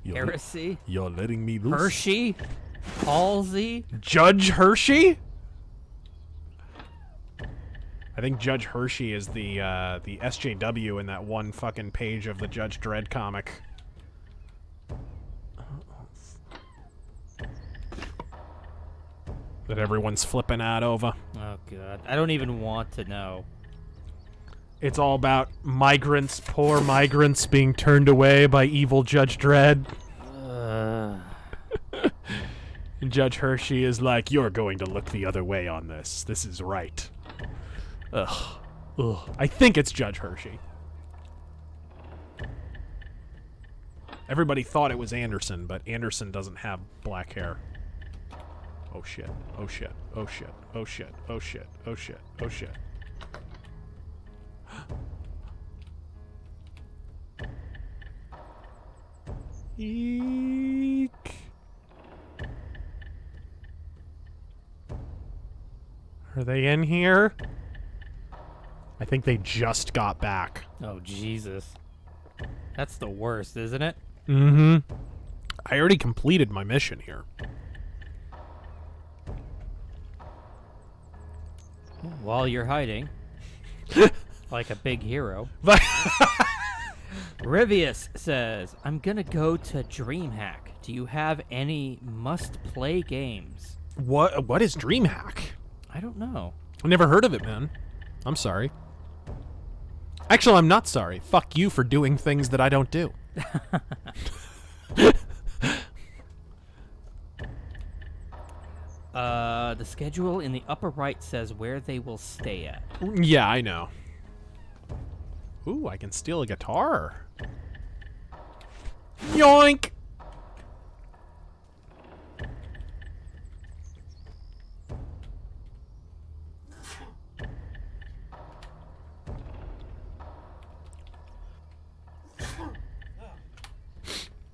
Heresy? You're letting me loose. Hershey? Halsey? Judge Hershey? I think Judge Hershey is the SJW in that one fucking page of the Judge Dredd comic. That everyone's flipping out over. Oh, God. I don't even want to know. It's all about migrants, poor migrants, being turned away by evil Judge Dredd. And Judge Hershey is like, you're going to look the other way on this. This is right. Ugh. Ugh. I think it's Judge Hershey. Everybody thought it was Anderson, but Anderson doesn't have black hair. Oh shit. Oh shit. Oh shit. Oh shit. Oh shit. Oh shit. Oh shit. Eek. Are they in here? I think they just got back. Oh, Jesus. That's the worst, isn't it? Mm-hmm. I already completed my mission here. While you're hiding. Like a big hero. Rivius says, I'm gonna go to DreamHack. Do you have any must-play games? What is DreamHack? I don't know. I never heard of it, man. I'm sorry. Actually, I'm not sorry. Fuck you for doing things that I don't do. The schedule in the upper right says where they will stay at. Yeah, I know. Ooh, I can steal a guitar. Yoink!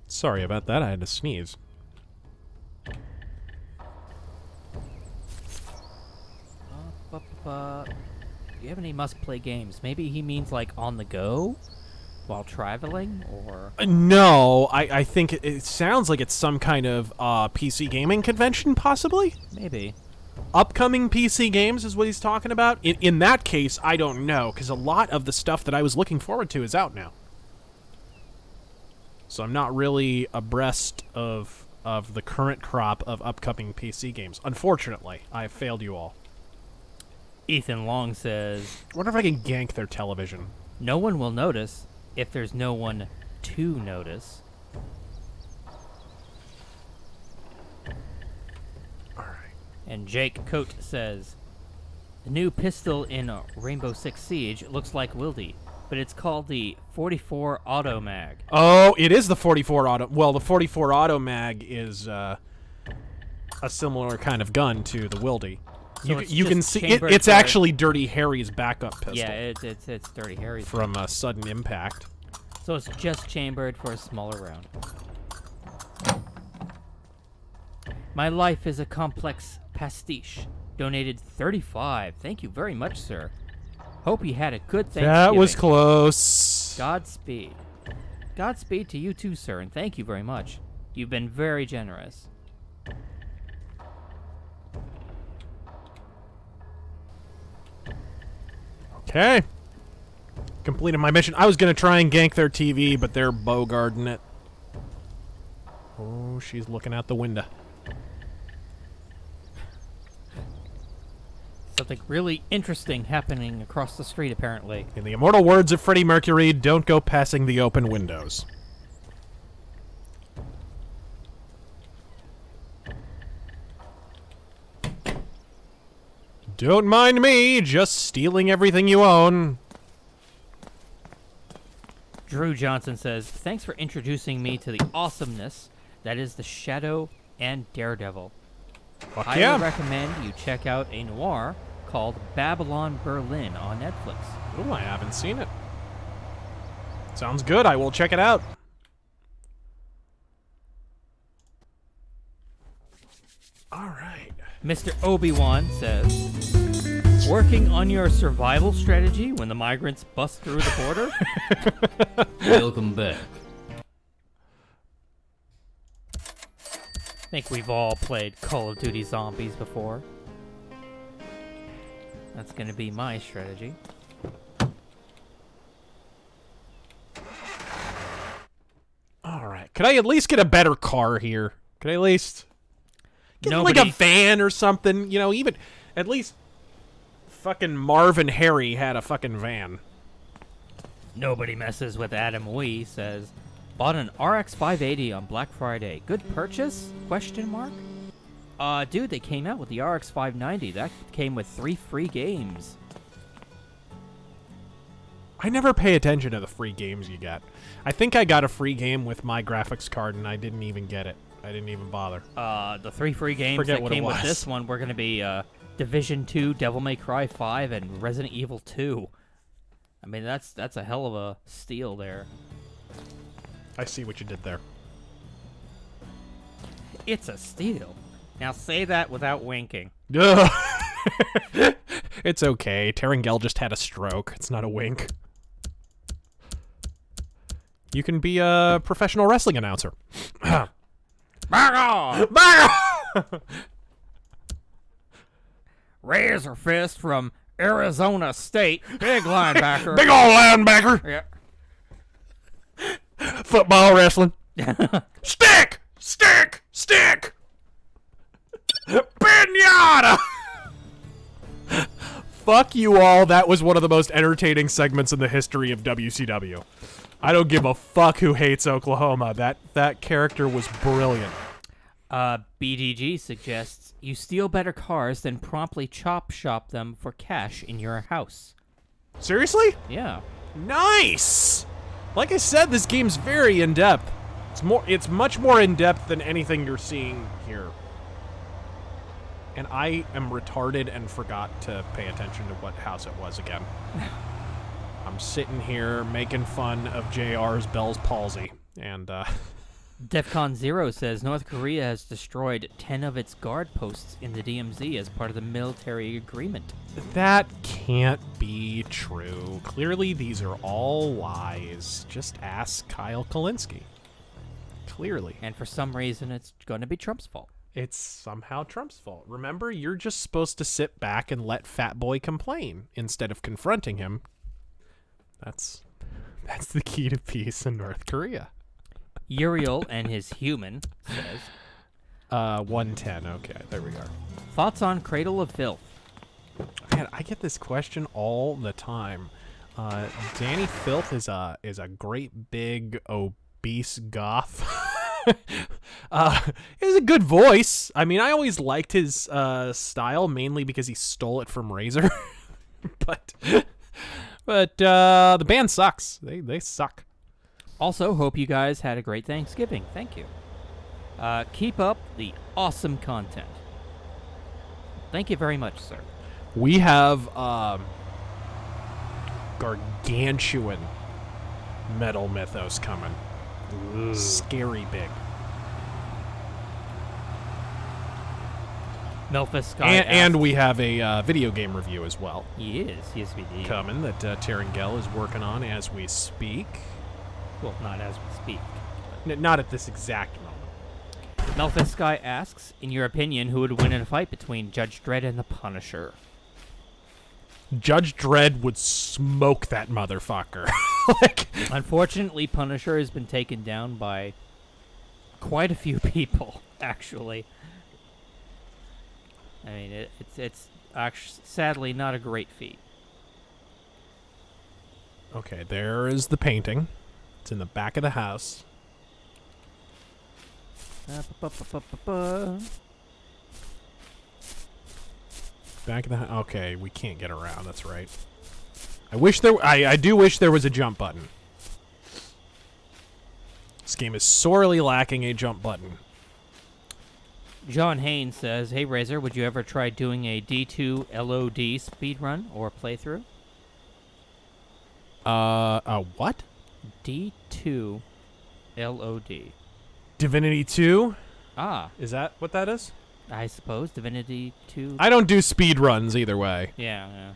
Sorry about that, I had to sneeze. Do you have any must-play games? Maybe he means like on the go while traveling, or... No, I think it sounds like it's some kind of PC gaming convention, possibly? Maybe. Upcoming PC games is what he's talking about? In that case, I don't know, because a lot of the stuff that I was looking forward to is out now. So I'm not really abreast of the current crop of upcoming PC games. Unfortunately, I have failed you all. Ethan Long says, I wonder if I can gank their television. no one will notice if there's no one to notice. Alright. And Jake Coate says, the new pistol in Rainbow Six Siege looks like Wildy, but it's called the 44 Auto Mag. Oh, it is the 44 Auto... Well, the 44 Auto Mag is a similar kind of gun to the Wildy. So You can see chambered it's for- actually Dirty Harry's backup pistol. Yeah, it's Dirty Harry's. From Sudden Impact. So it's just chambered for a smaller round. My life is a complex pastiche. Donated 35. Thank you very much, sir. Hope you had a good Thanksgiving. That was close. Godspeed. Godspeed to you too, sir, and thank you very much. You've been very generous. Okay. Completed my mission. I was going to try and gank their TV, but they're bogarding it. Oh, she's looking out the window. Something really interesting happening across the street, apparently. In the immortal words of Freddie Mercury, don't go passing the open windows. Don't mind me, just stealing everything you own. Drew Johnson says, thanks for introducing me to the awesomeness that is the Shadow and Daredevil. Fuck I yeah. would recommend you check out a noir called Babylon Berlin on Netflix. Ooh, I haven't seen it. Sounds good. I will check it out. All right. Mr. Obi-Wan says, working on your survival strategy when the migrants bust through the border? Welcome back. I think we've all played Call of Duty Zombies before. That's going to be my strategy. All right. Could I at least get a better car here? Could I at least get like a van or something? You know, even at least fucking Marv and Harry had a fucking van. Nobody messes with Adam Wee says, bought an RX 580 on Black Friday. Good purchase? Question mark? Dude, they came out with the RX 590. That came with 3 free games. I never pay attention to the free games you get. I think I got a free game with my graphics card and I didn't even get it. I didn't even bother. The 3 free games Forget that what it came with was. this one were going to be Division 2, Devil May Cry 5, and Resident Evil 2. I mean, that's a hell of a steal there. I see what you did there. It's a steal. Now say that without winking. Ugh. It's okay. Terengel just had a stroke. It's not a wink. You can be a professional wrestling announcer. Back off! RazörFist from Arizona State. Big linebacker. Big ol' linebacker. Yeah. Football wrestling. Stick! Stick! Stick! Pinata! Fuck you all. That was one of the most entertaining segments in the history of WCW. I don't give a fuck who hates Oklahoma. That character was brilliant. BDG suggests you steal better cars than promptly chop shop them for cash in your house. Seriously? Yeah. Nice! Like I said, this game's very in-depth. It's much more in-depth than anything you're seeing here. And I am retarded and forgot to pay attention to what house it was again. I'm sitting here making fun of JR's Bell's palsy, and DEFCON 0 says North Korea has destroyed 10 of its guard posts in the DMZ as part of the military agreement. that can't be true. Clearly, these are all lies. Just ask Kyle Kalinske. Clearly. And for some reason, it's going to be Trump's fault. It's somehow Trump's fault. Remember, you're just supposed to sit back and let Fat Boy complain instead of confronting him. That's the key to peace in North Korea. Uriel and his human says, 110. Okay, there we go. thoughts on Cradle of Filth? Man, I get this question all the time. Danny Filth is a great big obese goth. He has a good voice. I mean, I always liked his style mainly because he stole it from Razor. but the band sucks. They suck. Also, hope you guys had a great Thanksgiving. Thank you. Keep up the awesome content. Thank you very much, sir. We have gargantuan metal mythos coming. Scary big. Melphus Sky And asks- we have a video game review as well He is. Yes, we do. coming that Terengel is working on as we speak. Well, not as we speak. Not at this exact moment. Melphus Sky asks, in your opinion, who would win in a fight between Judge Dredd and the Punisher? Judge Dredd would smoke that motherfucker. Like, Unfortunately, Punisher has been taken down by quite a few people, actually. I mean, it's actually, sadly not a great feat. okay, there is the painting. It's in the back of the house. Back of the house. Okay, we can't get around. That's right. I do wish there was a jump button. This game is sorely lacking a jump button. John Haynes says, "Hey Razor, would you ever try doing a D2 LOD speedrun or playthrough?" What? D2 LOD. Divinity 2? Ah, Is that what that is? I suppose Divinity 2. I don't do speed runs either way. Yeah.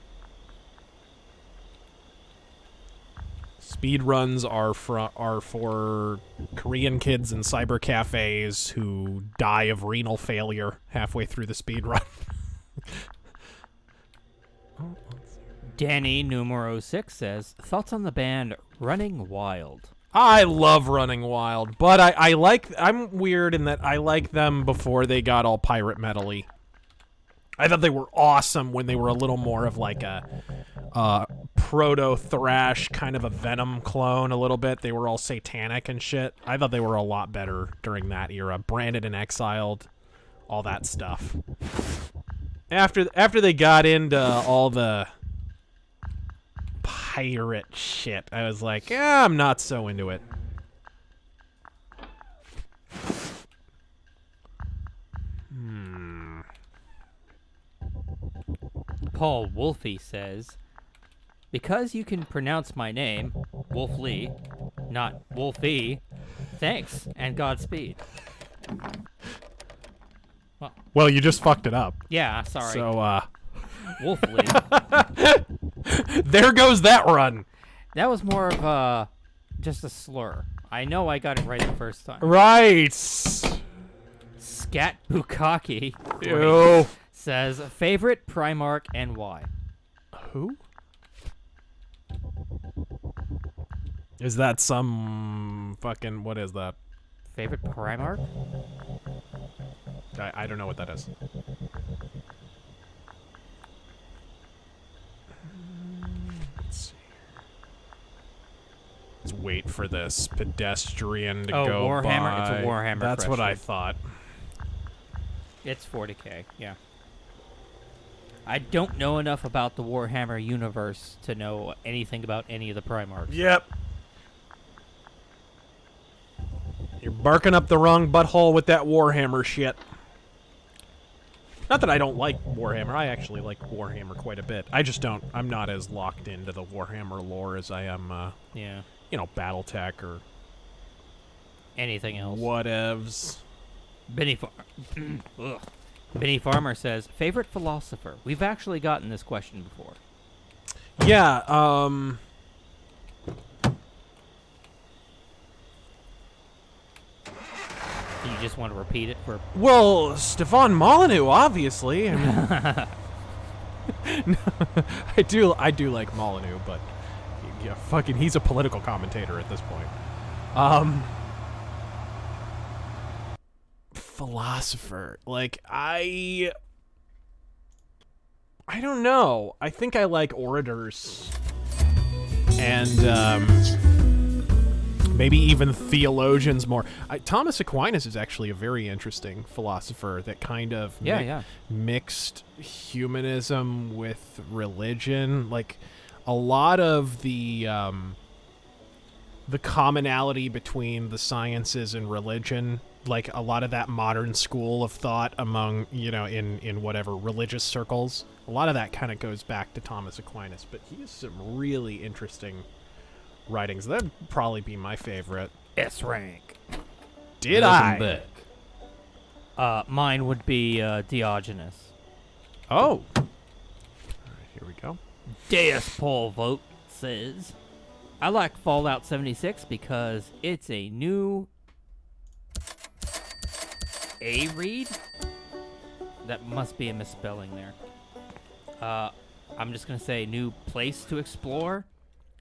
Speed runs are for Korean kids in cyber cafes who die of renal failure halfway through the speed run. Danny numero 6 says, "Thoughts on the band Running Wild?" I love Running Wild, but I'm weird in that I like them before they got all pirate metal-y. I thought they were awesome when they were a little more of like a proto-thrash, kind of a Venom clone a little bit. They were all satanic and shit. I thought they were a lot better during that era. Branded and Exiled, all that stuff. After they got into all the pirate shit, I was like, I'm not so into it. Paul Wolfie says, "Because you can pronounce my name, Wolf Lee, not Wolfie, thanks and Godspeed." Well, you just fucked it up. Yeah, sorry. So, Wolf Lee. there goes that run. That was more of just a slur. I know I got it right the first time. Right. Scat Bukaki Ew. says, "Favorite Primarch and why?" Who? Is that some fucking... What is that? Favorite Primarch? I don't know what that is. Let's see. Let's wait for this pedestrian to go Warhammer? by. It's a Warhammer That's what I question. thought. It's 40k, yeah. I don't know enough about the Warhammer universe to know anything about any of the Primarchs. Yep. You're barking up the wrong butthole with that Warhammer shit. Not that I don't like Warhammer. I actually like Warhammer quite a bit. I just don't. I'm not as locked into the Warhammer lore as I am, Yeah. BattleTech or Anything else? whatevs. Benny Ugh. Benny Farmer says, "Favorite philosopher?" We've actually gotten this question before. Yeah, You just want to repeat it for... well, Stefan Molyneux, obviously. I mean, I do like Molyneux, but yeah, fucking, he's a political commentator at this point. Philosopher, like I don't know. I think I like orators, and maybe even theologians more. Thomas Aquinas is actually a very interesting philosopher that kind of mixed humanism with religion. Like a lot of the the commonality between the sciences and religion, like a lot of that modern school of thought among, in whatever religious circles, a lot of that kind of goes back to Thomas Aquinas, but he has some really interesting writings. That'd probably be my favorite. S rank. Did Welcome back. Mine would be Diogenes. Oh. All right, here we go. Deus Paul Vote says, I like Fallout 76 because it's a new read? That must be a misspelling there. I'm just going to say new place to explore,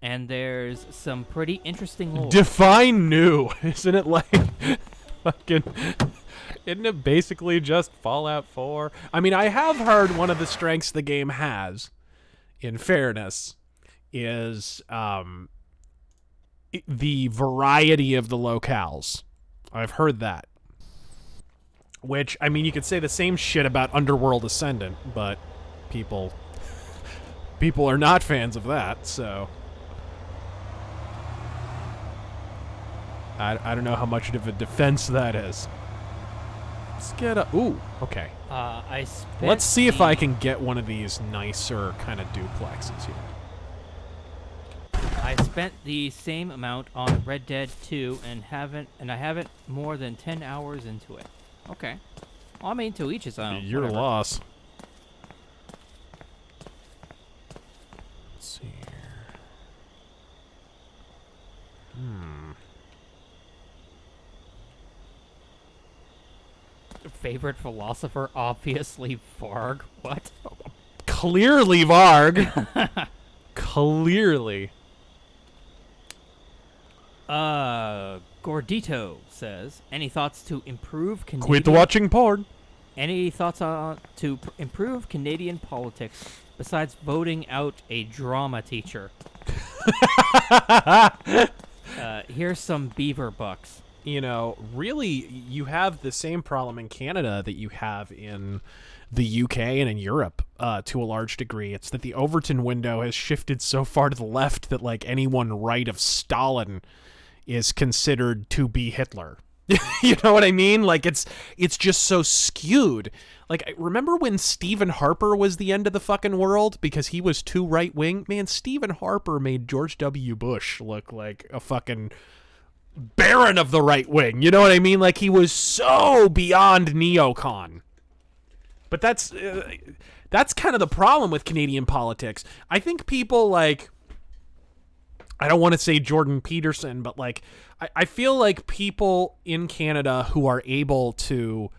and there's some pretty interesting lore. Define new. Isn't it like fucking... Isn't it basically just Fallout 4? I mean, I have heard one of the strengths the game has, in fairness, is the variety of the locales. I've heard that. Which, I mean, you could say the same shit about Underworld Ascendant, but people are not fans of that, so... I don't know how much of a defense that is. Let's get a... Ooh, okay. Let's see if I can get one of these nicer kind of duplexes here. I spent the same amount on Red Dead 2 and I haven't more than 10 hours into it. Okay. Well, I mean, to each his own. Your whatever. loss. Let's see here. Favorite philosopher, obviously Varg. What? Clearly Varg. Clearly. Gordito says, any thoughts to improve Canadian... Quit watching porn. Any thoughts on improve Canadian politics besides voting out a drama teacher? Here's some beaver bucks. Really, you have the same problem in Canada that you have in the UK and in Europe to a large degree. It's that the Overton window has shifted so far to the left that, like, anyone right of Stalin is considered to be Hitler. You know what I mean? Like, it's just so skewed. Like, I remember when Stephen Harper was the end of the fucking world because he was too right-wing? Man, Stephen Harper made George W. Bush look like a fucking... baron of the right wing, you know what I mean? Like, he was so beyond neocon. But that's kind of the problem with Canadian politics. I think people like, I don't want to say Jordan Peterson, but like, I feel like people in Canada who are able to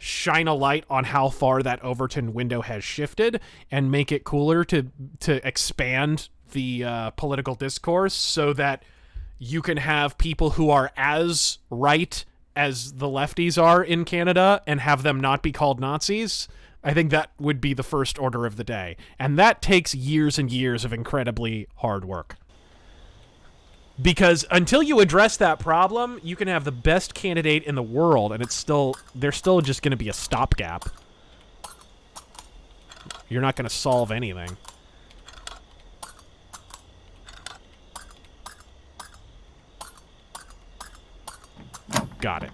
shine a light on how far that Overton window has shifted and make it cooler to expand the political discourse so that you can have people who are as right as the lefties are in Canada and have them not be called Nazis. I think that would be the first order of the day. And that takes years and years of incredibly hard work. Because until you address that problem, you can have the best candidate in the world and they're still just going to be a stopgap. You're not going to solve anything. Got it.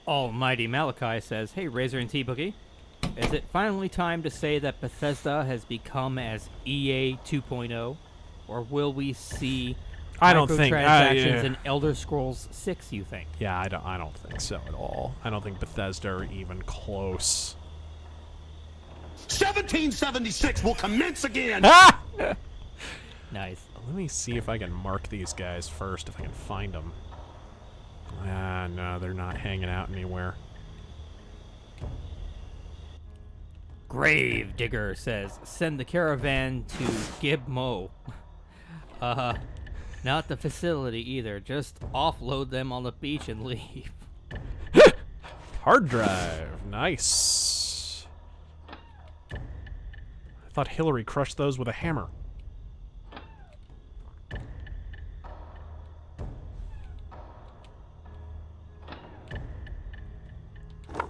Almighty Malachi says, hey, Razor and T-Boogie, is it finally time to say that Bethesda has become as EA 2.0? Or will we see microtransactions in Elder Scrolls 6, you think? Yeah, I don't think so at all. I don't think Bethesda are even close. 1776 will commence again! Ah! Nice. Let me see if I can mark these guys first, if I can find them. No, they're not hanging out anywhere. Gravedigger says, send the caravan to Gibmo. Not the facility either. Just offload them on the beach and leave. Hard drive. Nice. I thought Hillary crushed those with a hammer.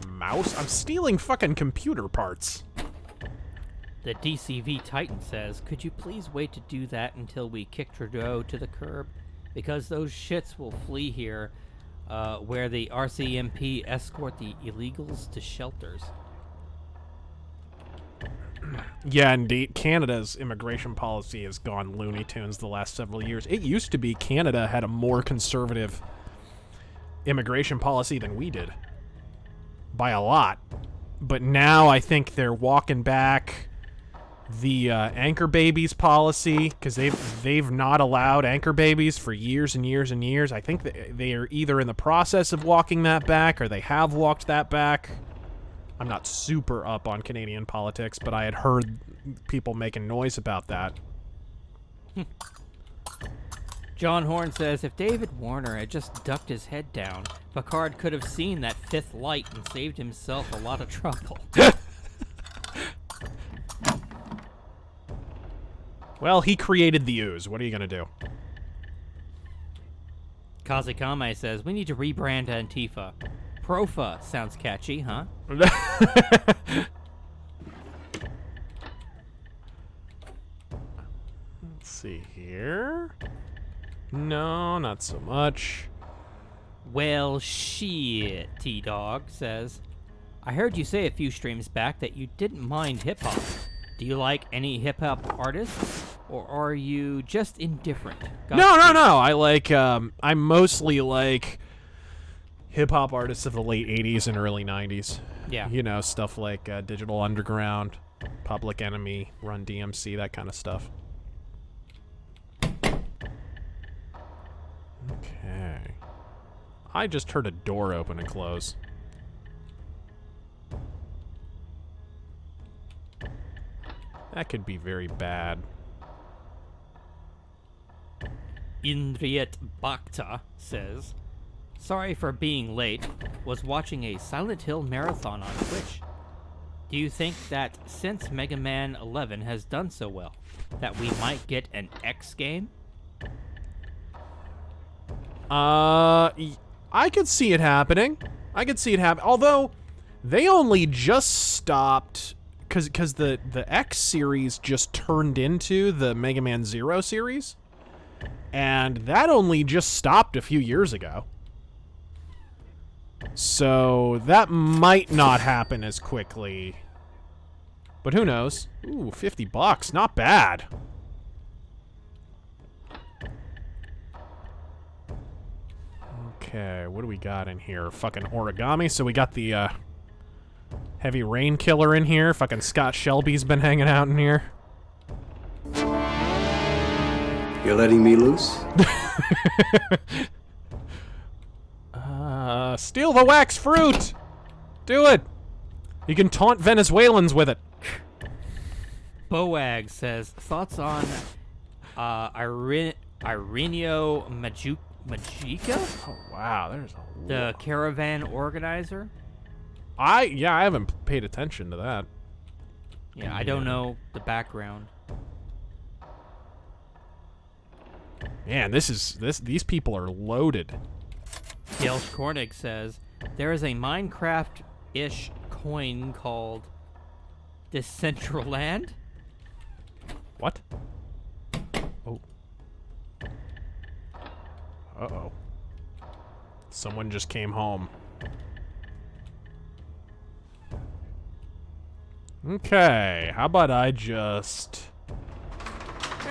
Mouse? I'm stealing fucking computer parts. The DCV Titan says, could you please wait to do that until we kick Trudeau to the curb? because those shits will flee here, where the RCMP escort the illegals to shelters. Yeah, indeed. Canada's immigration policy has gone Looney Tunes the last several years. It used to be Canada had a more conservative immigration policy than we did. By a lot. But now I think they're walking back the anchor babies policy, because they've not allowed anchor babies for years and years and years. I think they are either in the process of walking that back or they have walked that back. I'm not super up on Canadian politics, but I had heard people making noise about that. John Horn says, if David Warner had just ducked his head down, Picard could have seen that fifth light and saved himself a lot of trouble. Well, he created the ooze. What are you going to do? Kazekame says, we need to rebrand Antifa. Profa sounds catchy, huh? Let's see here. No, not so much. Well, shit, T-Dog says. I heard you say a few streams back that you didn't mind hip-hop. Do you like any hip-hop artists, or are you just indifferent? No. I like, I mostly like hip-hop artists of the late 80s and early 90s. Yeah. You know, stuff like Digital Underground, Public Enemy, Run DMC, that kind of stuff. Okay. I just heard a door open and close. That could be very bad. Irate Bhakta says, sorry for being late. Was watching a Silent Hill marathon on Twitch. Do you think that since Mega Man 11 has done so well, that we might get an X game? I could see it happening. Although, they only just stopped because the X series just turned into the Mega Man Zero series, and that only just stopped a few years ago. So that might not happen as quickly. But who knows? Ooh, $50, not bad. Okay, what do we got in here? Fucking origami. So we got the heavy rain killer in here. Fucking Scott Shelby's been hanging out in here. You're letting me loose? Steal the wax fruit! Do it! You can taunt Venezuelans with it. Boag says, thoughts on Ireneo Majica? Oh, wow, there's a The caravan organizer? I haven't paid attention to that. Yeah, I don't know the background. Man, these people are loaded. Gail Kornig says, there is a Minecraft-ish coin called Decentraland? What? Oh. Uh-oh. Someone just came home. Okay, how about I just...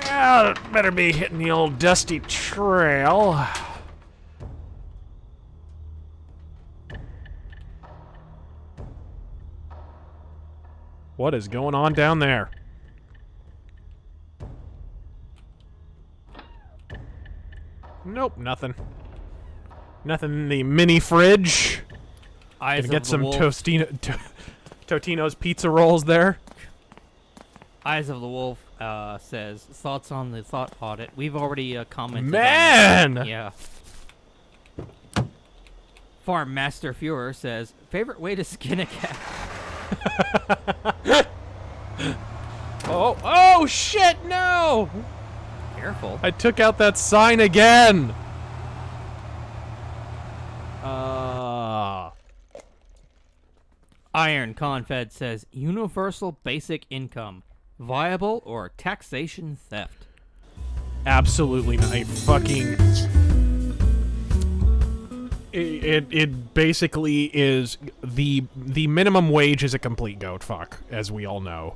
Yeah, better be hitting the old dusty trail. What is going on down there? Nope, nothing. Nothing in the mini fridge. Eyes Gonna get of the some Wolf. Totino's pizza rolls there. Eyes of the Wolf says, thoughts on the thought audit. We've already commented Man! on that. Yeah. Farm Master Fuhrer says, favorite way to skin a cat? Oh shit, no! Careful. I took out that sign again! Iron Confed says, universal basic income, viable or taxation theft? Absolutely not. A fucking... It basically is... The minimum wage is a complete goat fuck, as we all know.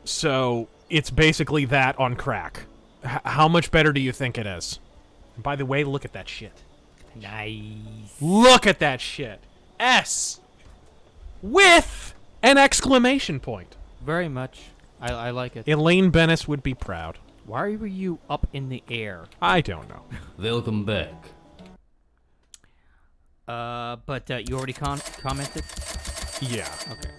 So, it's basically that on crack. How much better do you think it is? And by the way, look at that shit. Nice. Look at that shit. S. With an exclamation point. Very much. I like it. Elaine Bennis would be proud. Why were you up in the air? I don't know. Welcome back. But you already commented? Yeah. Okay.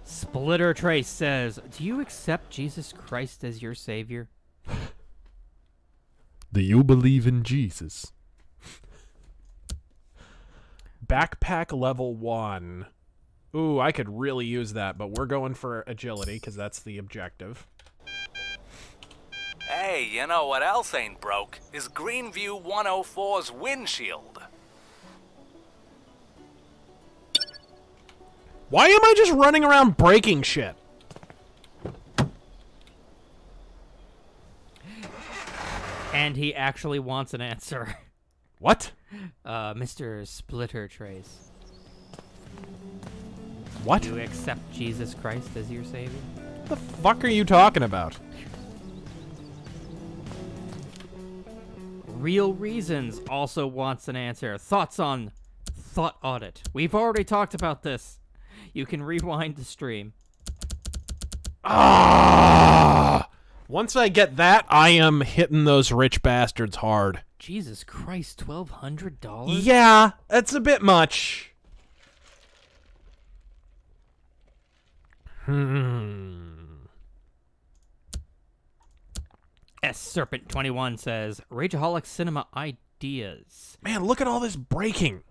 Splitter Trace says, do you accept Jesus Christ as your savior? Do you believe in Jesus? Backpack level 1. Ooh, I could really use that, but we're going for agility, because that's the objective. Hey, you know what else ain't broke? Is Greenview 104's windshield. Why am I just running around breaking shit? And he actually wants an answer. What? Mr. Splitter Trace. What? Do you accept Jesus Christ as your savior? What the fuck are you talking about? Real Reasons also wants an answer. Thoughts on Thought Audit. We've already talked about this. You can rewind the stream. Ah! Once I get that, I am hitting those rich bastards hard. Jesus Christ, $1,200? Yeah, that's a bit much. Serpent21 says, Rageaholic Cinema Ideas. Man, look at all this breaking.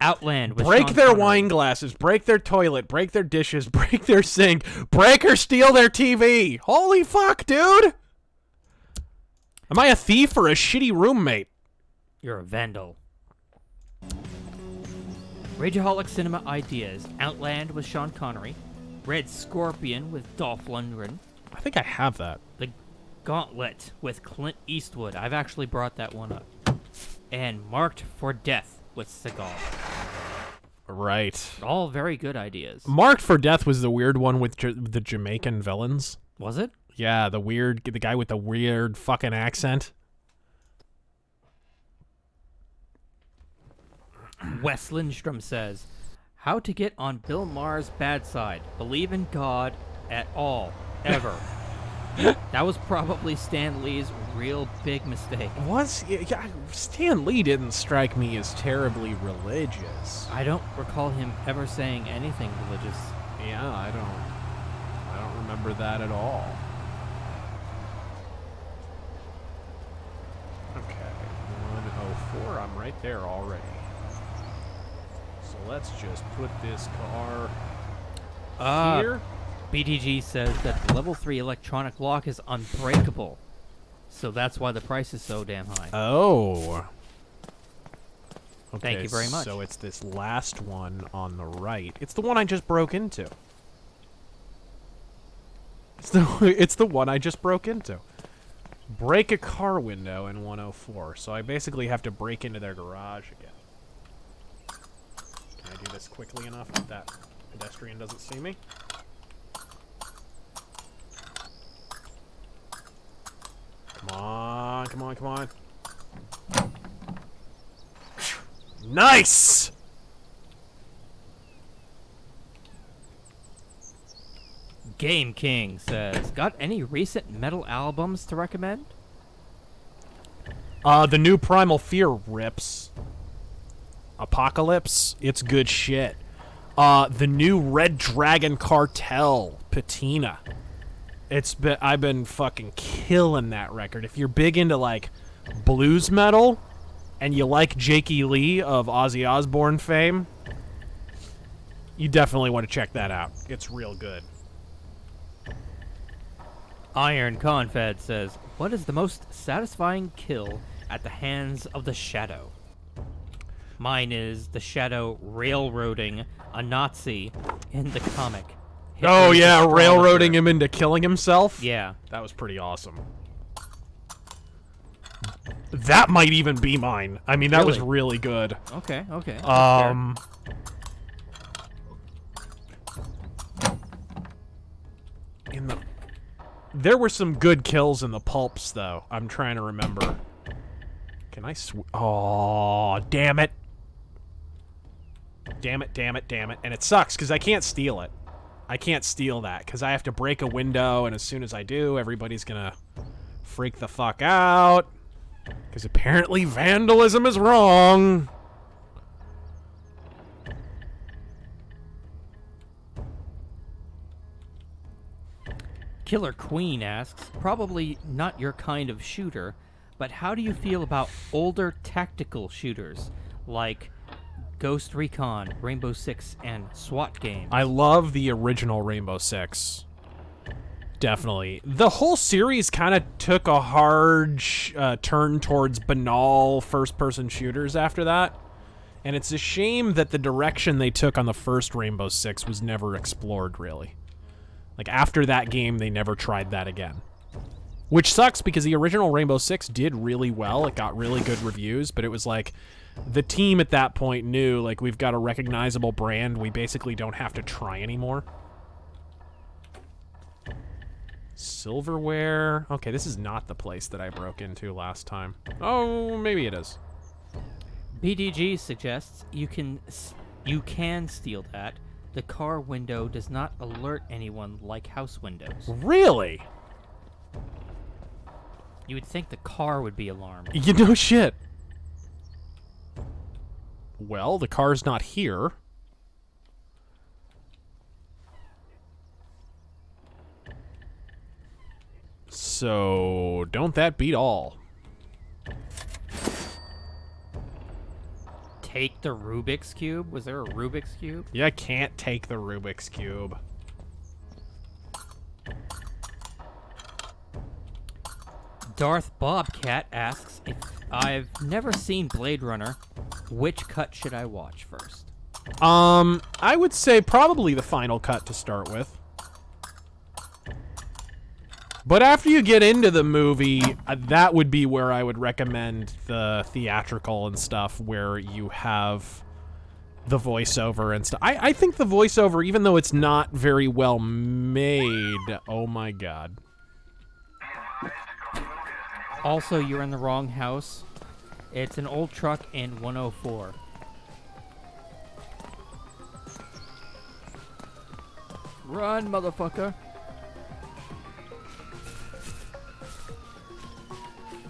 Outland with Break Sean their Connery. wine glasses, break their toilet, break their dishes, break their sink, break or steal their TV. Holy fuck, dude! Am I a thief or a shitty roommate? You're a vandal. Rageaholic Cinema Ideas. Outland with Sean Connery. Red Scorpion with Dolph Lundgren. I think I have that. The Gauntlet with Clint Eastwood. I've actually brought that one up. And Marked for Death with Seagal. Right. All very good ideas. Marked for Death was the weird one with the Jamaican villains. Was it? Yeah, the guy with the weird fucking accent. Wes Lindstrom says, how to get on Bill Maher's bad side. Believe in God at all. Ever. That was probably Stan Lee's real big mistake. Yeah, Stan Lee didn't strike me as terribly religious. I don't recall him ever saying anything religious. Yeah, I don't remember that at all. Okay, 104, I'm right there already. So let's just put this car here. BTG says that the level 3 electronic lock is unbreakable. So that's why the price is so damn high. Oh. Okay, Thank you very much. So it's this last one on the right. It's the one I just broke into. It's the one I just broke into. Break a car window in 104. So I basically have to break into their garage again. Can I do this quickly enough that that pedestrian doesn't see me? Come on, come on, come on. Nice! Game King says, got any recent metal albums to recommend? The new Primal Fear rips. Apocalypse, it's good shit. The new Red Dragon Cartel, Patina. I've been fucking killing that record. If you're big into like blues metal and you like Jakey Lee of Ozzy Osbourne fame, you definitely want to check that out. It's real good. Iron Confed says, what is the most satisfying kill at the hands of the Shadow? Mine is the Shadow railroading a Nazi in the comic. Oh Hitler's yeah, astrologer. railroading him into killing himself? Yeah. That was pretty awesome. That might even be mine. I mean, that was Really? really good. Okay. That's fair. There were some good kills in the pulps, though. I'm trying to remember. Can I Oh, damn it. Damn it. And it sucks, because I can't steal it. I can't steal that, because I have to break a window, and as soon as I do, everybody's gonna freak the fuck out. Because apparently vandalism is wrong. Killer Queen asks, probably not your kind of shooter, but how do you feel about older tactical shooters like Ghost Recon, Rainbow Six, and SWAT games? I love the original Rainbow Six. Definitely. The whole series kind of took a hard turn towards banal first-person shooters after that. And it's a shame that the direction they took on the first Rainbow Six was never explored, really. Like, after that game, they never tried that again. Which sucks, because the original Rainbow Six did really well. It got really good reviews, but it was like, the team at that point knew, like, we've got a recognizable brand. We basically don't have to try anymore. Silverware. Okay, this is not the place that I broke into last time. Oh, maybe it is. BDG suggests you can steal that. The car window does not alert anyone like house windows. Really? You would think the car would be alarmed. You know shit. Well, the car's not here. So, don't that beat all? Take the Rubik's Cube? Was there a Rubik's Cube? Yeah, I can't take the Rubik's Cube. Darth Bobcat asks, if I've never seen Blade Runner, which cut should I watch first? I would say probably the final cut to start with. But after you get into the movie, that would be where I would recommend the theatrical and stuff, where you have the voiceover and stuff. I think the voiceover, even though it's not very well made, oh my god. Also, you're in the wrong house. It's an old truck in 104. Run, motherfucker.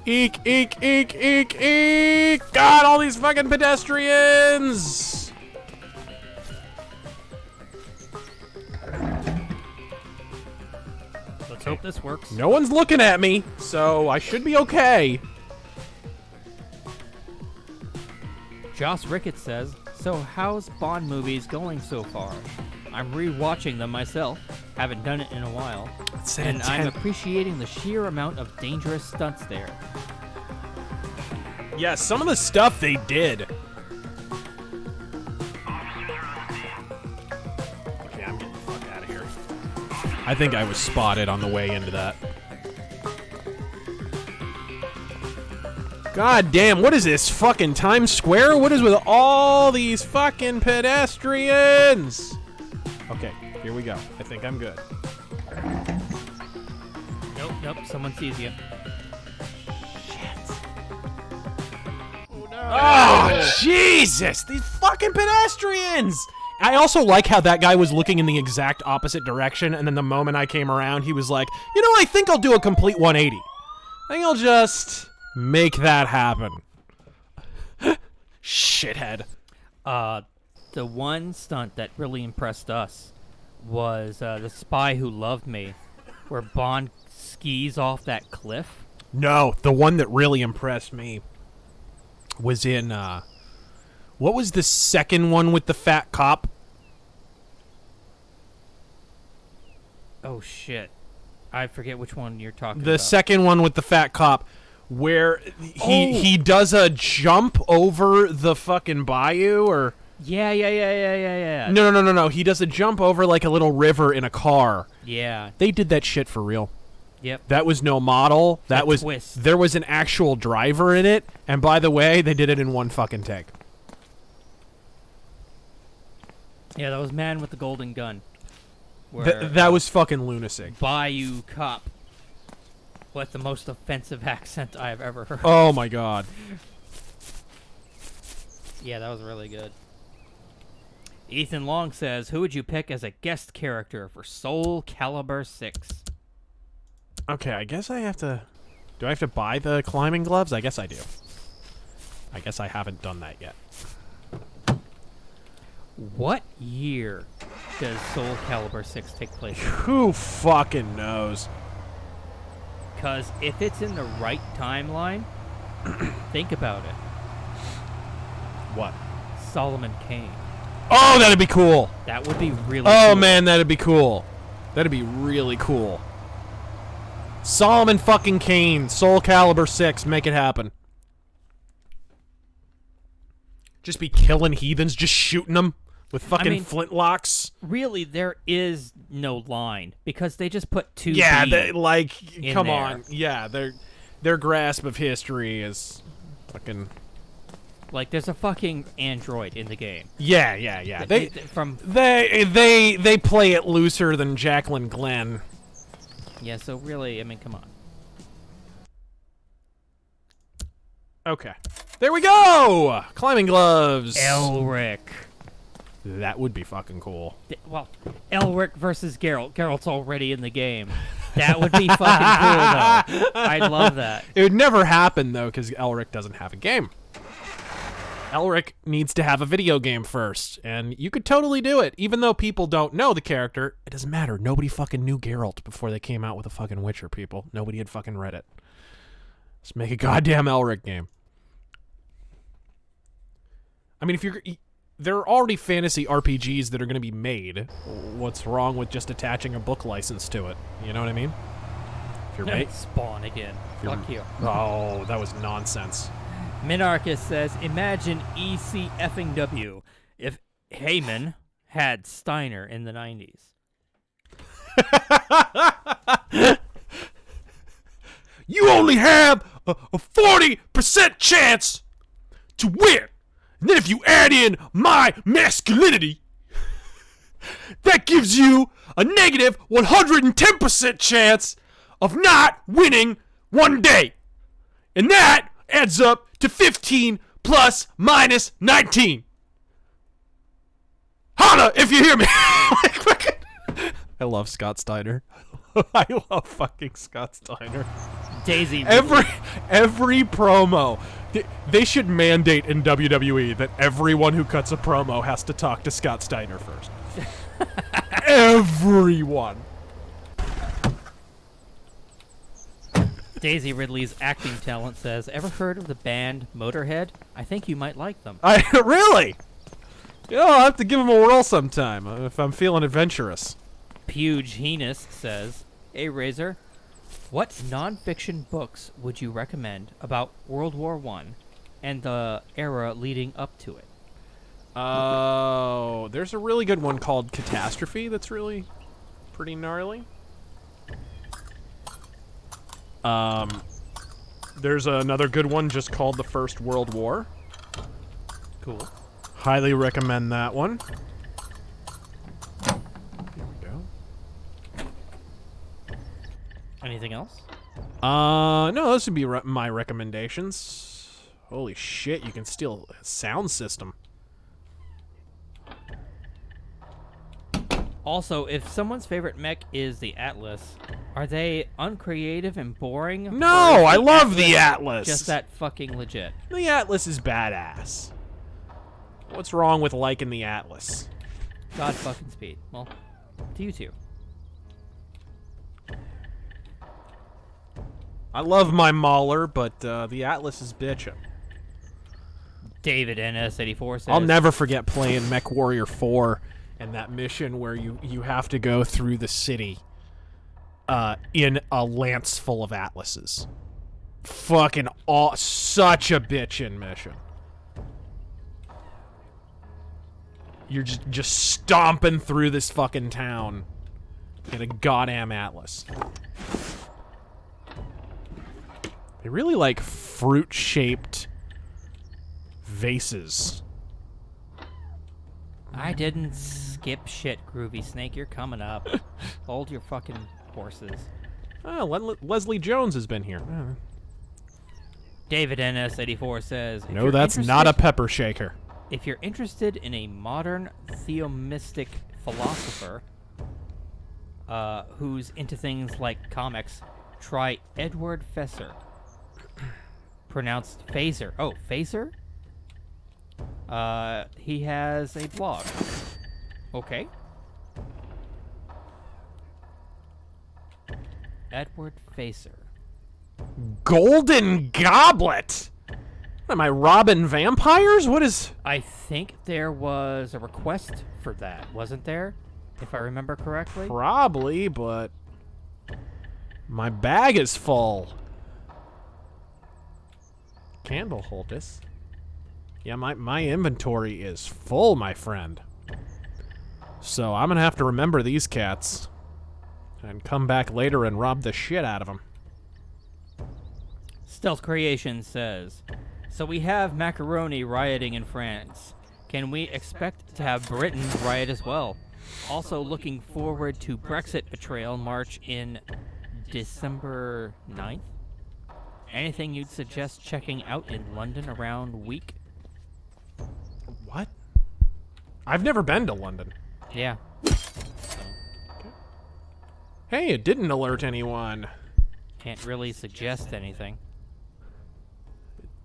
Eek, eek, eek, eek, eek! God, all these fucking pedestrians! Let's hope this works. No one's looking at me, so I should be okay. Joss Ricketts says, so how's Bond movies going so far? I'm re-watching them myself. Haven't done it in a while. And I'm appreciating the sheer amount of dangerous stunts there. Yeah, some of the stuff they did. Okay, I'm getting the fuck out of here. I think I was spotted on the way into that. God damn, what is this, fucking Times Square? What is with all these fucking pedestrians? Okay, here we go. I think I'm good. Nope, someone sees you. Oh, Jesus! These fucking pedestrians! I also like how that guy was looking in the exact opposite direction, and then the moment I came around, he was like, you know, I think I'll do a complete 180. I think I'll just make that happen. Shithead. The one stunt that really impressed us was The Spy Who Loved Me, where Bond skis off that cliff. No, the one that really impressed me was in, what was the second one with the fat cop? Oh, shit. I forget which one you're talking about. The second one with the fat cop, where he does a jump over the fucking bayou, or... Yeah. No. He does a jump over like a little river in a car. Yeah. They did that shit for real. Yep. That was no model. That twist. There was an actual driver in it, and by the way, they did it in one fucking take. Yeah, that was Man with the Golden Gun. That was fucking lunacy. Bayou Cop. With the most offensive accent I've ever heard. Oh my god. Yeah, that was really good. Ethan Long says, who would you pick as a guest character for Soul Calibur 6? Okay, I guess I have to... Do I have to buy the climbing gloves? I guess I do. I guess I haven't done that yet. What year does Soul Calibur 6 take place in? Who fucking knows? Because if it's in the right timeline, think about it. What? Solomon Kane. Oh, that'd be cool. That would be really cool. Oh, man, that'd be cool. That'd be really cool. Solomon fucking Kane, Soul Calibur 6, make it happen. Just be killing heathens, just shooting them with fucking flintlocks. Really, there is no line because they just put 2B. Yeah, come there. on. Yeah, their grasp of history is fucking... Like, there's a fucking android in the game. Yeah. They play it looser than Jacqueline Glenn. Yeah, so really, I mean, come on. Okay. There we go! Climbing gloves. Elric. That would be fucking cool. Well, Elric versus Geralt. Geralt's already in the game. That would be fucking cool, though. I'd love that. It would never happen, though, because Elric doesn't have a game. Elric needs to have a video game first, and you could totally do it. Even though people don't know the character, it doesn't matter. Nobody fucking knew Geralt before they came out with a fucking Witcher, people. Nobody had fucking read it. Let's make a goddamn Elric game. I mean, there are already fantasy RPGs that are going to be made. What's wrong with just attaching a book license to it? You know what I mean? If you're Spawn again. Fuck you. Oh, that was nonsense. Minarchus says, imagine ECFing if Heyman had Steiner in the 90s. You only have a 40% chance to win. And then if you add in my masculinity, that gives you a negative 110% chance of not winning one day. And that adds up to 15 plus minus 19. Holla if you hear me. I love Scott Steiner. I love fucking Scott Steiner. Daisy. Every promo. They should mandate in WWE that everyone who cuts a promo has to talk to Scott Steiner first. Everyone. Daisy Ridley's acting talent says, ever heard of the band Motorhead? I think you might like them. Really? Yeah, I'll have to give them a whirl sometime if I'm feeling adventurous. Puge Heenus says, hey Razor, what non-fiction books would you recommend about World War I and the era leading up to it? Oh, there's a really good one called Catastrophe that's really pretty gnarly. There's another good one just called The First World War. Cool. Highly recommend that one. Here we go. Anything else? No, those would be my recommendations. Holy shit, you can steal a sound system. Also, if someone's favorite mech is the Atlas, are they uncreative and boring? No, I love the Atlas. Just that fucking legit. The Atlas is badass. What's wrong with liking the Atlas? God fucking speed. Well, to you two. I love my Mauler, but the Atlas is bitchin'. David NS84 says, I'll never forget playing Mech Warrior 4 and that mission where you have to go through the city in a lance full of Atlases. Fucking such a bitchin' mission. You're just stomping through this fucking town in a goddamn Atlas. They really like fruit-shaped vases. I didn't skip shit, Groovy Snake. You're coming up. Hold your fucking horses. Oh, Leslie Jones has been here. David NS84 says, No, that's not a pepper shaker. If you're interested in a modern theomistic philosopher who's into things like comics, try Edward Fesser. Pronounced Phaser. Oh, Phaser? He has a blog. Okay. Edward Phaser. Golden Goblet! Am I robbing vampires? What is... I think there was a request for that, wasn't there? If I remember correctly? Probably, but... my bag is full. Candle holders. Yeah, my inventory is full, my friend. So I'm gonna have to remember these cats. And come back later and rob the shit out of them. Stealth Creation says, so we have macaroni rioting in France. Can we expect to have Britain riot as well? Also looking forward to Brexit betrayal march in December 9th. Anything you'd suggest checking out in London around week? What? I've never been to London. Yeah. Hey, it didn't alert anyone. Can't really suggest anything.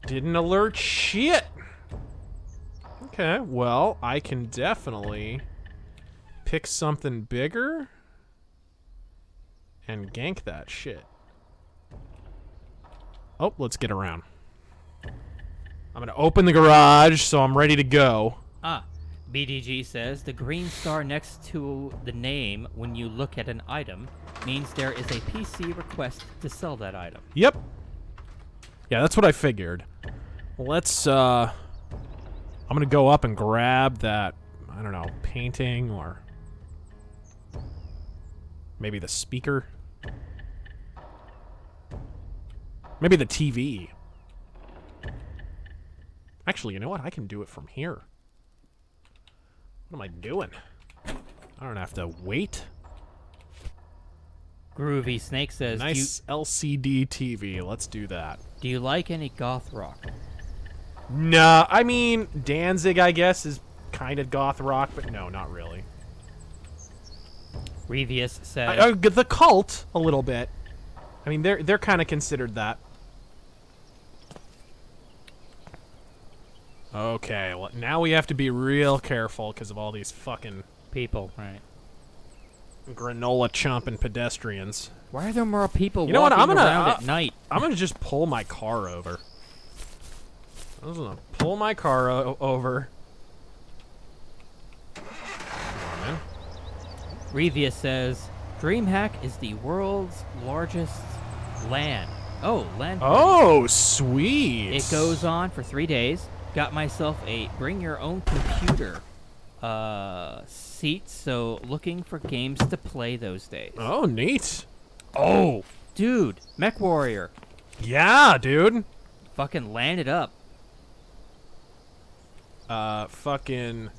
Didn't alert shit. Okay, well, I can definitely pick something bigger and gank that shit. Oh, let's get around. I'm gonna open the garage so I'm ready to go. BDG says the green star next to the name when you look at an item means there is a PC request to sell that item. Yep. Yeah, that's what I figured. Let's, I'm gonna go up and grab that, I don't know, painting or maybe the speaker. Maybe the TV. Actually, you know what? I can do it from here. What am I doing? I don't have to wait. Groovy Snake says, Nice LCD TV. Let's do that. do you like any goth rock? Nah, I mean, Danzig, I guess, is kind of goth rock, but no, not really. Revius says, The Cult, a little bit. I mean, they're kind of considered that. Okay, well, now we have to be real careful because of all these fucking people, right? granola chomping pedestrians. Why are there more people You know what? walking I'm gonna around at night? I'm gonna just pull my car over. I'm just gonna pull my car over. Come on, man. Revius says, DreamHack is the world's largest LAN. Oh, LAN. Oh, sweet. It goes on for 3 days. Got myself a bring your own computer seat, so looking for games to play those days. Oh, neat. Oh, dude, Mech Warrior. Yeah, dude. Fucking land it up. Fucking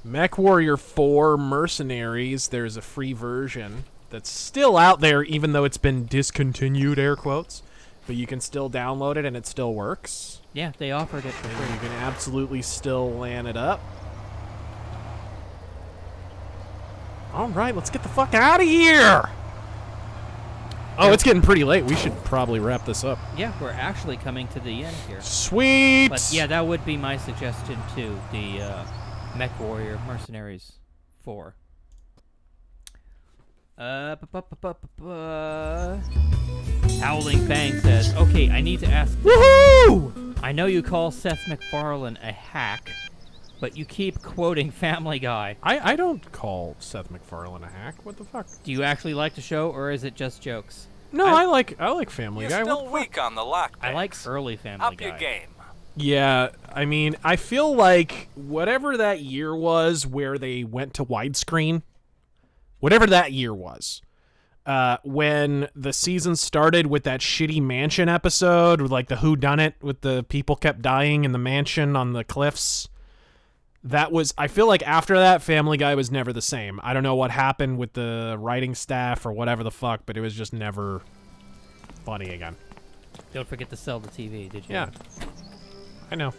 Mech Warrior 4 Mercenaries. There's a free version that's still out there, even though it's been discontinued, air quotes. But you can still download it and it still works. Yeah, they offered it for And free. you can absolutely still land it up. Alright, let's get the fuck out of here! Oh, it's getting pretty late. We should probably wrap this up. Yeah, we're actually coming to the end here. Sweet! But yeah, that would be my suggestion too. The Mech Warrior Mercenaries 4. Howling Fang says, okay, I need to ask. Woohoo! I know you call Seth MacFarlane a hack, but you keep quoting Family Guy. I don't call Seth MacFarlane a hack. What the fuck? Do you actually like the show, or is it just jokes? No, I like Family You're Guy. still weak on the lockpicks. I like early Family Up Guy. your game. Yeah, I mean, I feel like whatever that year was where they went to widescreen, whatever that year was, when the season started with that shitty mansion episode, with like the whodunit, with the people kept dying in the mansion on the cliffs. I feel like after that, Family Guy was never the same. I don't know what happened with the writing staff or whatever the fuck, but it was just never funny again. Don't forget to sell the TV, did you? Yeah. I know.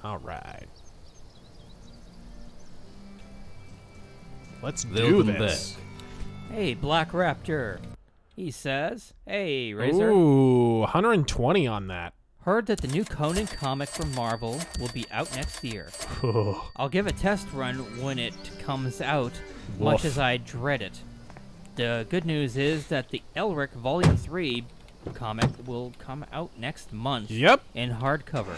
All right. Let's do this. Hey, Black Raptor. He says, hey, Razor. Ooh, 120 on that. Heard that the new Conan comic from Marvel will be out next year. I'll give a test run when it comes out, much as I dread it. The good news is that the Elric Volume 3 comic will come out next month. Yep. In hardcover.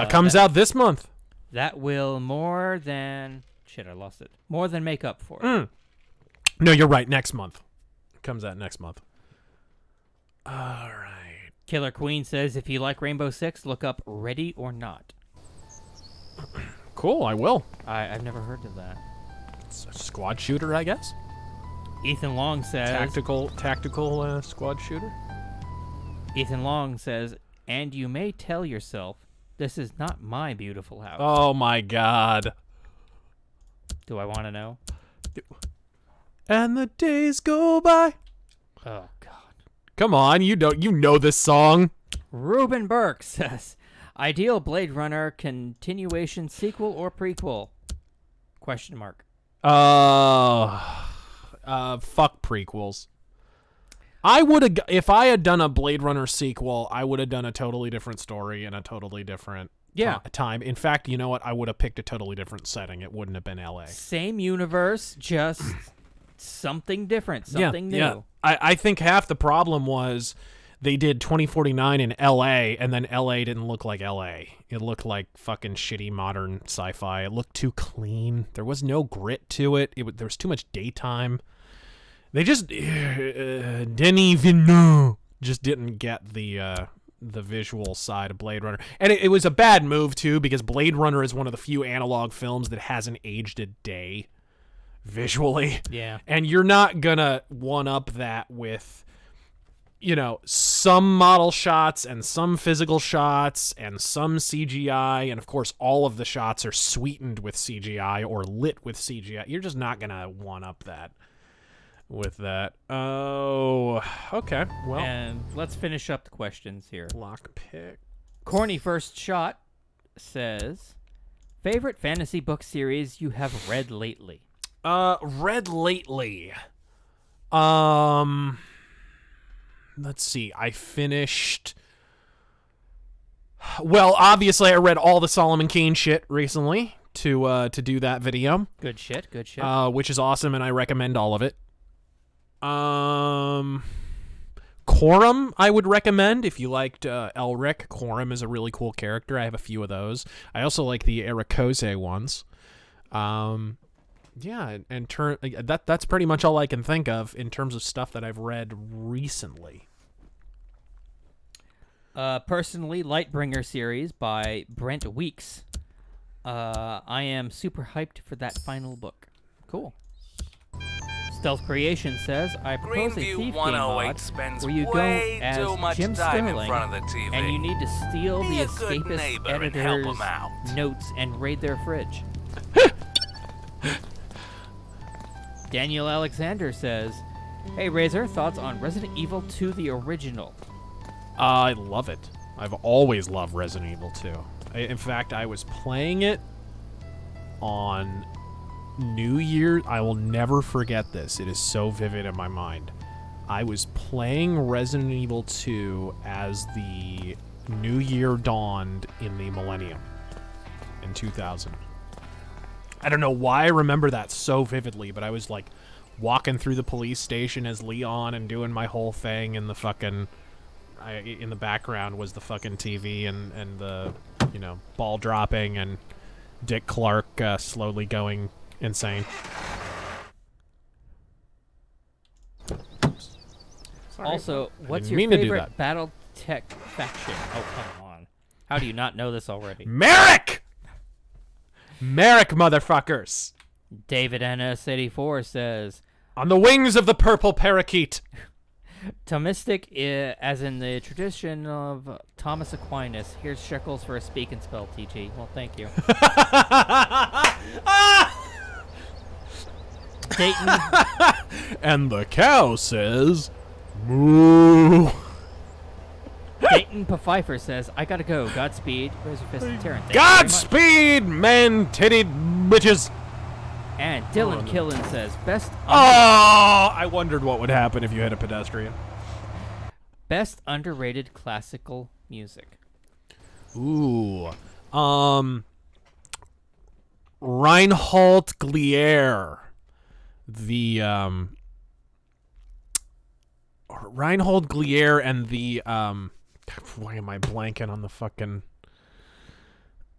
Comes out this month. That will more than... Shit, I lost it. More than make up for it. No, you're right. Next month. Comes out next month. All right. Killer Queen says, if you like Rainbow Six, look up Ready or Not. Cool, I will. I've never heard of that. It's a squad shooter, I guess. Ethan Long says... Tactical squad shooter. Ethan Long says, and you may tell yourself, this is not my beautiful house. Oh my god. Do I want to know? And the days go by. Oh, God. Come on, you know this song. Ruben Burke says, ideal Blade Runner continuation sequel or prequel? Question mark. Fuck prequels. I would have, if I had done a Blade Runner sequel, I would have done a totally different story and a totally different time. In fact, you know what? I would have picked a totally different setting. It wouldn't have been LA. Same universe, just something different, something new. Yeah. I think half the problem was they did 2049 in LA, and then LA didn't look like LA. It looked like fucking shitty modern sci-fi. It looked too clean. There was no grit to it. There was too much daytime. They just Denis Villeneuve just didn't get the visual side of Blade Runner, and it was a bad move too, because Blade Runner is one of the few analog films that hasn't aged a day visually. Yeah, and you're not gonna one up that with, you know, some model shots and some physical shots and some CGI, and of course all of the shots are sweetened with CGI or lit with CGI. You're just not gonna one up that with that. Oh, okay. Well, and let's finish up the questions here. Lockpick. Corny First Shot says, favorite fantasy book series you have read lately? Read lately. Let's see. I finished. Well, obviously, I read all the Solomon Kane shit recently to do that video. Good shit. Good shit. Which is awesome, and I recommend all of it. Corum, I would recommend if you liked Elric. Corum is a really cool character. I have a few of those. I also like the Erekose ones. Yeah, and that's pretty much all I can think of in terms of stuff that I've read recently. Personally, Lightbringer series by Brent Weeks. I am super hyped for that final book. Cool. Stealth Creation says, I propose a Thief game mod where you go as Jim Sterling and you need to steal the escapist editor's notes and raid their fridge. Daniel Alexander says, hey Razor, thoughts on Resident Evil 2 the original? I love it. I've always loved Resident Evil 2. In fact, I was playing it on New Year. I will never forget this. It is so vivid in my mind. I was playing Resident Evil 2 as the New Year dawned in the millennium in 2000. I don't know why I remember that so vividly, but I was like walking through the police station as Leon and doing my whole thing, and the fucking in the background was the fucking TV and the, you know, ball dropping and Dick Clark slowly going insane. Sorry. Also, what's your favorite BattleTech faction? Oh, come on. How do you not know this already? Merrick! Merrick, motherfuckers! David NS84 says, On the wings of the purple parakeet. Thomistic, as in the tradition of Thomas Aquinas. Here's shekels for a speak and spell, TG. Well, thank you. Dayton. And the cow says, moo. Dayton Pfeiffer says, I gotta go. Godspeed. RazörFist and Terran. Thank you very much. Godspeed, man-titted bitches. And Dylan Killen says, Oh, I wondered what would happen if you had a pedestrian. best underrated classical music. Ooh. Reinhold Glier. The, Reinhold Glier and the, why am I blanking on the fucking,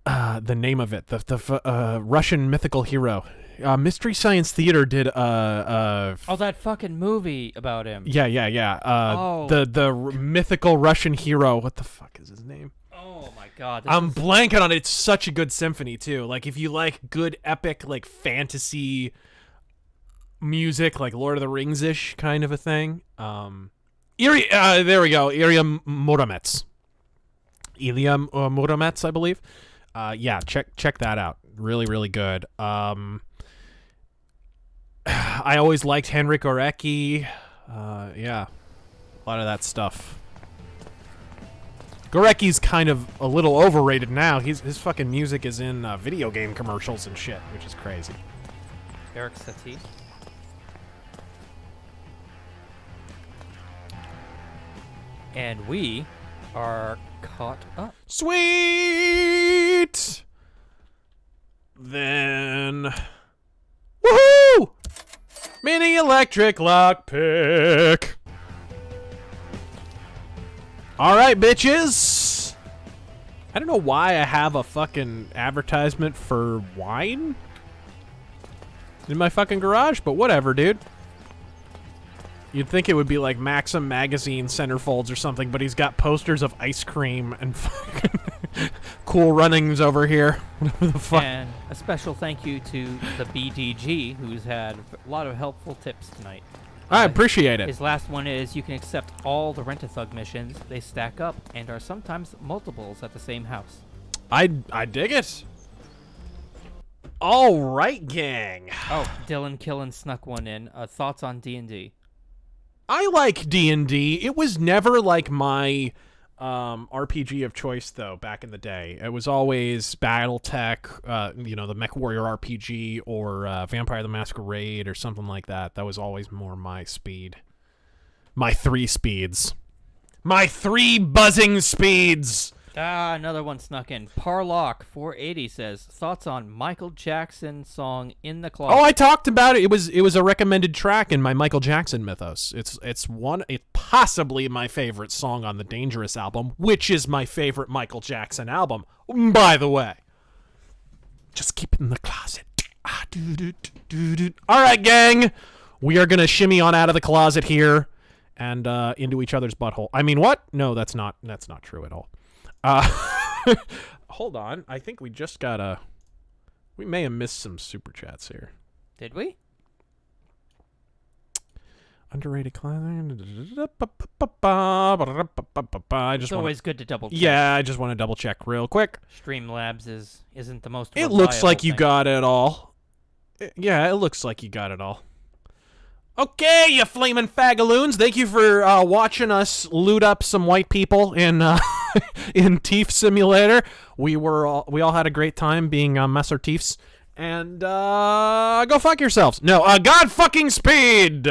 the name of it? The Russian mythical hero. Mystery Science Theater did Oh, that fucking movie about him. Yeah. Oh. The mythical Russian hero. What the fuck is his name? Oh my god. I'm blanking on it. It's such a good symphony too. Like if you like good epic like fantasy music, like Lord of the Rings-ish kind of a thing. There we go. Ilya Muromets, I believe. Yeah, check that out. Really, really good. I always liked Henryk Gorecki. Yeah, a lot of that stuff. Gorecki's kind of a little overrated now. His fucking music is in video game commercials and shit, which is crazy. Eric Satie. And we are caught up. Sweet! Then... Woohoo! Mini electric lockpick. Alright, bitches. I don't know why I have a fucking advertisement for wine in my fucking garage, but whatever, dude. You'd think it would be like Maxim magazine centerfolds or something, but he's got posters of ice cream and fucking cool runnings over here. Whatever the fuck. And a special thank you to the BDG, who's had a lot of helpful tips tonight. I appreciate it. His last one is, you can accept all the Rent-A-Thug missions. They stack up and are sometimes multiples at the same house. I dig it. All right, gang. Oh, Dylan Killen snuck one in. Thoughts on D&D? I like D&D. It was never like my RPG of choice, though, back in the day. It was always BattleTech, the MechWarrior RPG, or Vampire the Masquerade, or something like that. That was always more my speed. My 3 speeds. My 3 buzzing speeds! Another one snuck in. Parlock 480 says, thoughts on Michael Jackson song In the Closet. Oh, I talked about it. It was a recommended track in my Michael Jackson mythos. It's possibly my favorite song on the Dangerous album, which is my favorite Michael Jackson album, by the way. Just keep it in the closet. All right, gang. We are going to shimmy on out of the closet here and into each other's butthole. I mean, what? No, that's not true at all. Hold on. I think we just got we may have missed some super chats here. Did we? Underrated class. It's always good to double check. Yeah, I just want to double check real quick. Streamlabs isn't the most It looks like you thing. got it all. Yeah, it looks like you got it all. Okay, you flaming fagaloons. Thank you for watching us loot up some white people in in Thief Simulator. We all had a great time being Messer Thiefs. And go fuck yourselves. No, God fucking speed.